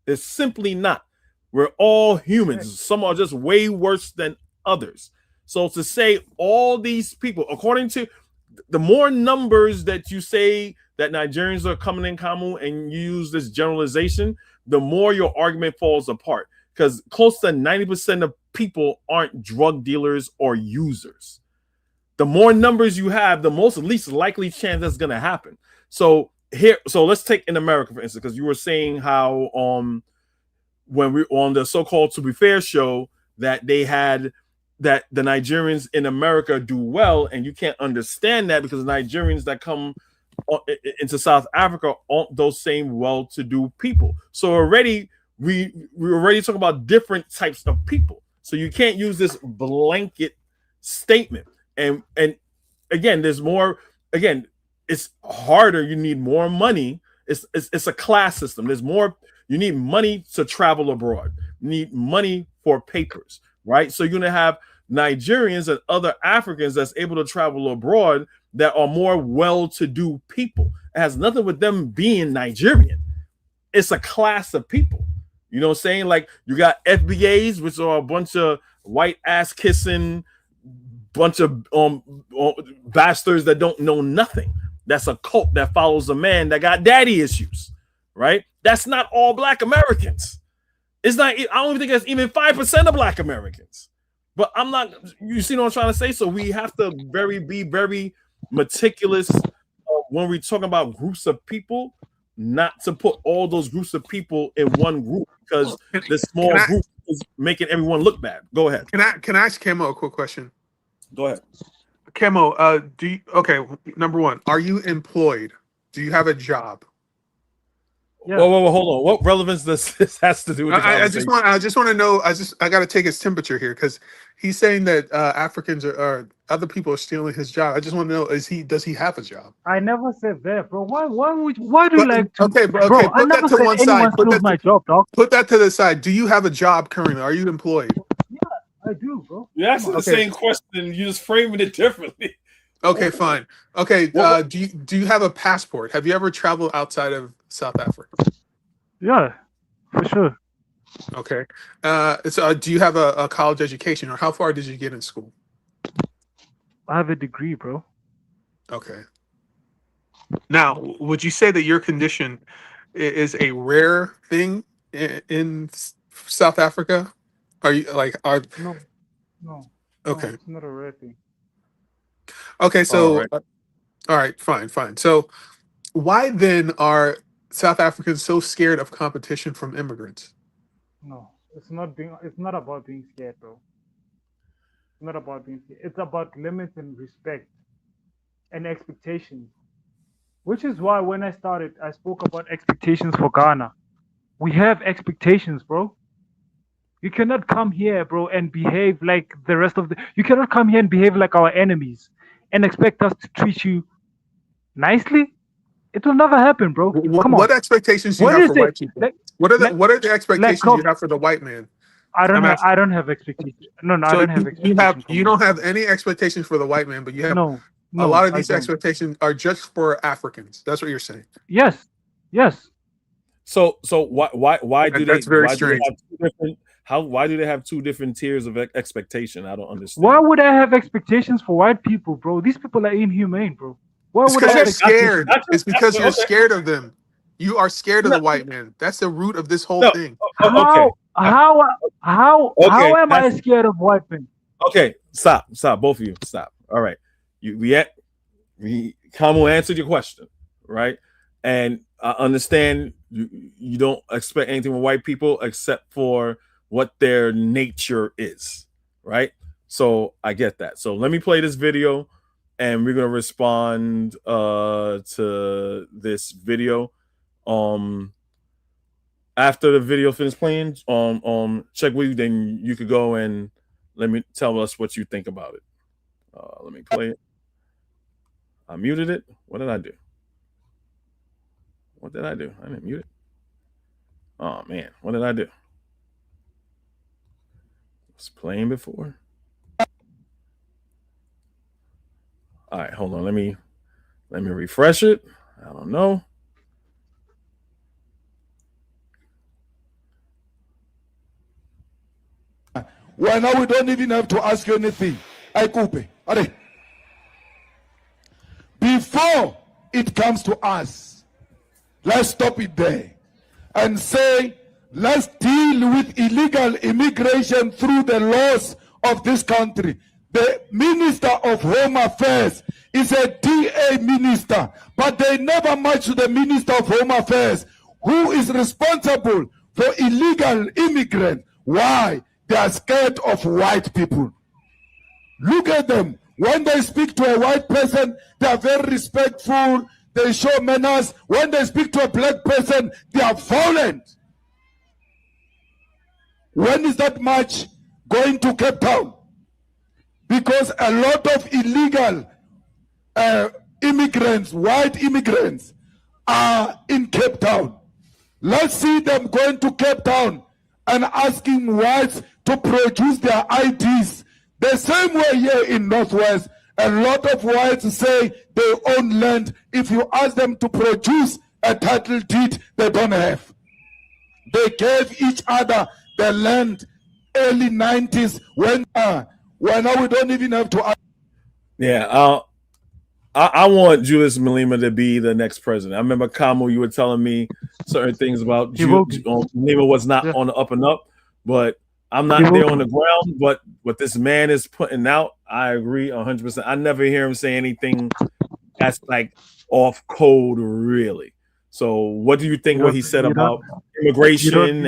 There's simply not. We're all humans. Some are just way worse than others. So to say all these people, according to the more numbers that you say that Nigerians are coming in Kamu and you use this generalization, the more your argument falls apart. Because close to 90% of people aren't drug dealers or users. The more numbers you have, the least likely chance that's going to happen. So let's take in America, for instance, because you were saying how when we on the so-called To Be Fair show that they had that the Nigerians in America do well, and you can't understand that because the Nigerians that come into South Africa aren't those same well-to-do people. So already we already talk about different types of people. So you can't use this blanket statement. And again, there's more. Again, it's harder. You need more money. It's a class system. There's more. You need money to travel abroad. You need money for papers, right? So you're gonna have Nigerians and other Africans that's able to travel abroad that are more well-to-do people. It has nothing with them being Nigerian. It's a class of people. You know what I'm saying? Like you got FBAs, which are a bunch of white ass kissing, bunch of bastards that don't know nothing. That's a cult that follows a man that got daddy issues, right? That's not all Black Americans. It's not. I don't even think that's even 5% of Black Americans. But I'm not. You see what I'm trying to say? So we have to be very meticulous when we're talking about groups of people, not to put all those groups of people in one group because the small group is making everyone look bad. Go ahead. Can I ask Camo a quick question? Go ahead. Camo, number one, are you employed? Do you have a job? Yeah. Whoa, hold on. What relevance does this has to do with the conversation? I just want to know. I got to take his temperature here because he's saying that Africans are other people are stealing his job. I just want to know: does he have a job? I never said that, bro. Why do you like to? Okay, bro. Bro, Okay, I put that never to said one side. anyone steals my job, dog. Put that to the side. Do you have a job currently? Are you employed? Yeah, I do, bro. You're asking the same question. You just framing it differently. Okay, fine. Okay, do you have a passport? Have you ever traveled outside of South Africa? Yeah, for sure. Okay. So do you have a college education, or how far did you get in school? I have a degree, bro. Okay. Now, would you say that your condition is a rare thing in South Africa? Are you No. Okay. No, it's not a rare thing. Okay, so all right, fine. So why then are South Africans so scared of competition from immigrants? No, it's not about being scared, bro. It's not about being scared. It's about limits and respect and expectations. Which is why when I started, I spoke about expectations for Ghana. We have expectations, bro. You cannot come here, bro, and behave like the rest of the. You cannot come here and behave like our enemies and expect us to treat you nicely. It will never happen, bro. Come on. What expectations do you have for white people? What are the expectations you have for the white man? I don't have expectations. No, I don't have expectations. You don't have any expectations for the white man, but you have no, a lot of these expectations are just for Africans. That's what you're saying. Yes. So why do they That's very why do they strange. have two different why do they have two different tiers of expectation? I don't understand. Why would I have expectations for white people, bro? These people are inhumane, bro. Why It's would I because you're have scared. expectations? It's because you're Okay. scared of them. You are scared of No, the white man. That's the root of this whole no. thing. Okay. How am I scared of white men? Okay. Stop. Both of you. Stop. All right. Kamo answered your question, right? And I understand you don't expect anything from white people except for what their nature is, right? So I get that. So let me play this video, and we're gonna respond to this video. After the video finishes playing, Chukwu, then you could go and tell us what you think about it. Let me play it. I muted it. What did I do? I didn't mute it. Oh man, what did I do? It's playing before. All right, hold on. Let me refresh it. I don't know. Well, now we don't even have to ask you anything. I coupe. Before it comes to us, let's stop it there and say, let's deal with illegal immigration through the laws of this country. The Minister of Home Affairs is a DA minister, but they never match the Minister of Home Affairs, who is responsible for illegal immigrants. Why? They are scared of white people. Look at them. When they speak to a white person, they are very respectful. They show manners. When they speak to a black person, they are violent. When is that march going to Cape Town? Because a lot of illegal immigrants, white immigrants, are in Cape Town. Let's see them going to Cape Town and asking whites to produce their IDs. The same way here in Northwest, a lot of whites say they own land. If you ask them to produce a title deed, they don't have. They gave each other the land early 90s when now we don't even have to. Yeah, I want Julius Malema to be the next president. I remember, Kamo, you were telling me certain things about Malema was not on the up and up, but I'm not there on the ground. But what this man is putting out, I agree 100%. I never hear him say anything that's like off code, really. So, what do you think what he said about immigration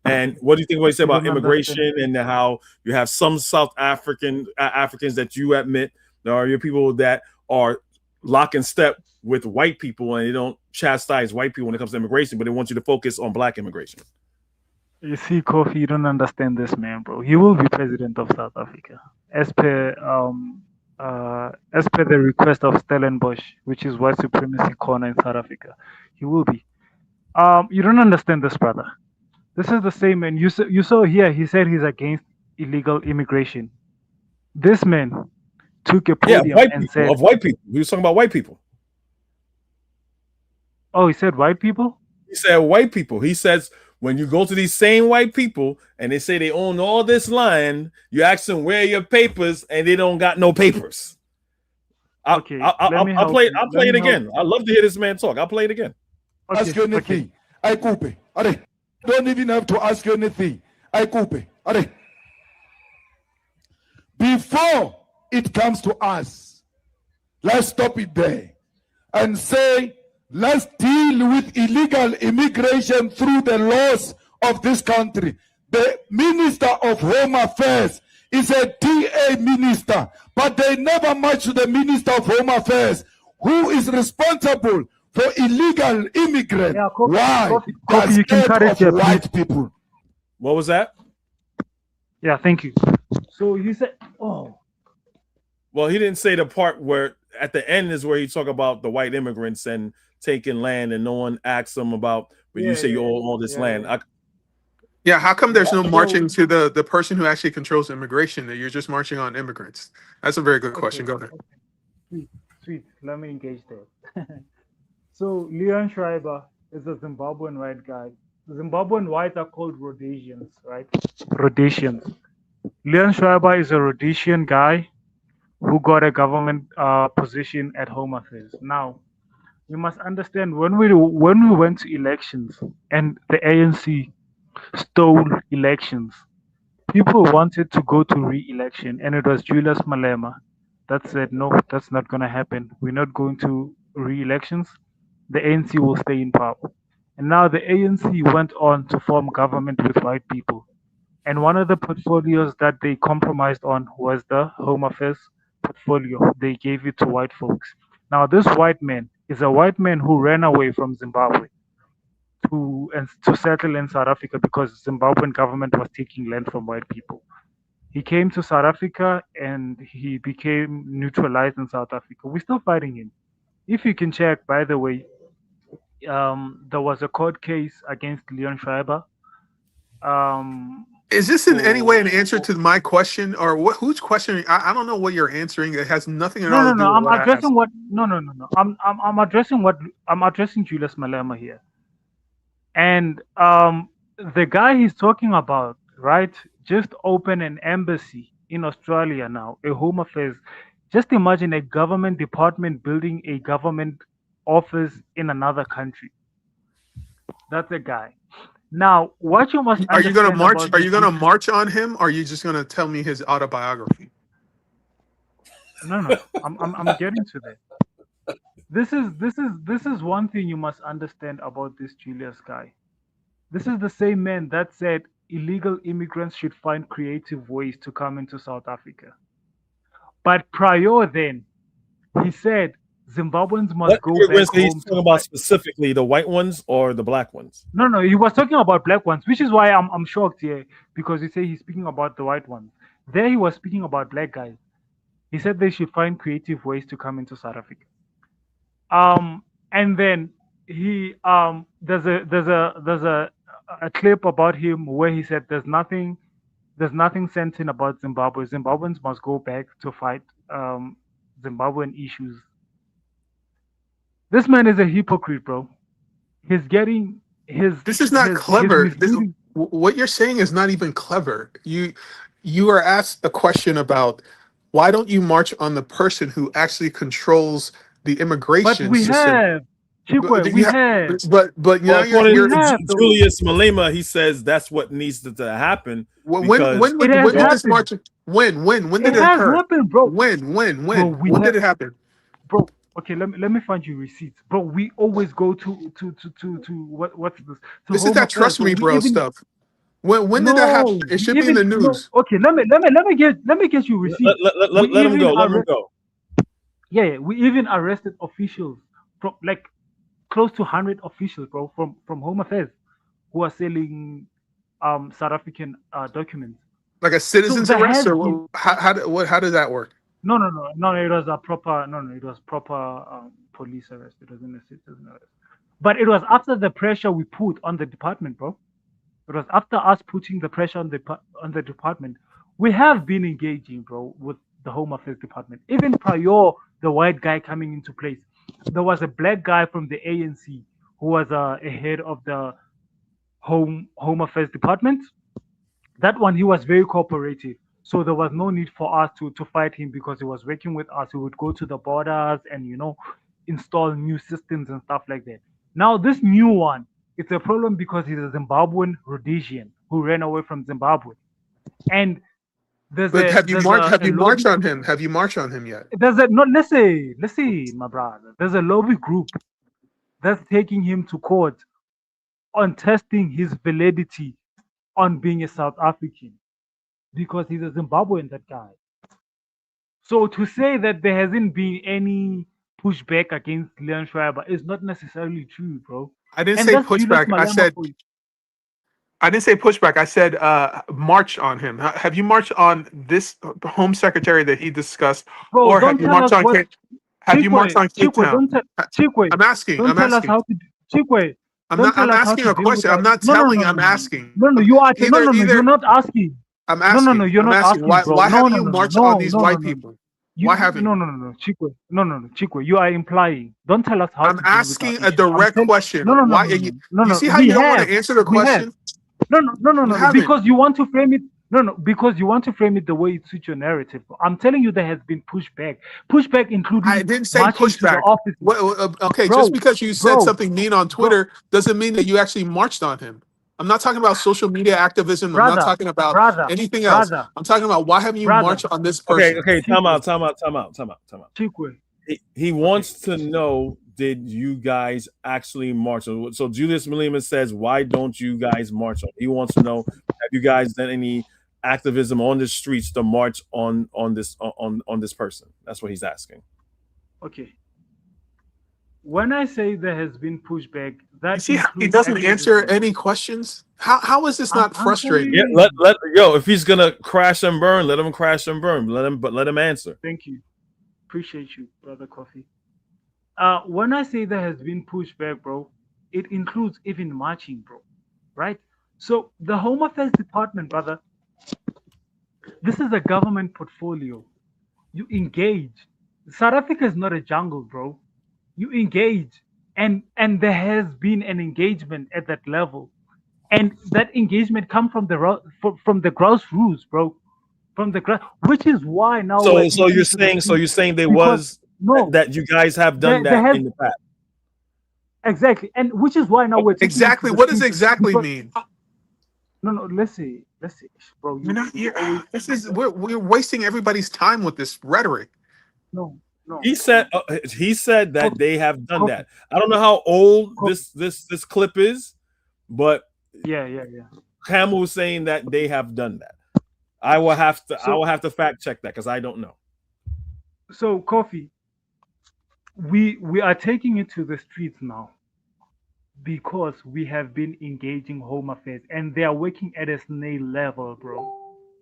and what do you think what he said about immigration and how you have some South Africans that you admit there are your people that are lock and step with white people and they don't chastise white people when it comes to immigration, but they want you to focus on black immigration? You see, Kofi, you don't understand this man, bro. He will be president of South Africa as per the request of Stellenbosch, which is white supremacy corner in South Africa. He will be. You don't understand this, brother. This is the same man. You saw here. He said he's against illegal immigration. This man took a podium and said, of white people. He was talking about white people. Oh, he said white people? He said white people. He says when you go to these same white people and they say they own all this land, you ask them where are your papers, and they don't got no papers. I'll play it again. I love to hear this man talk. I'll play it again. Okay, ask you anything. I coupe. Don't even have to ask you anything. I coupe. Before it comes to us, let's stop it there and say, let's deal with illegal immigration through the laws of this country. The Minister of Home Affairs is a DA minister, but they never match the Minister of Home Affairs, who is responsible for illegal immigrants. Yeah, why? Kofi, you can cut it, white people. What was that? Yeah, thank you. So you said, well, he didn't say the part where at the end is where he talk about the white immigrants and taking land, and no one asks them about. But you say you own all this land. How come there's no marching to the person who actually controls immigration? That you're just marching on immigrants? That's a very good question. Go ahead. Sweet. Let me engage there. So Leon Schreiber is a Zimbabwean white guy. Zimbabwean whites are called Rhodesians, right? Rhodesians. Leon Schreiber is a Rhodesian guy who got a government position at Home Affairs. Now, you must understand when we went to elections and the ANC stole elections, people wanted to go to re-election, and it was Julius Malema that said, "No, that's not going to happen. We're not going to re-elections. The ANC will stay in power." And now the ANC went on to form government with white people. And one of the portfolios that they compromised on was the Home Affairs portfolio. They gave it to white folks. Now, this white man is a white man who ran away from Zimbabwe to settle in South Africa because the Zimbabwean government was taking land from white people. He came to South Africa and he became neutralized in South Africa. We're still fighting him. If you can check, by the way, there was a court case against Leon Schreiber. Is this in any way an answer For to my question, or who's questioning? I don't know what you're answering. It has nothing at no, all no, to do no. with I'm what I addressing asked. what. No, no, no, no. I'm addressing what. I'm addressing Julius Malema here, and the guy he's talking about, right? Just opened an embassy in Australia now, a Home Affairs. Just imagine a government department building a government office in another country. That's a guy. Now, what you must Are you going to understand march? about Are this you going to march on him? Or are you just going to tell me his autobiography? no, no, I'm getting to that. This is one thing you must understand about this Julius guy. This is the same man that said illegal immigrants should find creative ways to come into South Africa. But prior then, he said Zimbabweans must What go back immigrants he's home to talking about fight. specifically? The white ones or the black ones? No, no, he was talking about black ones, which is why I'm shocked here because he said he's speaking about the white ones. There he was speaking about black guys. He said they should find creative ways to come into South Africa. And then he there's a clip about him where he said there's nothing sentient about Zimbabwe. Zimbabweans must go back to fight Zimbabwean issues. This man is a hypocrite, bro. He's getting his This is not his clever. misleading. What you're saying is not even clever. You are asked a question about why don't you march on the person who actually controls the But immigration we system? have Chukwu, we have But Well, now according we you're to have though. Julius Malema, he says that's what needs to happen because It has when would this happened. march? When It did it has occur? happened, bro. Bro, When did it happen? bro. Okay, let me find you receipts, bro. We always go to what's this to This is Home that Affairs, trust bro. me, We bro even stuff. When did that happen? no, It we should be in even the no. news. Okay, let me get you receipts. We let him even go. Let him go. yeah, we even arrested officials from like close to 100 officials, bro, from Home Affairs who are selling South African documents. Like a So citizen's there arrest, has or been how did that work? no. It was a proper no. It was proper police arrest. It wasn't a citizen arrest. But it was after the pressure we put on the department, bro. It was after us putting the pressure on the department. We have been engaging, bro, with the Home Affairs department. Even prior the white guy coming into place, there was a black guy from the ANC who was a head of the Home Affairs department. That one he was very cooperative. So there was no need for us to fight him because he was working with us. He would go to the borders and install new systems and stuff like that. Now this new one, it's a problem because he's a Zimbabwean Rhodesian who ran away from Zimbabwe. And there's But a have you there's marched? Have a you marched lobby on him? Have you marched on him yet? there's a no let's say my brother. There's a lobby group that's taking him to court on testing his validity on being a South African because he's a Zimbabwean, that guy. So to say that there hasn't been any pushback against Leon Schreiber is not necessarily true, bro. I didn't And say that's Julius pushback. Malema for you. I didn't say pushback. I said march on him. Have you marched on this Home Secretary that he discussed, Bro, or don't have you tell marched us on what Have you marched on Cape Chikwe, Town? Chikwe, I'm asking. don't I'm tell us asking. how to Chikwe, I'm don't not. I'm tell us how asking to a deal with question. I'm our not no no no telling. no I'm no no asking. no no you are no Either. you're not asking. I'm No, asking. you're I'm not asking. asking, Why? bro. Why No, haven't no, you no, no, marched on no, these no, no, white no. people? Why haven't you? No, Chikwe. No, Chikwe. You are implying. Don't tell us how I'm to deal with our asking a issues. direct question. Why are you? You No. see how you don't want to answer the We have. question? You No. haven't. Because you want to frame it. No. Because you want to frame it the way it suits your narrative. I'm telling you, there has been pushback. Pushback, including I didn't say marching to the pushback. office. Okay, just Bro, because you said bro, something mean on bro, Twitter doesn't mean that you actually marched on him. I'm not talking about social media activism. I'm not brother, talking about brother, anything else. brother, I'm talking about why haven't you brother. marched on this Okay, person? okay, time Chikwe, out. Chikwe. He Okay. wants to know, did you guys actually march? So Julius Malema says, why don't you guys march on? He wants to know, have you guys done any activism on the streets to march on this person? That's what he's asking. Okay. When I say there has been pushback, You that see how he includes doesn't answer activism. any questions? How is this not I'm telling frustrating? Yeah, you. if he's gonna crash and burn, let him crash and burn. Let him answer. Thank you. Appreciate you, brother Coffee. When I say there has been pushback, bro, it includes even marching, bro. Right? So the Home Affairs Department, brother, this is a government portfolio. You engage. South Africa is not a jungle, bro. You engage, and there has been an engagement at that level, and that engagement come from from the grassroots, bro, from the grass, which is why now we're So taking to the you're streets, saying there because was no, that you guys have done there that has in the past. exactly, and which is why now we're taking it Exactly. to the What does streets, exactly because mean? no, let's see, bro, You're not. always This is we're wasting everybody's time with this rhetoric. no, He said that coffee, they have done coffee, that. I don't know how old coffee. this clip is, but Yeah. Camel was saying that they have done that. I will have So to fact check that because I don't know. so coffee, we are taking it to the streets now because we have been engaging Home Affairs and they are working at a snail level, bro.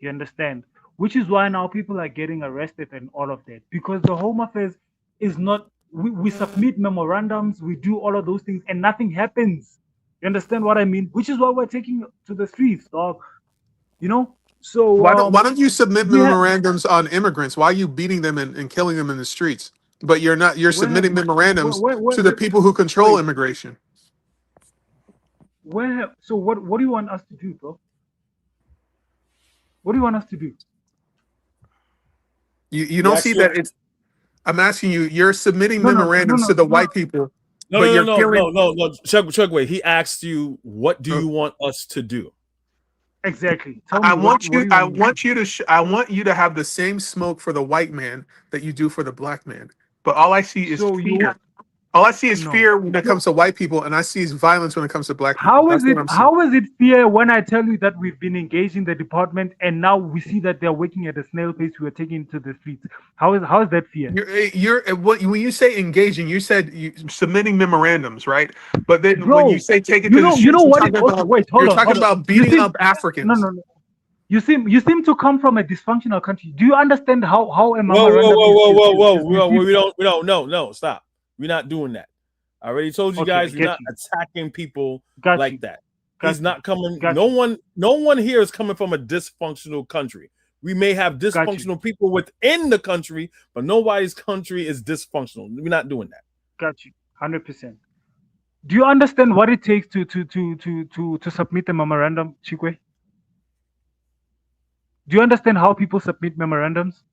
You understand? Which is why now people are getting arrested and all of that, because the Home Affairs is not. We submit memorandums, we do all of those things, and nothing happens. You understand what I mean? Which is why we're taking it to the streets, dog. You know. So Why don't you submit we have. memorandums on immigrants? Why are you beating them and killing them in the streets? But you're not. You're Where have submitting memorandums to the where, people who control wait, immigration. so what do you want us to do, bro? What do you want us to do? You don't see that it's. I'm asking you. You're submitting No, memorandums to the white people, but you're killing. Chugway, he asked you, what do you want us to do? Exactly. Tell me I what want do you. you I want me to want you to. I want you to have the same smoke for the white man that you do for the black man. But all I see is So you fear. All I see is no. fear when it comes to white people, and I see is violence when it comes to black people. How is That's what it? I'm saying. How is it fair when I tell you that we've been engaging the department and now we see that they're working at a snail pace? We are taking it to the streets. How is that fair? When you say engaging, you said submitting memorandums, right? But then when you Bro, say take it to the you streets, know what? Okay, wait, you're hold on. talking about You beating seem up Africans. no. You seem to come from a dysfunctional country. Do you understand how a Whoa, memorandum is we don't no, stop. We're not doing that. I already told you okay, guys we're get not you. attacking people Got like you. that. Got He's you. not coming. Got No you. one here is coming from a dysfunctional country. We may have Got you. dysfunctional people within the country, but nobody's country is dysfunctional. We're not doing that. Got you. 100%. Do you understand what it takes to submit a memorandum, Chikwe? Do you understand how people submit memorandums?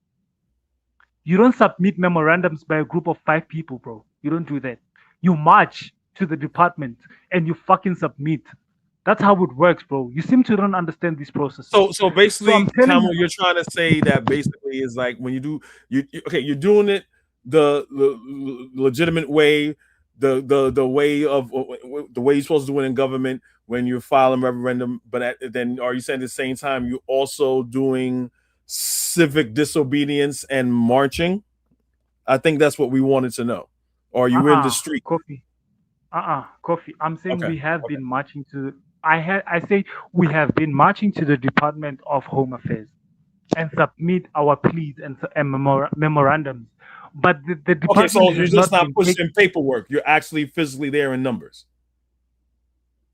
You don't submit memorandums by a group of 5 people, bro. You don't do that. You march to the department and you fucking submit. That's how it works, bro. You seem to don't understand this process. So basically, I'm telling Camel, you, you're trying to say that basically is like when you do you're doing it the legitimate way, the way of the way you're supposed to do it in government when you're filing referendum, but then are you saying at the same time you're also doing civic disobedience and marching? I think that's what we wanted to know. Or are you in the street? Coffee. Coffee. I'm saying Okay. we have been marching to. I say we have been marching to the Department of Home Affairs and submit our pleas and memorandums. But the department Okay, so you're has just not been pushing paperwork. You're actually physically there in numbers.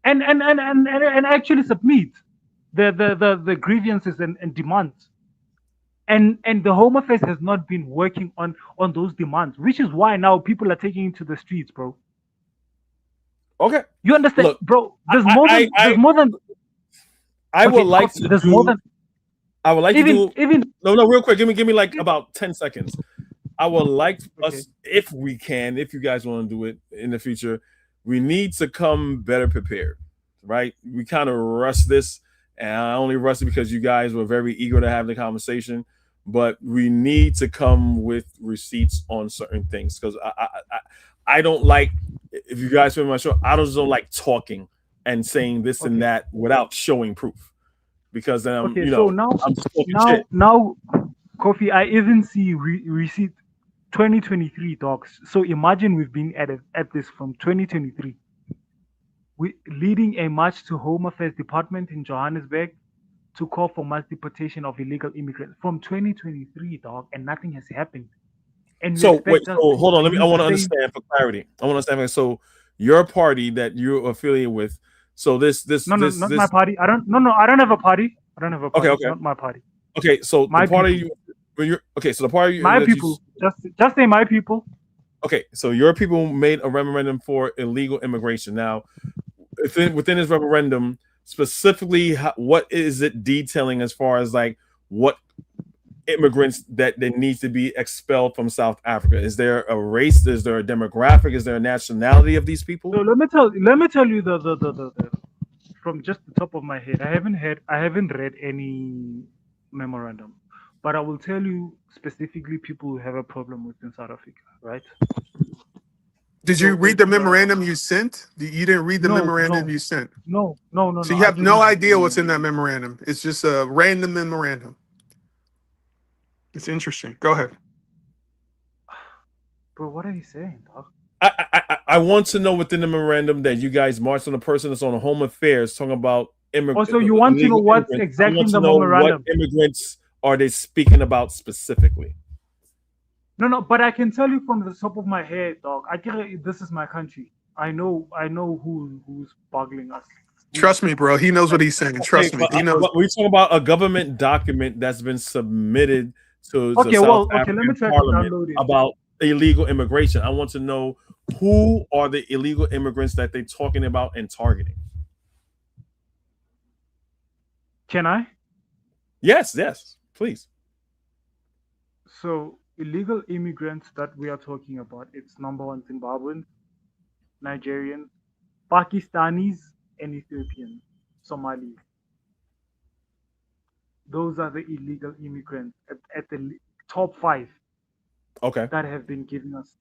and actually submit the grievances and demands. and the Home Affairs has not been working on those demands, which is why now people are taking it to the streets, bro. Okay. You understand, Look, bro? There's more than I would like to there's do. more than I would like to do. even No, real quick. Give me like about 10 seconds. I would like Okay. us, if we can, if you guys want to do it in the future, we need to come better prepared, right? We kind of rushed this, and I only rushed it because you guys were very eager to have the conversation. But we need to come with receipts on certain things because I don't like, if you guys feel my show, I just don't like talking and saying this and that without showing proof, because then I'm, so now I'm just talking shit. now, Kofi, I even see receipt 2023 docs. So imagine we've been at this from 2023. We leading a march to Home Affairs Department in Johannesburg to call for mass deportation of illegal immigrants from 2023, dog, and nothing has happened. And So wait, so hold on. I want to understand for clarity. I want to understand. So your party that you're affiliated with. So this not my party. I don't have a party. I don't have a party. Okay. Not my party. Okay, so my the party so the party my people. Just say my people. Okay, so your people made a referendum for illegal immigration. Now, within this referendum, specifically, what is it detailing as far as like what immigrants that needs to be expelled from South Africa? Is there a race? Is there a demographic? Is there a nationality of these people? So let me tell you the from just the top of my head. I haven't read any memorandum, but I will tell you specifically people who have a problem with in South Africa, right? Did you read the memorandum you sent? You didn't read the memorandum you sent? No. So you have no idea what's in that memorandum. It's just a random memorandum. It's interesting. Go ahead. Bro, what are you saying, dog? I want to know within the memorandum that you guys marched on a person that's on Home Affairs talking about immigrants. Also, you want to know what's exactly in the memorandum? What immigrants are they speaking about specifically? No, but I can tell you from the top of my head, dog. This is my country. I know who's boggling us. Trust me, bro. He knows what he's saying. Trust me. He knows. We're talking about a government document that's been submitted to the South African let me try Parliament to download it. about illegal immigration. I want to know who are the illegal immigrants that they're talking about and targeting. Can I? Yes, please. So illegal immigrants that we are talking about, it's number one Zimbabweans, Nigerians, Pakistanis, and Ethiopians, Somalis. Those are the illegal immigrants at the top 5. Okay. That have been giving us,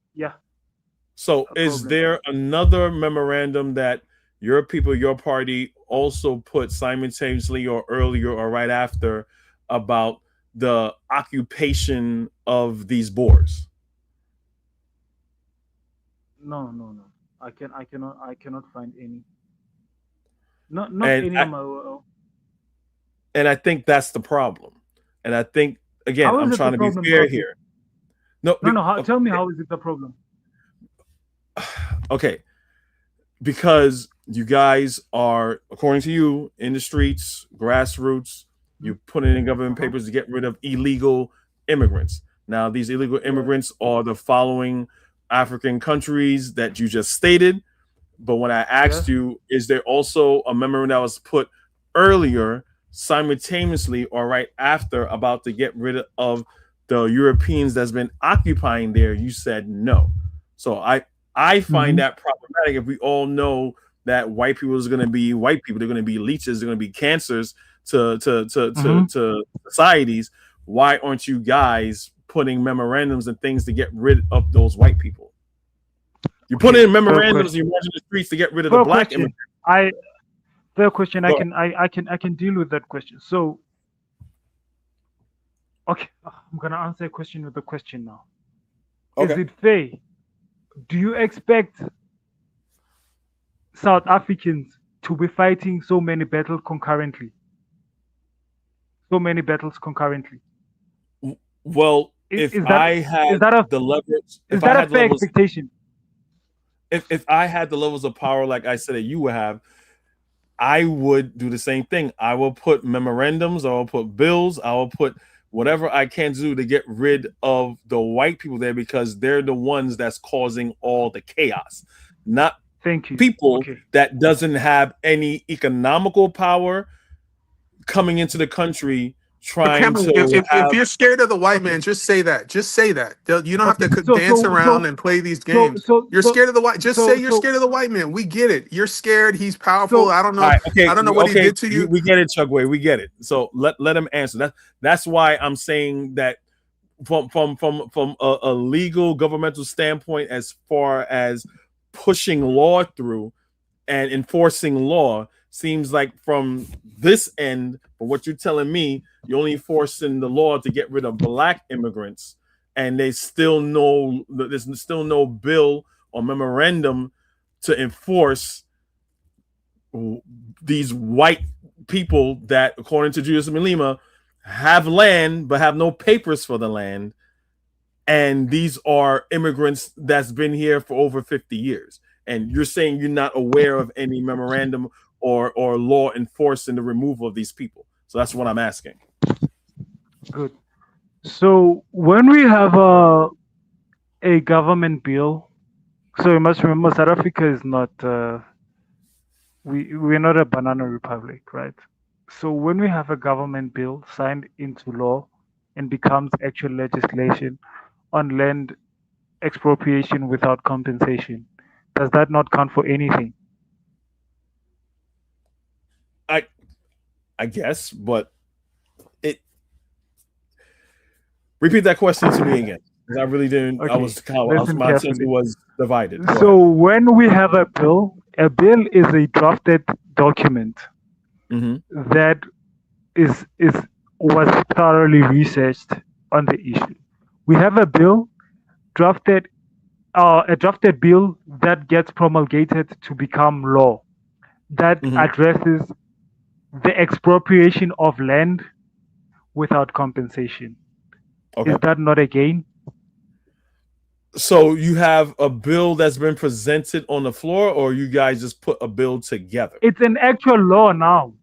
So is there another memorandum that your people, your party also put simultaneously or earlier or right after about the occupation of these boards? No. I cannot find any. Not any of my. And I think that's the problem. And I think, again, I'm trying to be fair here. No. Tell me, how is it the problem? Okay. Because you guys are, according to you, in the streets, grassroots, you put in government papers to get rid of illegal immigrants. Now, these illegal immigrants are the following African countries that you just stated. But when I asked you, is there also a memorandum that was put earlier, simultaneously or right after, about to get rid of the Europeans that's been occupying there? You said no. So I find that problematic. If we all know that white people is going to be white people, they're going to be leeches, they're going to be cancers to societies. Why aren't you guys putting memorandums and things to get rid of those white people? You put in memorandums, you march in the streets to get rid of the black immigrants. Fair question. I can deal with that question. So, okay, I'm gonna answer a question with a question now. Okay. Is it fair? Do you expect South Africans to be fighting so many battles concurrently? Well, if I had the leverage, is that a fair expectation? If I had the levels of power, like I said that you would have, I would do the same thing. I will put memorandums, I will put bills, I will put whatever I can do to get rid of the white people there, because they're the ones that's causing all the chaos, not Thank you. people Okay. that doesn't have any economical power coming into the country But trying Cameron, to if have. you're scared of the white man, just say that. Just say that. You don't have Okay. to So dance so around so and play these so games. so You're so scared of the white. Just say so you're so scared of the white man. We get it. You're scared. He's powerful. so I don't All know. right, okay, I don't know what he okay, did to you. we get it, Chugway, we get it. So let him answer. That's why I'm saying that from a legal governmental standpoint, as far as pushing law through and enforcing law, seems like from this end, from what you're telling me, you're only enforcing the law to get rid of black immigrants, and there's still no bill or memorandum to enforce these white people that, according to Julius Malema, have land but have no papers for the land, and these are immigrants that's been here for over 50 years. And you're saying you're not aware of any memorandum or law enforcing the removal of these people. So that's what I'm asking. good. So when we have a government bill, so you must remember South Africa is not we're not a banana republic, right? So when we have a government bill signed into law and becomes actual legislation on land expropriation without compensation, does that not count for anything? I guess, but it repeat that question to me again. Because I really didn't. Okay, listen My attention carefully. was divided. Go So ahead. when we have a bill is a drafted document that is was thoroughly researched on the issue. We have a bill drafted, a drafted bill that gets promulgated to become law that addresses the expropriation of land without compensation. Okay. Is that not a gain? So you have a bill that's been presented on the floor, or you guys just put a bill together? It's an actual law now.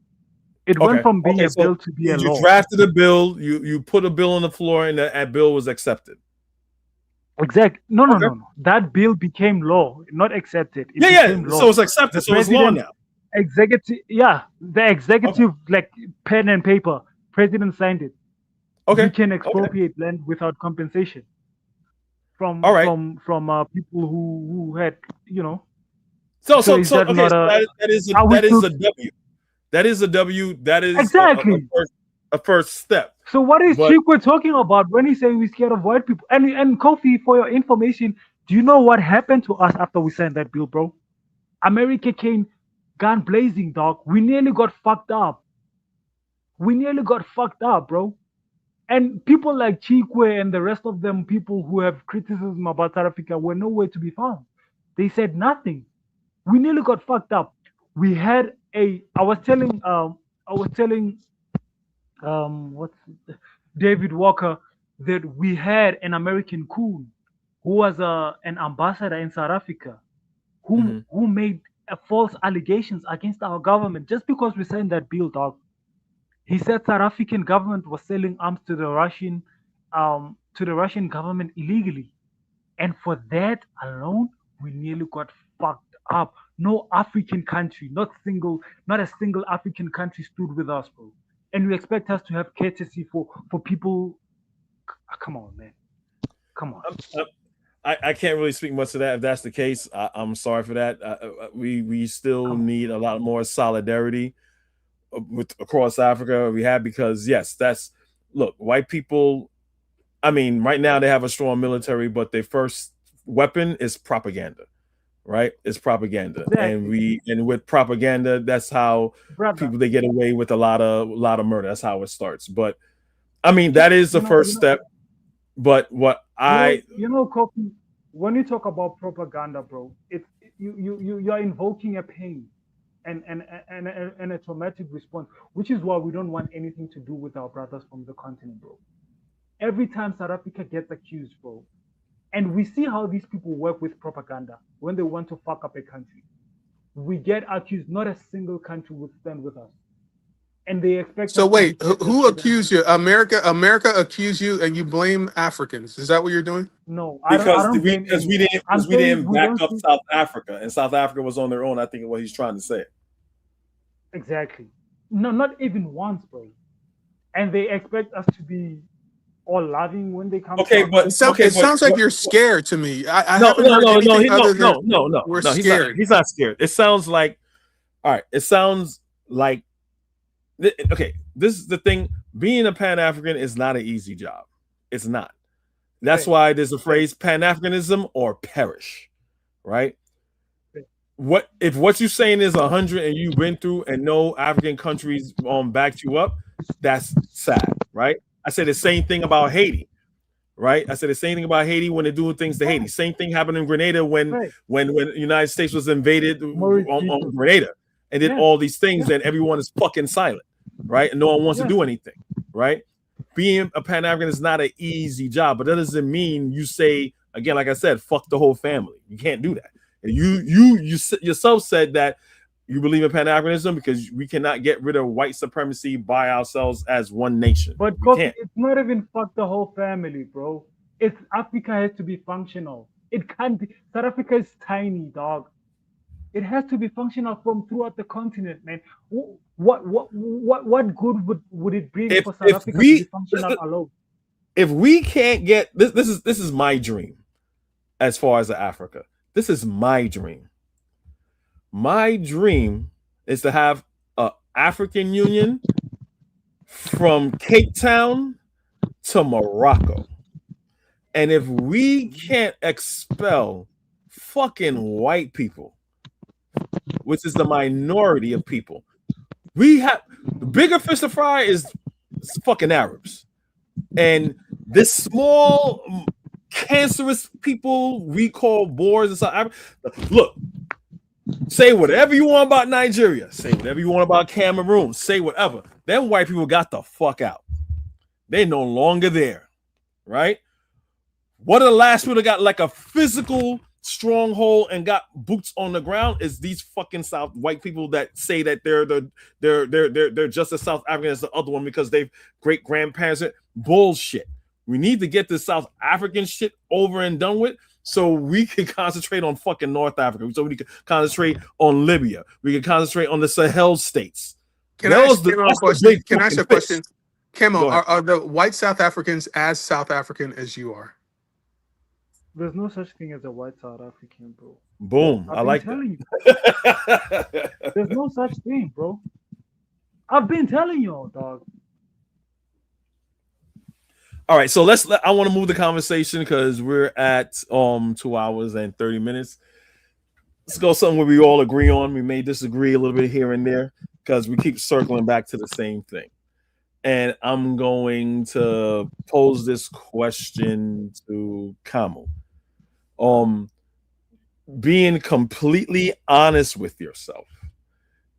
It went Okay. from being Okay. a So bill to be a you law. drafted a bill. You put a bill on the floor, and that bill was accepted. Exactly. No. Okay. That bill became law, not accepted. It Yeah. became law. So it's accepted. The So it's law now. the executive, like pen and paper, president signed it. Okay. We can expropriate land without compensation from All right. from people who had, you know. So is that okay. not So a? that is Are we a still W. That is a W. That is exactly? a first step. So what is But Chukwu talking about when he's saying we're scared of white people? And Kofi, for your information, do you know what happened to us after we signed that bill, bro? America came gun blazing, dog. We nearly got fucked up. Bro. And people like Chikwe and the rest of them, people who have criticism about South Africa, were nowhere to be found. They said nothing. We nearly got fucked up. We had I was telling what's David Walker that we had an American coon who was an ambassador in South Africa who made false allegations against our government just because we signed that bill, dog. He said South African government was selling arms to the Russian government illegally, and for that alone, we nearly got fucked up. No African country, not a single African country stood with us, bro. And you expect us to have courtesy for people? Come on, man. Come on. I can't really speak much to that. If that's the case, I'm sorry for that. We still need a lot more solidarity with across Africa. We have, because yes, look, white people. I mean, right now they have a strong military, but their first weapon is propaganda, right? It's propaganda, Exactly. and with propaganda, that's how people they get away with a lot of murder. That's how it starts. But I mean, that is the first step. But what Kofi, when you talk about propaganda, bro, it's you're invoking a pain and a traumatic response, which is why we don't want anything to do with our brothers from the continent, bro. Every time South Africa gets accused, bro, and we see how these people work with propaganda when they want to fuck up a country, we get accused. Not a single country will stand with us. and they expect So us to be wait, just as who good as accused you? America accused you, and you blame Africans. Is that what you're doing? no, I Because don't blame anyone. I'm we saying didn't we back don't up see South Africa, and South Africa was on their own. I think what he's trying to say. exactly. No, not even once, bro. And they expect us to be all loving when they come to Okay, our but country. It sounds like you're scared to me. I no, haven't heard anything no, other than we're no. He's not. scared. He's not scared. It sounds like, all right. It sounds like, okay. This is the thing. Being a Pan African is not an easy job. It's not. That's Right. why there's a phrase Pan Africanism or perish, right? What if what you're saying is 100 and you've been through and no African countries backed you up? That's sad, right? I said the same thing about Haiti, right? I said the same thing about Haiti when they're doing things to Haiti. Same thing happened in Grenada when the United States was invaded on Grenada and did all these things, and everyone is fucking silent, right? And no one wants to do anything, right? Being a Pan African is not an easy job, but that doesn't mean you say again, like I said, fuck the whole family. You can't do that. You yourself said that you believe in Pan-Africanism because we cannot get rid of white supremacy by ourselves as one nation. But we can't. It's not even fuck the whole family, bro. It's Africa has to be functional. It can't be. South Africa is tiny, dog. It has to be functional from throughout the continent, man. What good would it bring for South Africa to be functional alone? If we can't get this is my dream as far as Africa. This is my dream. My dream is to have an African Union from Cape Town to Morocco. And if we can't expel fucking white people, which is the minority of people, we have the bigger fish to fry is fucking Arabs. And this small cancerous people we call Boers and stuff. Look, say whatever you want about Nigeria, say whatever you want about Cameroon, say whatever. Them white people got the fuck out. They're no longer there, right? What are the last people that got like a physical stronghold and got boots on the ground is these fucking South white people that say that they're just as South African as the other one because they've great grandparents. Bullshit. We need to get this South African shit over and done with so we can concentrate on fucking North Africa. So we can concentrate on Libya. We can concentrate on the Sahel states. Can I ask a question? Camo, are the white South Africans as South African as you are? There's no such thing as a white South African, bro. Boom. I like that. There's no such thing, bro. I've been telling you, dog. All right, so I want to move the conversation because we're at 2 hours and 30 minutes. Let's go something where we all agree on. We may disagree a little bit here and there because we keep circling back to the same thing. And I'm going to pose this question to Kamo. Being completely honest with yourself,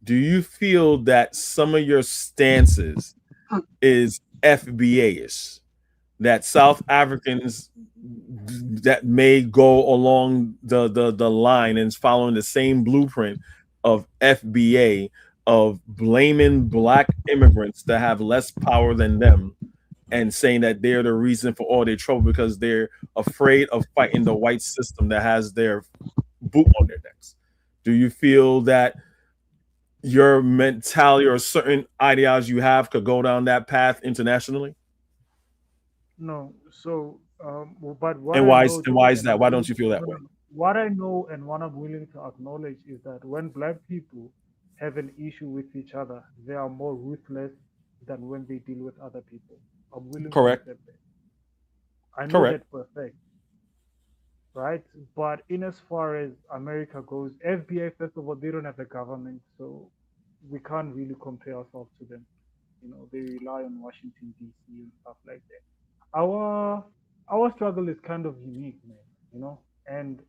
do you feel that some of your stances is FBA-ish? That South Africans that may go along the line and following the same blueprint of FBA of blaming black immigrants that have less power than them and saying that they're the reason for all their trouble because they're afraid of fighting the white system that has their boot on their necks. Do you feel that your mentality or certain ideology you have could go down that path internationally? No. So, but why is that? Why don't you feel that way? What I know and what I'm willing to acknowledge is that when black people have an issue with each other, they are more ruthless than when they deal with other people. I'm willing to accept that. I know that for a fact. Right? But in as far as America goes, FBA, first of all, they don't have a government, so we can't really compare ourselves to them. You know, they rely on Washington, D.C. and stuff like that. Our struggle is kind of unique, man, you know, and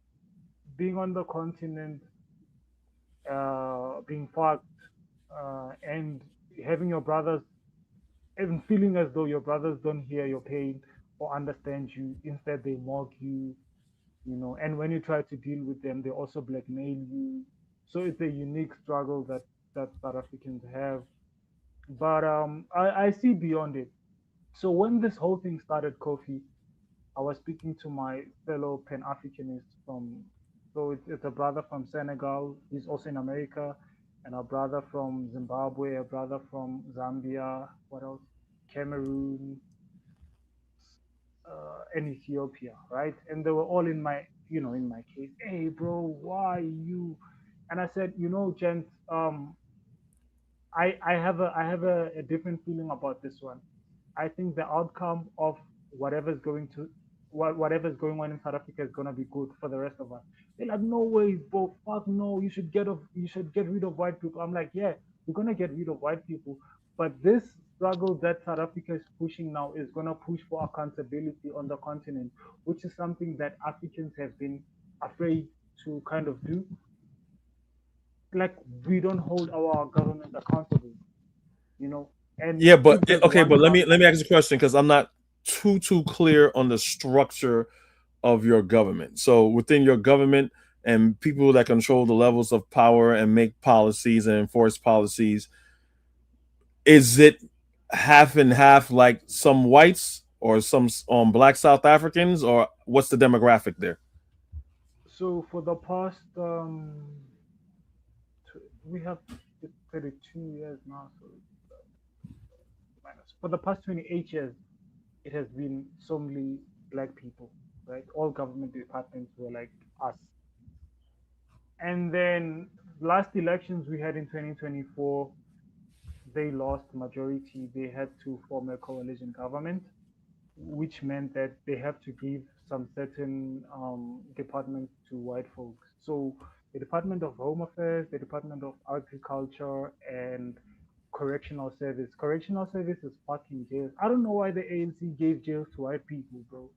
being on the continent, being fucked, and having your brothers, even feeling as though your brothers don't hear your pain or understand you, instead they mock you, you know, and when you try to deal with them, they also blackmail you. So it's a unique struggle that South Africans have. But I see beyond it. So when this whole thing started, Kofi, I was speaking to my fellow Pan Africanists from. So it's a brother from Senegal. He's also in America, and a brother from Zimbabwe, a brother from Zambia. What else? Cameroon, and Ethiopia, right? And they were all in my, in my case. Hey, bro, why you? And I said, gents, I have a different feeling about this one. I think the outcome of whatever's going to whatever's going on in South Africa is gonna be good for the rest of us. They're like, no way, bro, fuck no, you should get rid of white people. I'm like, yeah, we're gonna get rid of white people, but this struggle that South Africa is pushing now is gonna push for accountability on the continent, which is something that Africans have been afraid to kind of do. Like we don't hold our government accountable, you know. And Yeah, but if there's okay, one but let me government, let me ask you a question because I'm not too clear on the structure of your government. So within your government and people that control the levels of power and make policies and enforce policies, is it half and half like some whites or some black South Africans, or what's the demographic there? so for the past we have 32 years now, so minus for the past 28 years, it has been solely black people, right? All government departments were like us. And then last elections we had in 2024, they lost majority. They had to form a coalition government, which meant that they have to give some certain departments to white folks. So the Department of Home Affairs, the Department of Agriculture, and Correctional Service. Correctional Service is fucking jails. I don't know why the ANC gave jails to white people, bro.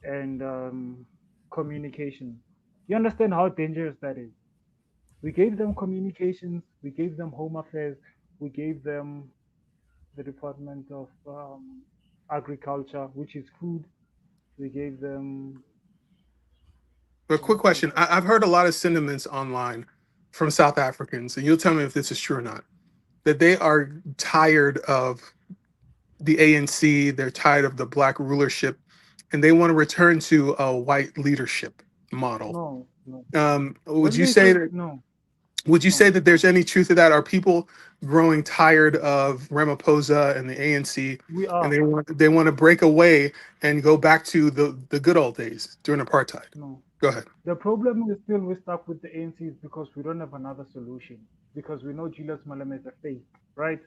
And communication. You understand how dangerous that is? We gave them communications, we gave them home affairs, we gave them the Department of Agriculture, which is food. We gave them. But quick question: I've heard a lot of sentiments online from South Africans, and you'll tell me if this is true or not. That they are tired of the ANC, they're tired of the black rulership, and they want to return to a white leadership model. No, no. Would When you they say say that? no, Would you say no, that there's any truth to that? Are people growing tired of Ramaphosa and the ANC, we and are. they want to break away and go back to the good old days during apartheid? No. Go ahead. The problem is still we're stuck with the ANC is because we don't have another solution. Because we know Julius Malema is a fake, right?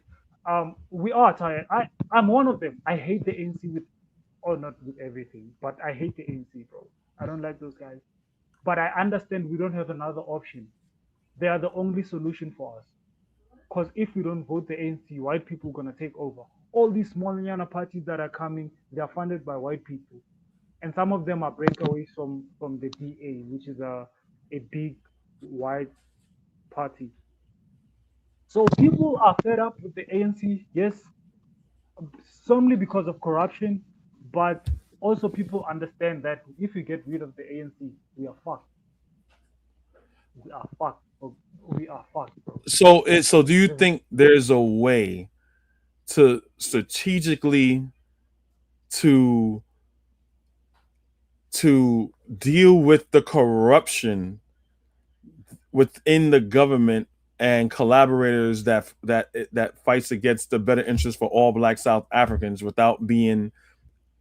We are tired. I'm one of them. I hate the ANC with, or not with everything, but I hate the ANC, bro. I don't like those guys. But I understand we don't have another option. They are the only solution for us. Because if we don't vote the ANC, white people are gonna take over. All these small Nyana parties that are coming, they are funded by white people, and some of them are breakaways from the DA, which is a big white party. So people are fed up with the ANC, yes, solely because of corruption, but also people understand that if we get rid of the ANC, we are fucked. We are fucked. We are fucked, bro. So do you think there's a way to strategically to to deal with the corruption within the government and collaborators that fights against the better interest for all black South Africans without being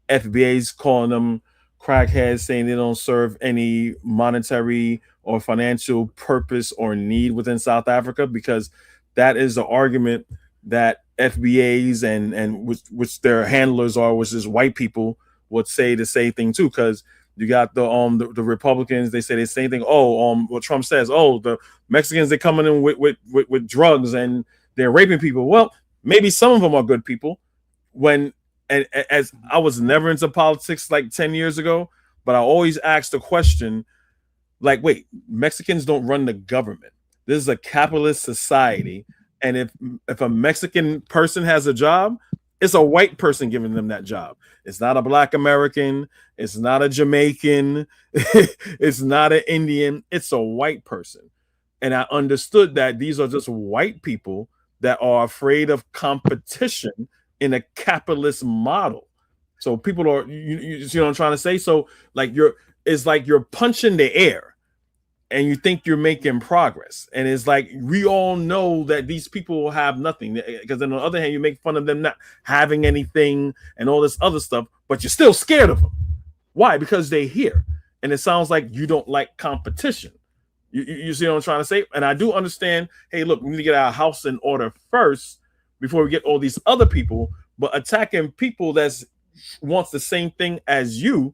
FBA's calling them crackheads, saying they don't serve any monetary or financial purpose or need within South Africa? Because that is the argument that FBA's and which their handlers are, which is white people, would say the same thing too. Because you got the Republicans, they say the same thing. Oh, what Trump says, oh, the Mexicans, they're coming in with drugs and they're raping people. Well, maybe some of them are good people. When and as I was never into politics like 10 years ago, but I always asked the question, like, wait, Mexicans don't run the government. This is a capitalist society. And if a Mexican person has a job, it's a white person giving them that job. It's not a black American. It's not a Jamaican. It's not an Indian. It's a white person. And I understood that these are just white people that are afraid of competition in a capitalist model. So people are, you see what I'm trying to say? So like it's like you're punching the air and you think you're making progress. And it's like, we all know that these people have nothing, because on the other hand, you make fun of them not having anything and all this other stuff, but you're still scared of them. Why? Because they're here. And it sounds like you don't like competition. You see what I'm trying to say? And I do understand, hey, look, we need to get our house in order first before we get all these other people. But attacking people that wants the same thing as you're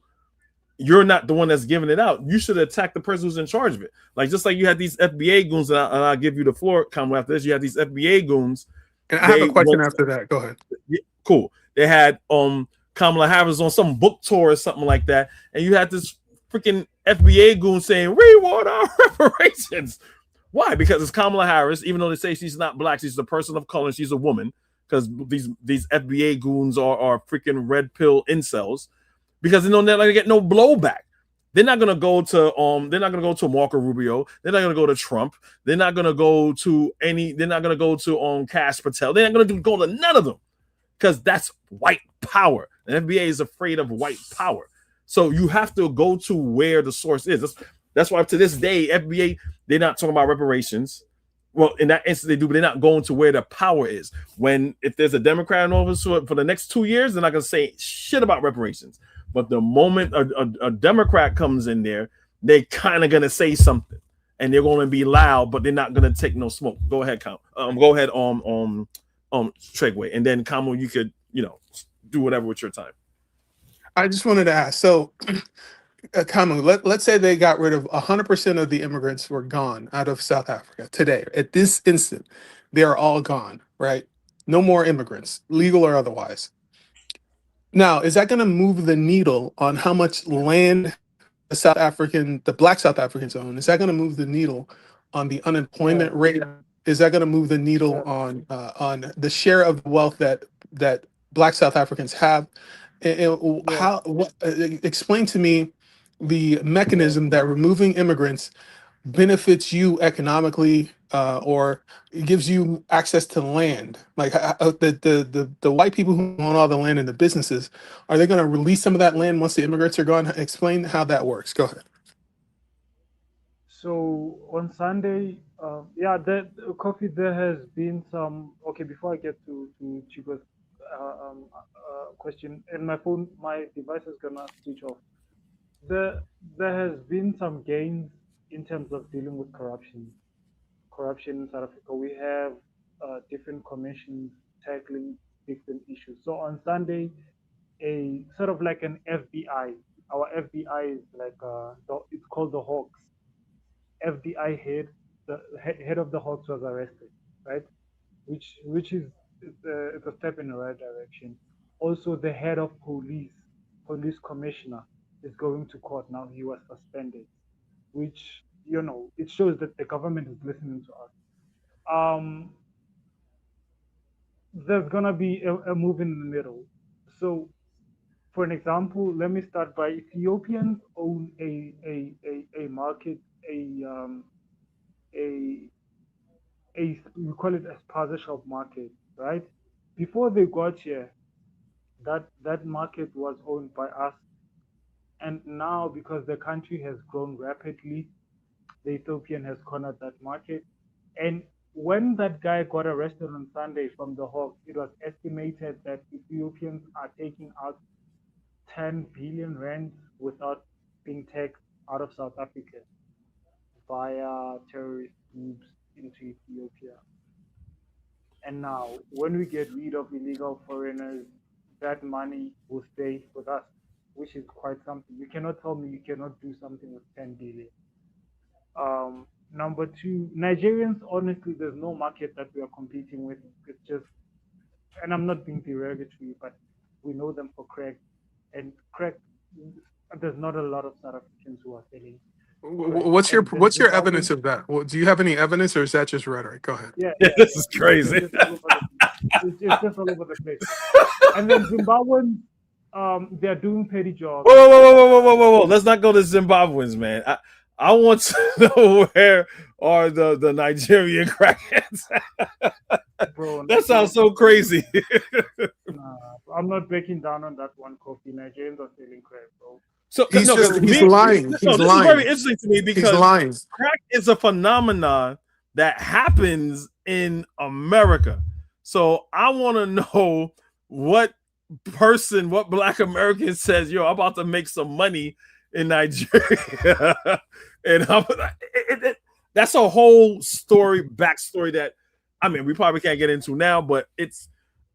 not the one that's giving it out. You should attack the person who's in charge of it. Like, just like you had these FBA goons, and I'll give you the floor, Kamala, after this. You had these FBA goons. And I have a question after that. Go ahead. Yeah, cool. They had Kamala Harris on some book tour or something like that, and you had this freaking FBA goon saying, we want our reparations. Why? Because it's Kamala Harris, even though they say she's not black, she's a person of color, she's a woman, because these FBA goons are freaking red pill incels, because they know they're not gonna get no blowback. They're not gonna go to Marco Rubio, they're not gonna go to Trump, they're not gonna go to Cash Patel, they're not gonna go to none of them, because that's white power. The FBA is afraid of white power. So you have to go to where the source is. That's why to this day, FBA, they're not talking about reparations. Well, in that instance, they do, but they're not going to where the power is. If there's a Democrat in office for the next 2 years, they're not going to say shit about reparations. But the moment a Democrat comes in there, they're kind of going to say something. And they're going to be loud, but they're not going to take no smoke. Go ahead, Tregway. And then, Kamo, you could, do whatever with your time. I just wanted to ask, so Kamu, let's say they got rid of 100% of the immigrants were gone out of South Africa today. At this instant, they are all gone, right? No more immigrants, legal or otherwise. Now, is that going to move the needle on how much land the black South Africans own? Is that going to move the needle on the unemployment rate? Is that going to move the needle on the share of wealth that black South Africans have? Explain to me the mechanism that removing immigrants benefits you economically, or gives you access to land. Like the white people who own all the land and the businesses, are they going to release some of that land once the immigrants are gone? Explain how that works. Go ahead. So on Sunday, Coffee, there has been some. Okay, before I get to Chico's question, and my device is gonna switch off. There has been some gains in terms of dealing with corruption in South Africa. We have different commissions tackling different issues. So on Sunday, a sort of like an FBI. Our FBI is like it's called the Hawks. FBI the head of the Hawks was arrested, right? Which is it's a step in the right direction. Also, the head of police commissioner, is going to court now. He was suspended, which it shows that the government is listening to us. There's gonna be a move in the middle. So, for an example, let me start by Ethiopians own a market, we call it a spaza shop market, right? Before they got here, that market was owned by us, and now because the country has grown rapidly, the Ethiopian has cornered that market. And when that guy got arrested on Sunday from the Hawks, it was estimated that Ethiopians are taking out 10 billion rand without being taxed out of South Africa via terrorist groups into Ethiopia. And now, when we get rid of illegal foreigners, that money will stay with us, which is quite something. You cannot tell me you cannot do something with 10 billion. Number two, Nigerians, honestly, there's no market that we are competing with. It's just, and I'm not being derogatory, but we know them for crack. And crack, there's not a lot of South Africans who are selling. What's your evidence of that? Well, do you have any evidence, or is that just rhetoric? Go ahead. Yeah. This is crazy. It's just all over the place. And then Zimbabweans, they're doing petty jobs. Whoa. Let's not go to Zimbabweans, man. I want to know, where are the Nigerian crackheads? Bro, bro. That sounds so crazy. Nah, I'm not breaking down on that one, Coffee. Nigerians are selling crack, bro. So He's no, just because he's lying. no, He's this is very lying. interesting to me He's because lying. crack is a phenomenon that happens in America. So I want to know what Black American says, yo, I'm about to make some money in Nigeria. And that's a whole backstory that, I mean, we probably can't get into now, but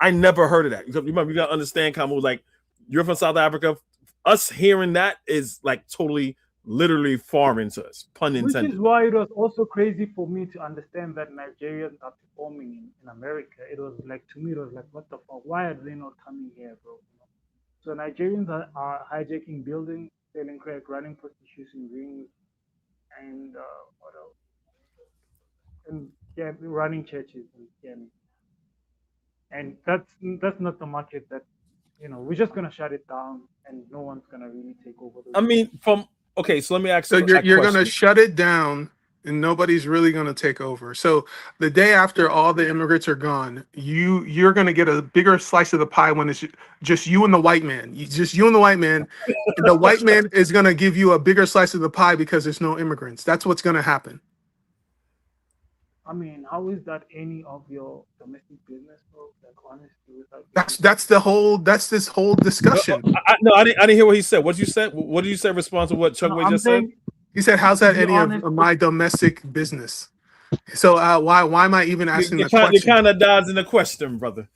I never heard of that. Because remember, you got to understand, Kamu, like, you're from South Africa. Us hearing that is like totally, literally foreign to us, pun intended. Which is why it was also crazy for me to understand that Nigerians are performing in America. It was like, to me, it was like, what the fuck? Why are they not coming here, bro? So Nigerians are hijacking buildings, selling crack, running prostitution rings, and what else? And yeah, running churches and scamming. And that's not the market that, we're just gonna shut it down and no one's gonna really take over. I mean, okay, so let me ask So you. you're going to shut it down and nobody's really going to take over. So the day after all the immigrants are gone, you're going to get a bigger slice of the pie when it's just you and the white man. Just you and the white man. And the white man is going to give you a bigger slice of the pie because there's no immigrants. That's what's going to happen. I mean, how is that any of your domestic business, bro? Like, honestly, that's this whole discussion. No, I didn't hear what he said. What did you say? What did you say? In response to what Chukwu just said? He said, "How's that any of my domestic business?" So why am I even asking the question? You kind of dodging the question, brother.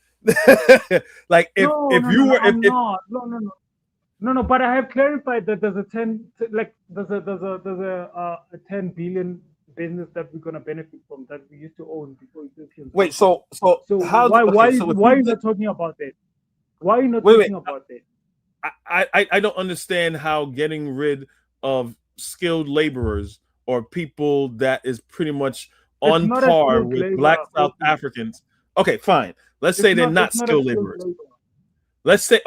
Like if you were No, but I have clarified that there's a 10 billion business that we're gonna benefit from that we used to own before Ethiopians. Wait, so how? Why are you not talking about that? Why are you not talking about that? I don't understand how getting rid of skilled laborers or people that is pretty much on par with Black South Africans. Okay, fine. Let's say they're not skilled laborers. Let's say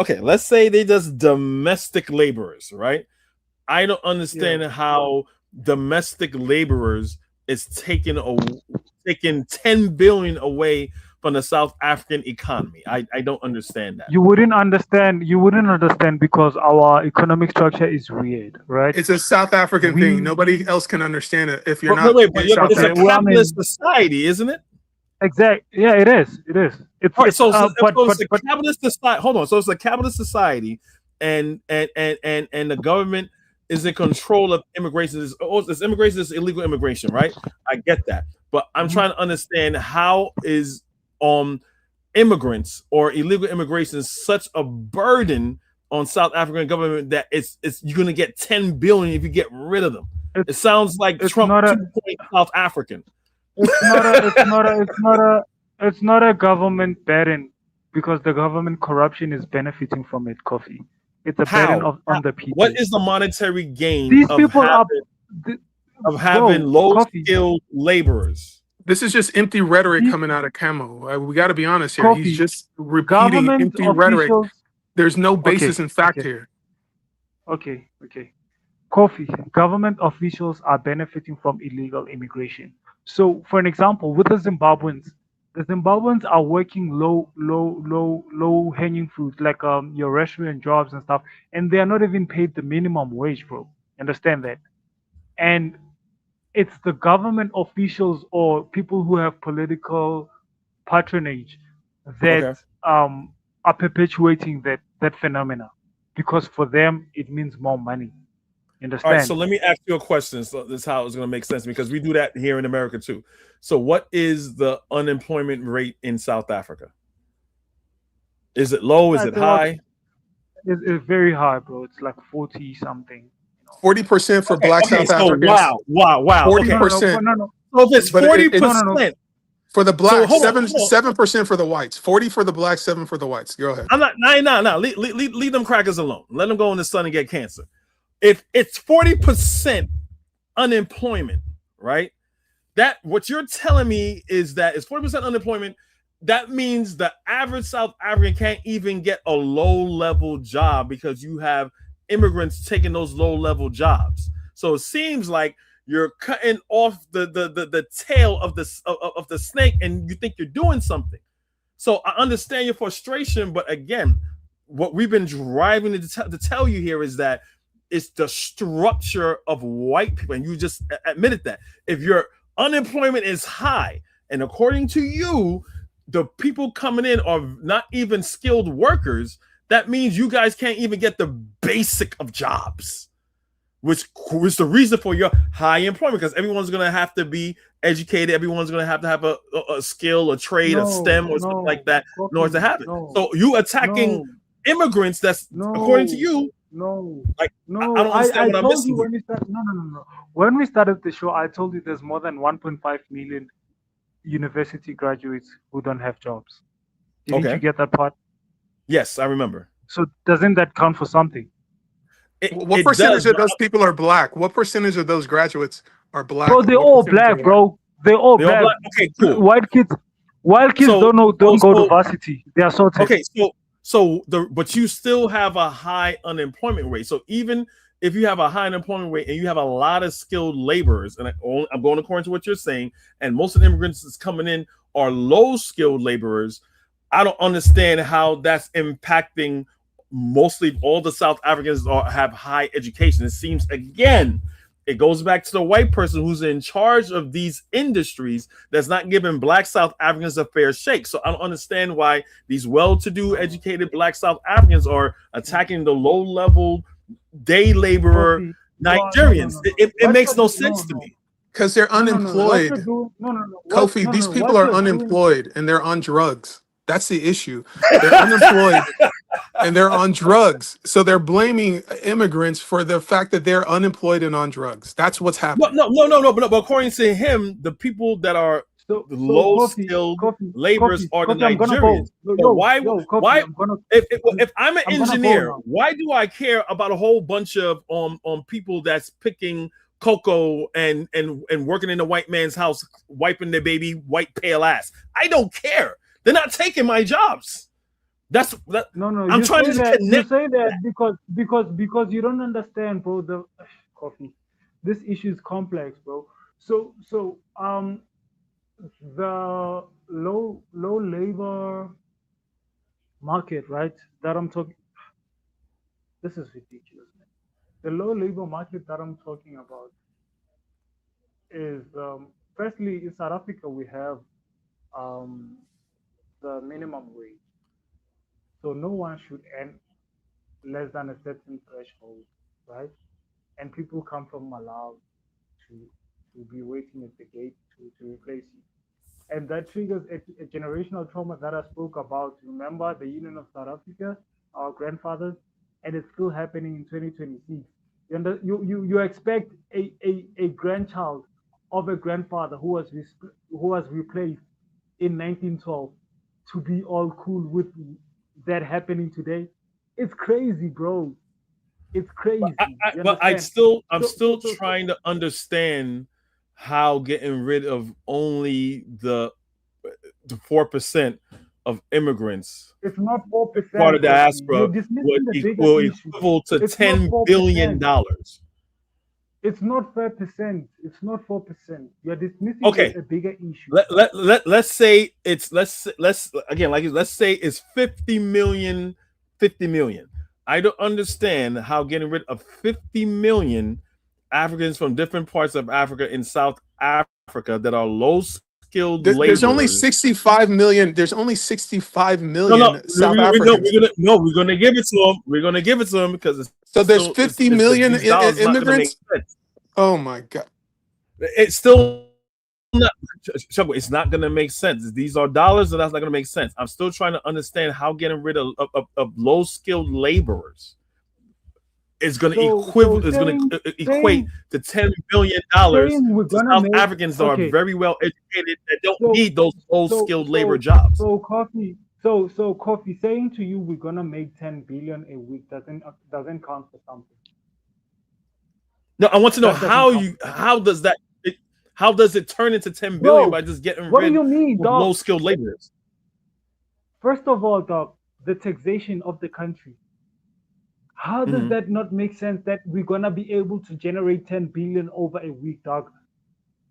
they just domestic laborers, right? I don't understand how domestic laborers is taking 10 billion away from the South African economy. I don't understand that. You wouldn't understand because our economic structure is weird, right? It's a South African thing. Nobody else can understand it if you're not. It's a capitalist society, isn't it? Exactly. Yeah, it is. It's a capitalist society. Hold on. So it's a capitalist society, and the government is in control of immigration. It's immigration is illegal immigration, right? I get that, but I'm trying to understand how is immigrants or illegal immigration such a burden on South African government that it's you're gonna get 10 billion if you get rid of them. It sounds like Trump 2.0 South African. It's not a government burden because the government corruption is benefiting from it, Coffee. It's a burden on the people. What is the monetary gain These people of having low-skilled laborers? This is just empty rhetoric coming out of Camo. We got to be honest here. He's just repeating empty rhetoric. There's no basis in fact here. Okay. Coffee. Government officials are benefiting from illegal immigration. So, for an example, with the Zimbabweans are working low hanging fruit, like your restaurant jobs and stuff, and they are not even paid the minimum wage, bro. Understand that? And it's the government officials or people who have political patronage that are perpetuating that phenomena, because for them it means more money. Understand? All right, so let me ask you a question. So this is how it's going to make sense because we do that here in America too. So what is the unemployment rate in South Africa? Is it low? Is it high? It's very high, bro. It's like 40 something. 40% for Black South Africans. Wow. 40%. No. So if it's 40%. For the blacks, 7% for the whites. 40 for the blacks, 7 for the whites. Go ahead. I'm not. No. Leave them crackers alone. Let them go in the sun and get cancer. If it's 40% unemployment, right? That what you're telling me is that it's 40% unemployment. That means the average South African can't even get a low-level job because you have immigrants taking those low-level jobs. So it seems like you're cutting off the tail of the snake, and you think you're doing something. So I understand your frustration, but again, what we've been driving to tell you here is that it's the structure of white people, and you just admitted that. If your unemployment is high, and according to you, the people coming in are not even skilled workers, that means you guys can't even get the basic of jobs, which was the reason for your high employment, because everyone's going to have to be educated. Everyone's going to have a skill, a trade, a STEM, or something like that in order to have it. So you attacking immigrants, that's according to you. Like, I don't understand what I'm told missing you when we started. No. When we started the show, I told you there's more than 1.5 million university graduates who don't have jobs. Didn't you get that part? Yes, I remember. So doesn't that count for something? What percentage of those people are black? What percentage of those graduates are black? Bro, they're all black, bro. They're all black. Okay, cool. White kids don't go to varsity. They are sorted. Okay, but you still have a high unemployment rate. So even if you have a high unemployment rate and you have a lot of skilled laborers, and I'm going according to what you're saying, and most of the immigrants that's coming in are low skilled laborers, I don't understand how that's impacting mostly all the South Africans have high education. It seems, again, it goes back to the white person who's in charge of these industries that's not giving black South Africans a fair shake. So I don't understand why these well-to-do, educated black South Africans are attacking the low-level day laborer Nigerians. It makes no sense to me. Because they're unemployed. Kofi, these people are unemployed and they're on drugs. That's the issue. They're unemployed and they're on drugs. So they're blaming immigrants for the fact that they're unemployed and on drugs. That's what's happening. No. But according to him, the people that are low-skilled laborers are the Nigerians. If I'm an engineer, why do I care about a whole bunch of people that's picking cocoa and working in the white man's house, wiping their baby white pale ass? I don't care. They're not taking my jobs. I'm trying to connect. You say that because you don't understand, bro. This issue is complex, bro. So the low labor market, right? That I'm talking. This is ridiculous, man. The low labor market that I'm talking about is firstly in South Africa we have the minimum wage. So no one should earn less than a certain threshold, right? And people come from Malawi to be waiting at the gate to replace you. And that triggers a generational trauma that I spoke about. Remember the Union of South Africa, our grandfathers, and it's still happening in 2026. You expect a grandchild of a grandfather who was replaced in 1912 to be all cool with that happening today? It's crazy, bro. It's crazy. I'm still trying to understand how getting rid of only the 4% of immigrants, it's not 4%, part of the diaspora, would equal to $10 billion. It's not 4%. It's not 4%. You're dismissing a bigger issue. Let's say let's say it's 50 million. 50 million. I don't understand how getting rid of 50 million Africans from different parts of Africa in South Africa that are low-skilled laborers. There's only 65 million. There's only 65 million South Africans. We're gonna give it to them. We're gonna give it to them because there's 50 million immigrants. Oh my God! It's still not. It's not gonna make sense. These are dollars, and that's not gonna make sense. I'm still trying to understand how getting rid of low-skilled laborers is going to equate to $10 billion to South Africans that are very well educated that don't need those low-skilled labor jobs. So Coffee, saying to you we're gonna make 10 billion a week doesn't count for something. No, I want to know how does it turn into 10 billion by just getting rid of low-skilled laborers? First of all, dog, the taxation of the country. How does that not make sense that we're gonna be able to generate 10 billion over a week, dog?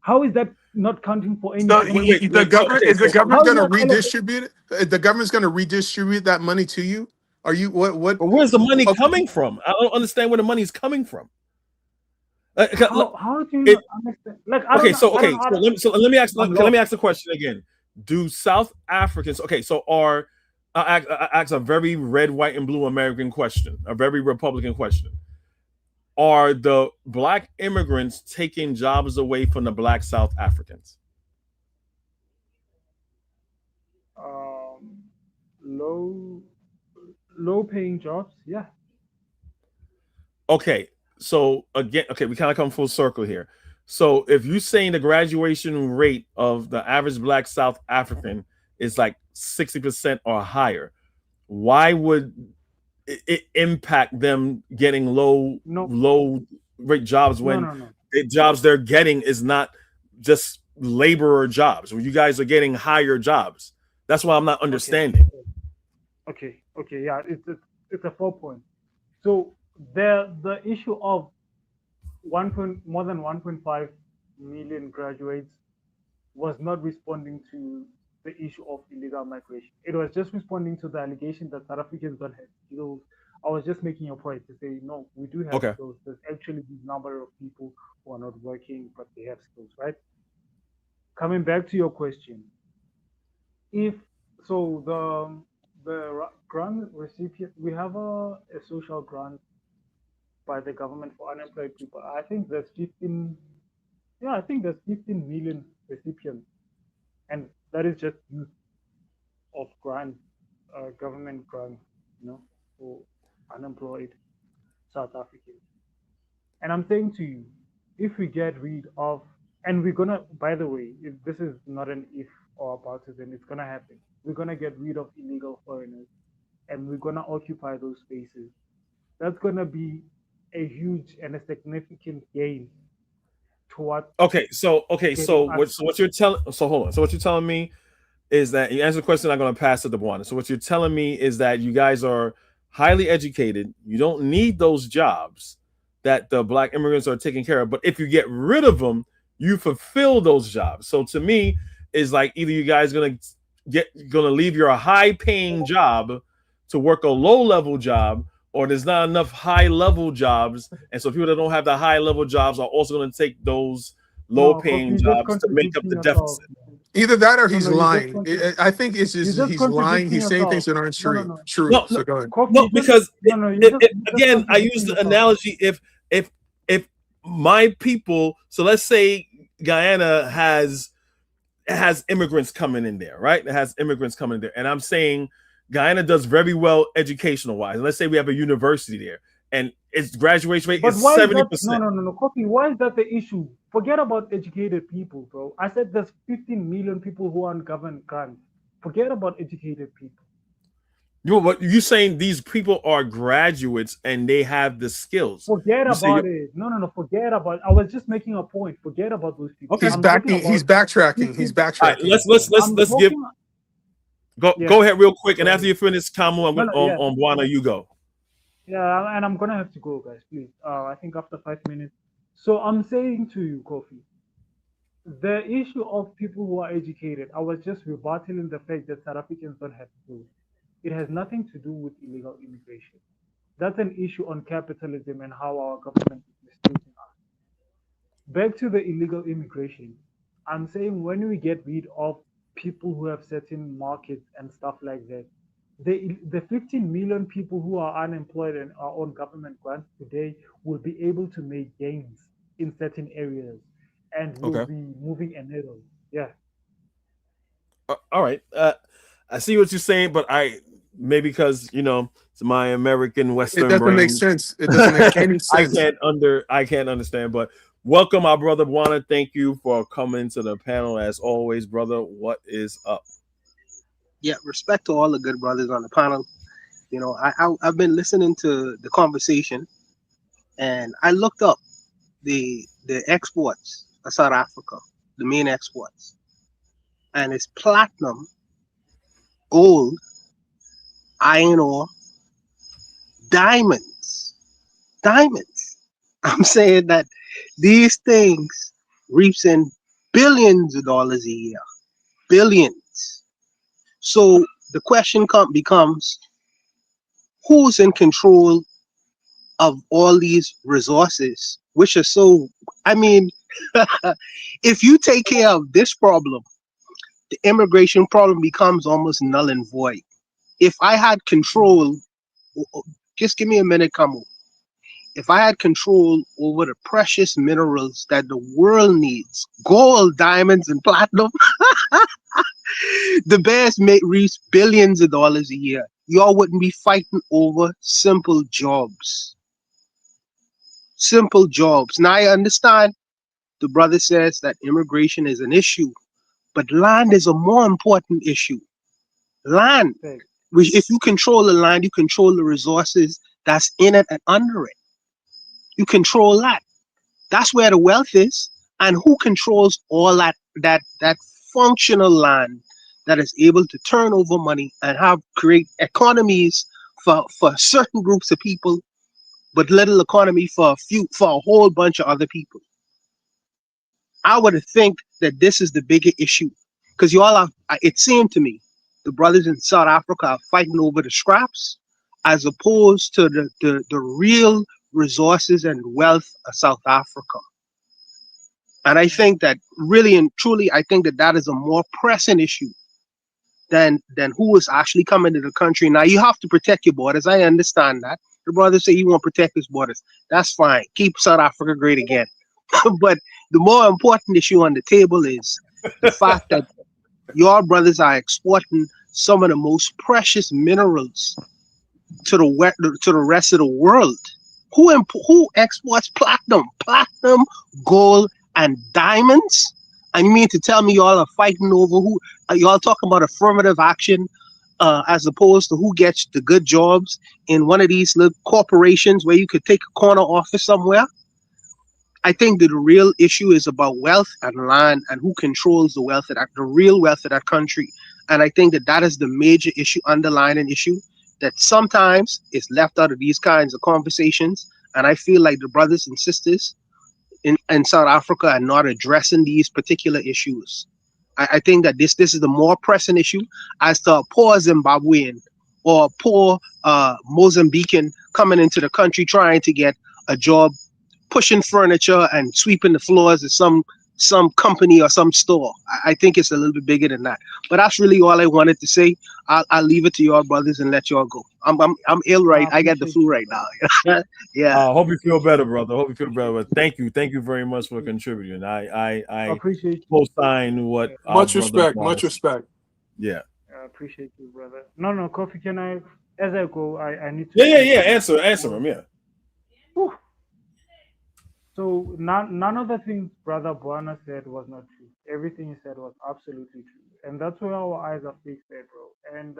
How is that not counting for So anything? the government okay, is the so government How is going to not all of it? redistribute it? The government's going to redistribute that money to you? Are you what? but where's the money Okay, coming from? I don't understand where the money's coming from. How do you It, not understand? Like so let me ask I'm let lost. me ask the question again. Do South Africans so are I ask a very red, white, and blue American question, a very Republican question. Are the black immigrants taking jobs away from the black South Africans? Um, low low paying jobs. Yeah. Okay, so again, we kind of come full circle here. So if you're saying the graduation rate of the average black South African is like 60% or higher, why would it impact them getting No. low rate jobs No. when No. No. the jobs they're getting is not just laborer jobs? When you guys are getting higher jobs, that's why I'm not Okay. understanding. Okay. Okay. Yeah. It's a 4 point. So the issue of more than 1.5 million graduates was not responding to the issue of illegal migration. It was just responding to the allegation that South Africans don't have skills. I was just making a point to say, no, we do have Okay. skills. There's actually this number of people who are not working, but they have skills, right? Coming back to your question, if so, the grant recipient, we have a social grant by the government for unemployed people. I think there's 15. Yeah, I think there's 15 million recipients, and that is just youth of grant, government grant, for unemployed South Africans. And I'm saying to you, if we get rid of, and we're gonna, by the way, if this is not an if or about it, then it's gonna happen. We're gonna get rid of illegal foreigners, and we're gonna occupy those spaces. That's gonna be a huge and a significant gain towards So getting us. what you're telling hold on. So what you're telling me is that you answer the question, I'm going to pass it to Bwana. So what you're telling me is that you guys are highly educated. You don't need those jobs that the black immigrants are taking care of. But if you get rid of them, you fulfill those jobs. So to me, is like either you guys gonna leave your high paying job to work a low level job, or there's not enough high level jobs, and so people that don't have the high level jobs are also going to take those low No, paying you're just jobs to make up contradicting the yourself. deficit. either that or No, he's no, lying. I think it's you're just just he's lying. contradicting He's saying things yourself. that aren't No, no, true. no. True. No, So go ahead. no, because you're just again, I use contradicting the yourself. analogy. If my people, so let's say Guyana has immigrants coming in there, right? It has immigrants coming in there, and I'm saying Guyana does very well educational wise. And let's say we have a university there, and its graduation rate But is why is 70%. that? No, Coffee. Why is that the issue? Forget about educated people, bro. I said there's 15 million people who are on government grants. Forget about educated people. What you saying? These people are graduates and they have the skills. Forget about it. No. Forget about it. I was just making a point. Forget about those people. Okay. He's backtracking. He's backtracking. All right, let's give. Go ahead real quick, and after you finish, Kamu, on Bwana, you go. Yeah, and I'm gonna have to go, guys. Please. I think after 5 minutes. So I'm saying to you, Kofi, the issue of people who are educated, I was just rebattling the fact that South Africans don't have skills. It has nothing to do with illegal immigration. That's an issue on capitalism and how our government is mistreating us. Back to the illegal immigration. I'm saying when we get rid of people who have certain markets and stuff like that, the 15 million people who are unemployed and are on government grants today will be able to make gains in certain areas and will be moving a needle. Yeah. All right. I see what you're saying, but maybe because it's my American Western It doesn't brain. make sense. It doesn't make any sense. I can't understand. But welcome, my brother Bwana. Thank you for coming to the panel as always, brother. What is up? Yeah, respect to all the good brothers on the panel. I've been listening to the conversation, and I looked up the exports of South Africa, the main exports, and it's platinum, gold, iron ore, diamonds. I'm saying that these things reaps in billions of dollars a year. Billions. So the question becomes, who's in control of all these resources, which are so, I mean, if you take care of this problem, the immigration problem becomes almost null and void. If I had control, just give me a minute, Kamu. If I had control over the precious minerals that the world needs, gold, diamonds, and platinum, the bears may reach billions of dollars a year. Y'all wouldn't be fighting over simple jobs. Simple jobs. Now I understand the brother says that immigration is an issue, but land is a more important issue. Land, Okay. which if you control the land, you control the resources that's in it and under it. You control that. That's where the wealth is. And who controls all that functional land that is able to turn over money and have create economies for certain groups of people, but little economy for a whole bunch of other people. I would think that this is the bigger issue because you all are. It seemed to me the brothers in South Africa are fighting over the scraps as opposed to the real resources and wealth of South Africa. And I think that really and truly, I think that that is a more pressing issue than who is actually coming to the country. Now you have to protect your borders. I understand that. The brothers say he won't protect his borders. That's fine. Keep South Africa great again. But the more important issue on the table is the fact that your brothers are exporting some of the most precious minerals to the rest of the world. Who exports platinum, gold, and diamonds? And you mean to tell me y'all are fighting over who? Are y'all talking about affirmative action as opposed to who gets the good jobs in one of these little corporations where you could take a corner office somewhere? I think that the real issue is about wealth and land and who controls the real wealth of that country. And I think that that is the major issue, underlying issue that sometimes is left out of these kinds of conversations. And I feel like the brothers and sisters in South Africa are not addressing these particular issues. I think that this is the more pressing issue as to a poor Zimbabwean or a poor Mozambican coming into the country trying to get a job pushing furniture and sweeping the floors at some company or some store. I think it's a little bit bigger than that. But that's really all I wanted to say. I'll leave it to your brothers and let y'all go. I'm ill right. I got the flu right now. Yeah. Hope you feel better, brother. Hope you feel better. But thank you very much for contributing. I Appreciate you. co-sign what our Much brother respect. Boss. Much respect. Yeah. I appreciate you, brother. No, Coffee, can I, as I go, I need to. Yeah. Answer him. Yeah. Whew. So none of the things Brother Buana said was not true. Everything he said was absolutely true, and that's where our eyes are fixed at, bro. And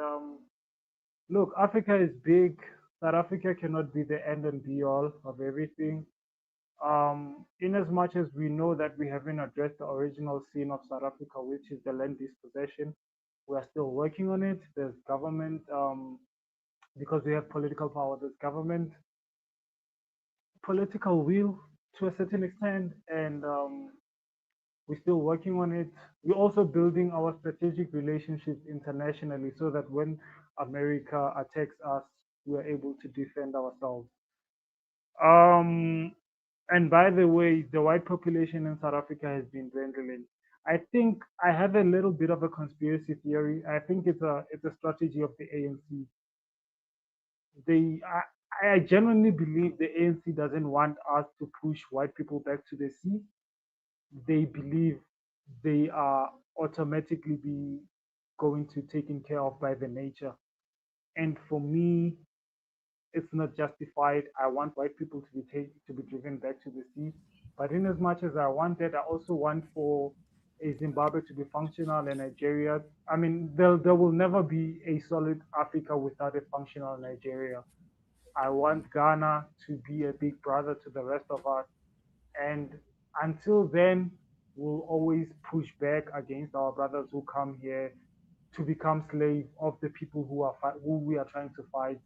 look, Africa is big. South Africa cannot be the end and be all of everything. In as much as we know that we haven't addressed the original sin of South Africa, which is the land dispossession, we are still working on it. There's government, because we have political power. There's government political will to a certain extent, and we're still working on it. We're also building our strategic relationships internationally so that when America attacks us, we're able to defend ourselves. Um, and by the way, the white population in South Africa has been dwindling. I think I have a little bit of a conspiracy theory. I think it's a strategy of the ANC. I genuinely believe the ANC doesn't want us to push white people back to the sea. They believe they are automatically be going to taken care of by the nature. And for me, it's not justified. I want white people to be driven back to the sea. But in as much as I want that, I also want for a Zimbabwe to be functional and Nigeria. I mean, there will never be a solid Africa without a functional Nigeria. I want Ghana to be a big brother to the rest of us. And until then, we'll always push back against our brothers who come here to become slaves of the people who we are trying to fight.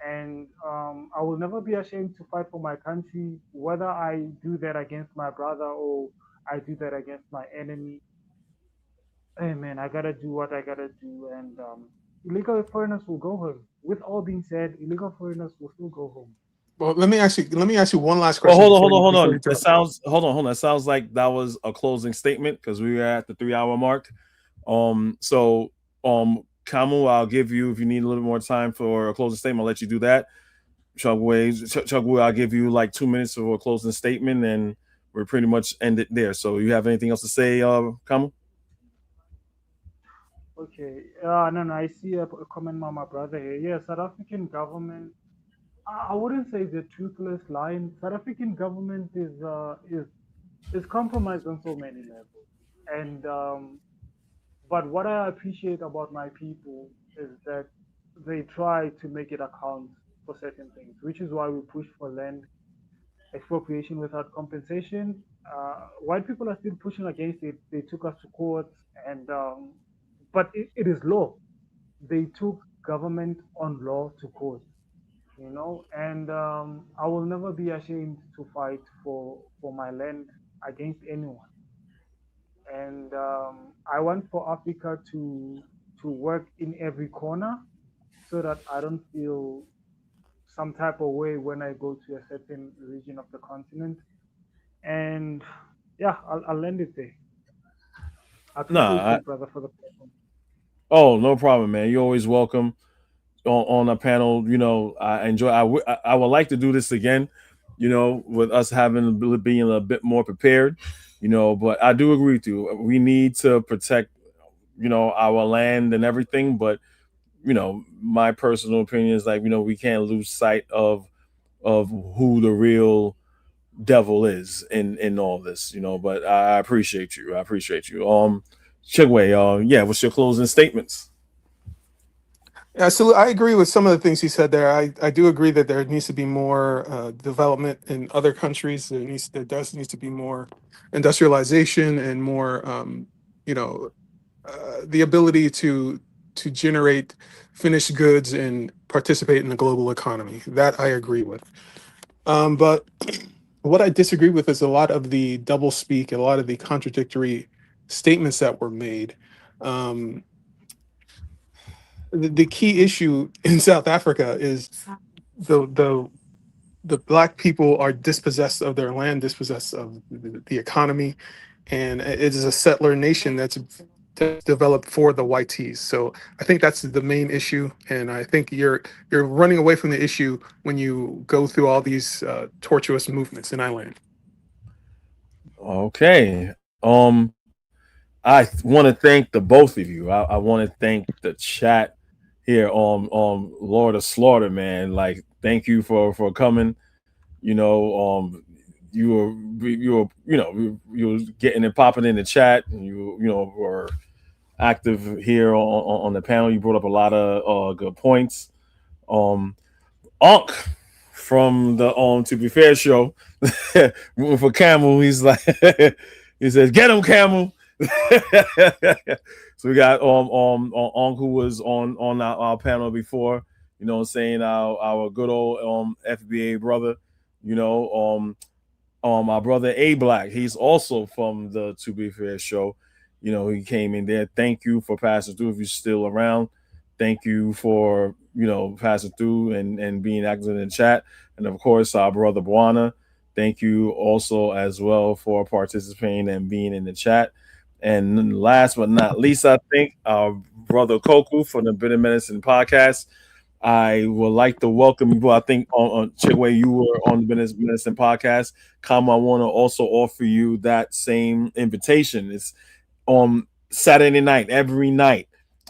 And I will never be ashamed to fight for my country, whether I do that against my brother or I do that against my enemy. Hey man, I gotta do what I gotta do, and illegal foreigners will go home. With all being said, illegal foreigners will still go home. Well, let me ask you one last Well, question hold before on. you drop. Hold on. That sounds like that was a closing statement because we were at the 3 hour mark. So, Kamu, I'll give you if you need a little more time for a closing statement. I'll let you do that. Chukwu, I'll give you like 2 minutes for a closing statement, and we're pretty much ended there. So, you have anything else to say, Kamu? Okay. No. I see a comment by my brother here. Yeah, South African government. I wouldn't say the toothless lion. South African government is compromised on so many levels, and but what I appreciate about my people is that they try to make it account for certain things, which is why we push for land expropriation without compensation. White people are still pushing against it. They took us to court, and but it is law. They took government on law to court, and I will never be ashamed to fight for my land against anyone. And I want for Africa to work in every corner so that I don't feel some type of way when I go to a certain region of the continent. And yeah, I'll end it there. I appreciate Nah. you, brother, for the platform. Oh, no problem, man. You're always welcome on a panel. I enjoy. I would like to do this again. With us being a bit more prepared. But I do agree with you. We need to protect our land and everything. But my personal opinion is like we can't lose sight of who the real devil is in all this. But I appreciate you. I appreciate you. Chigwe, yeah. What's your closing statements? Yeah, so I agree with some of the things he said there. I do agree that there needs to be more development in other countries. There does needs to be more industrialization and more, you know, the ability to generate finished goods and participate in the global economy. That I agree with. But what I disagree with is a lot of the double speak and a lot of the contradictory statements that were made. Um, the key issue in South Africa is the the the black people are dispossessed of their land, dispossessed of the economy, and it is a settler nation that's developed for the YTs. So I think that's the main issue, and I think you're running away from the issue when you go through all these tortuous movements in our land. Okay. I want to thank the both of you. I want to thank the chat here on Lord of Slaughter, man. Like, thank you for coming. You know, you were you were getting and popping in the chat, and you were active here on the panel. You brought up a lot of good points. Um, Unc from the To Be Fair show, rooting for Camel. He's like, he says, "Get him, Camel." So we got Unc who was on our panel before. Saying our good old FBA brother. You know, our brother A Black. He's also from the To Be Fair show. He came in there. Thank you for passing through. If you're still around, thank you for passing through and being active in the chat. And of course, our brother Buana, thank you also as well for participating and being in the chat. And last but not least, I think our brother Koku from the Bitter Medicine podcast. I would like to welcome you. I think on Chigwe, you were on the Business Medicine podcast. Come, I want to also offer you that same invitation. It's on Saturday night, every night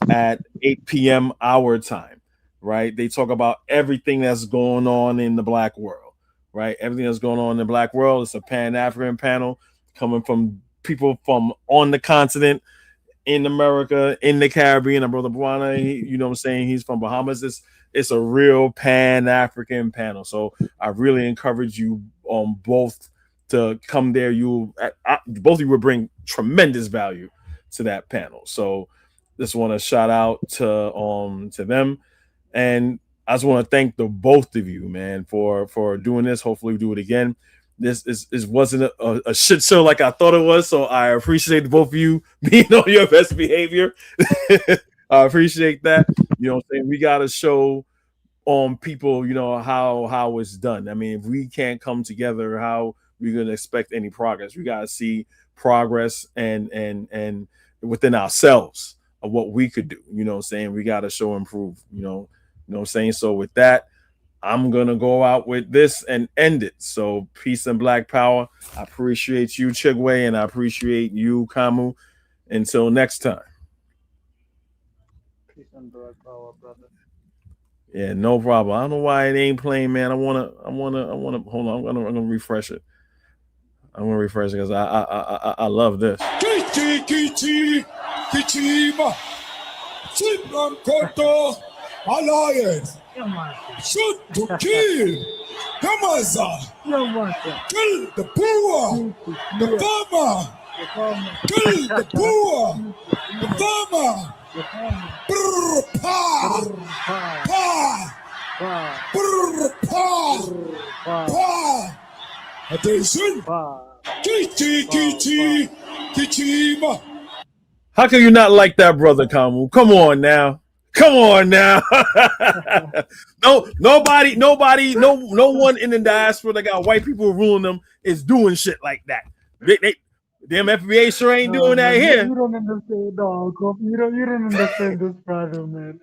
at 8 p.m. our time, right? They talk about everything that's going on in the black world, right? Everything that's going on in the black world. It's a Pan-African panel coming from people from on the continent, in America, in the Caribbean. And brother Buana, what I'm saying? He's from Bahamas. It's a real Pan-African panel. So I really encourage you both to come there. Both of you will bring tremendous value to that panel. So just want to shout out to them. And I just want to thank the both of you, man, for doing this. Hopefully we do it again. this wasn't a shit show like I thought it was. So I appreciate both of you being on your best behavior. I appreciate that. You know what I'm saying? We got to show on people, you know, how it's done. I mean, if we can't come together, how we gonna expect any progress? We got to see progress and within ourselves of what we could do. You know what I'm saying? We got to show improve. You know what I'm saying? So with that, I'm gonna go out with this and end it. So peace and black power. I appreciate you, Chigwe, and I appreciate you, Kamu. Until next time. Peace and black power, brother. Yeah, no problem. I don't know why it ain't playing, man. I wanna hold on. I'm gonna refresh it. I'm gonna refresh it because I love this. Kichi, Kichima, Chimram Koto, Alliance, shoot to kill, Yamaza, kill the poor, the farmer, kill the poor, the farmer. Brr, pa, pa, brr, pa, pa. Attention. Kichi, Kichima. How can you not like that, brother Kamu? Come on now. No one in the diaspora that got white people ruling them is doing shit like that. Them FBA sure ain't doing that here. You don't understand, dog. You don't understand this problem, man.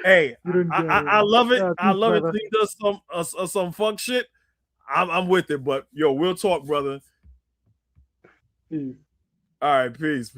Hey, I love it. I love it. He does some fuck shit. I'm with it, but yo, we'll talk, brother. Peace. All right, peace.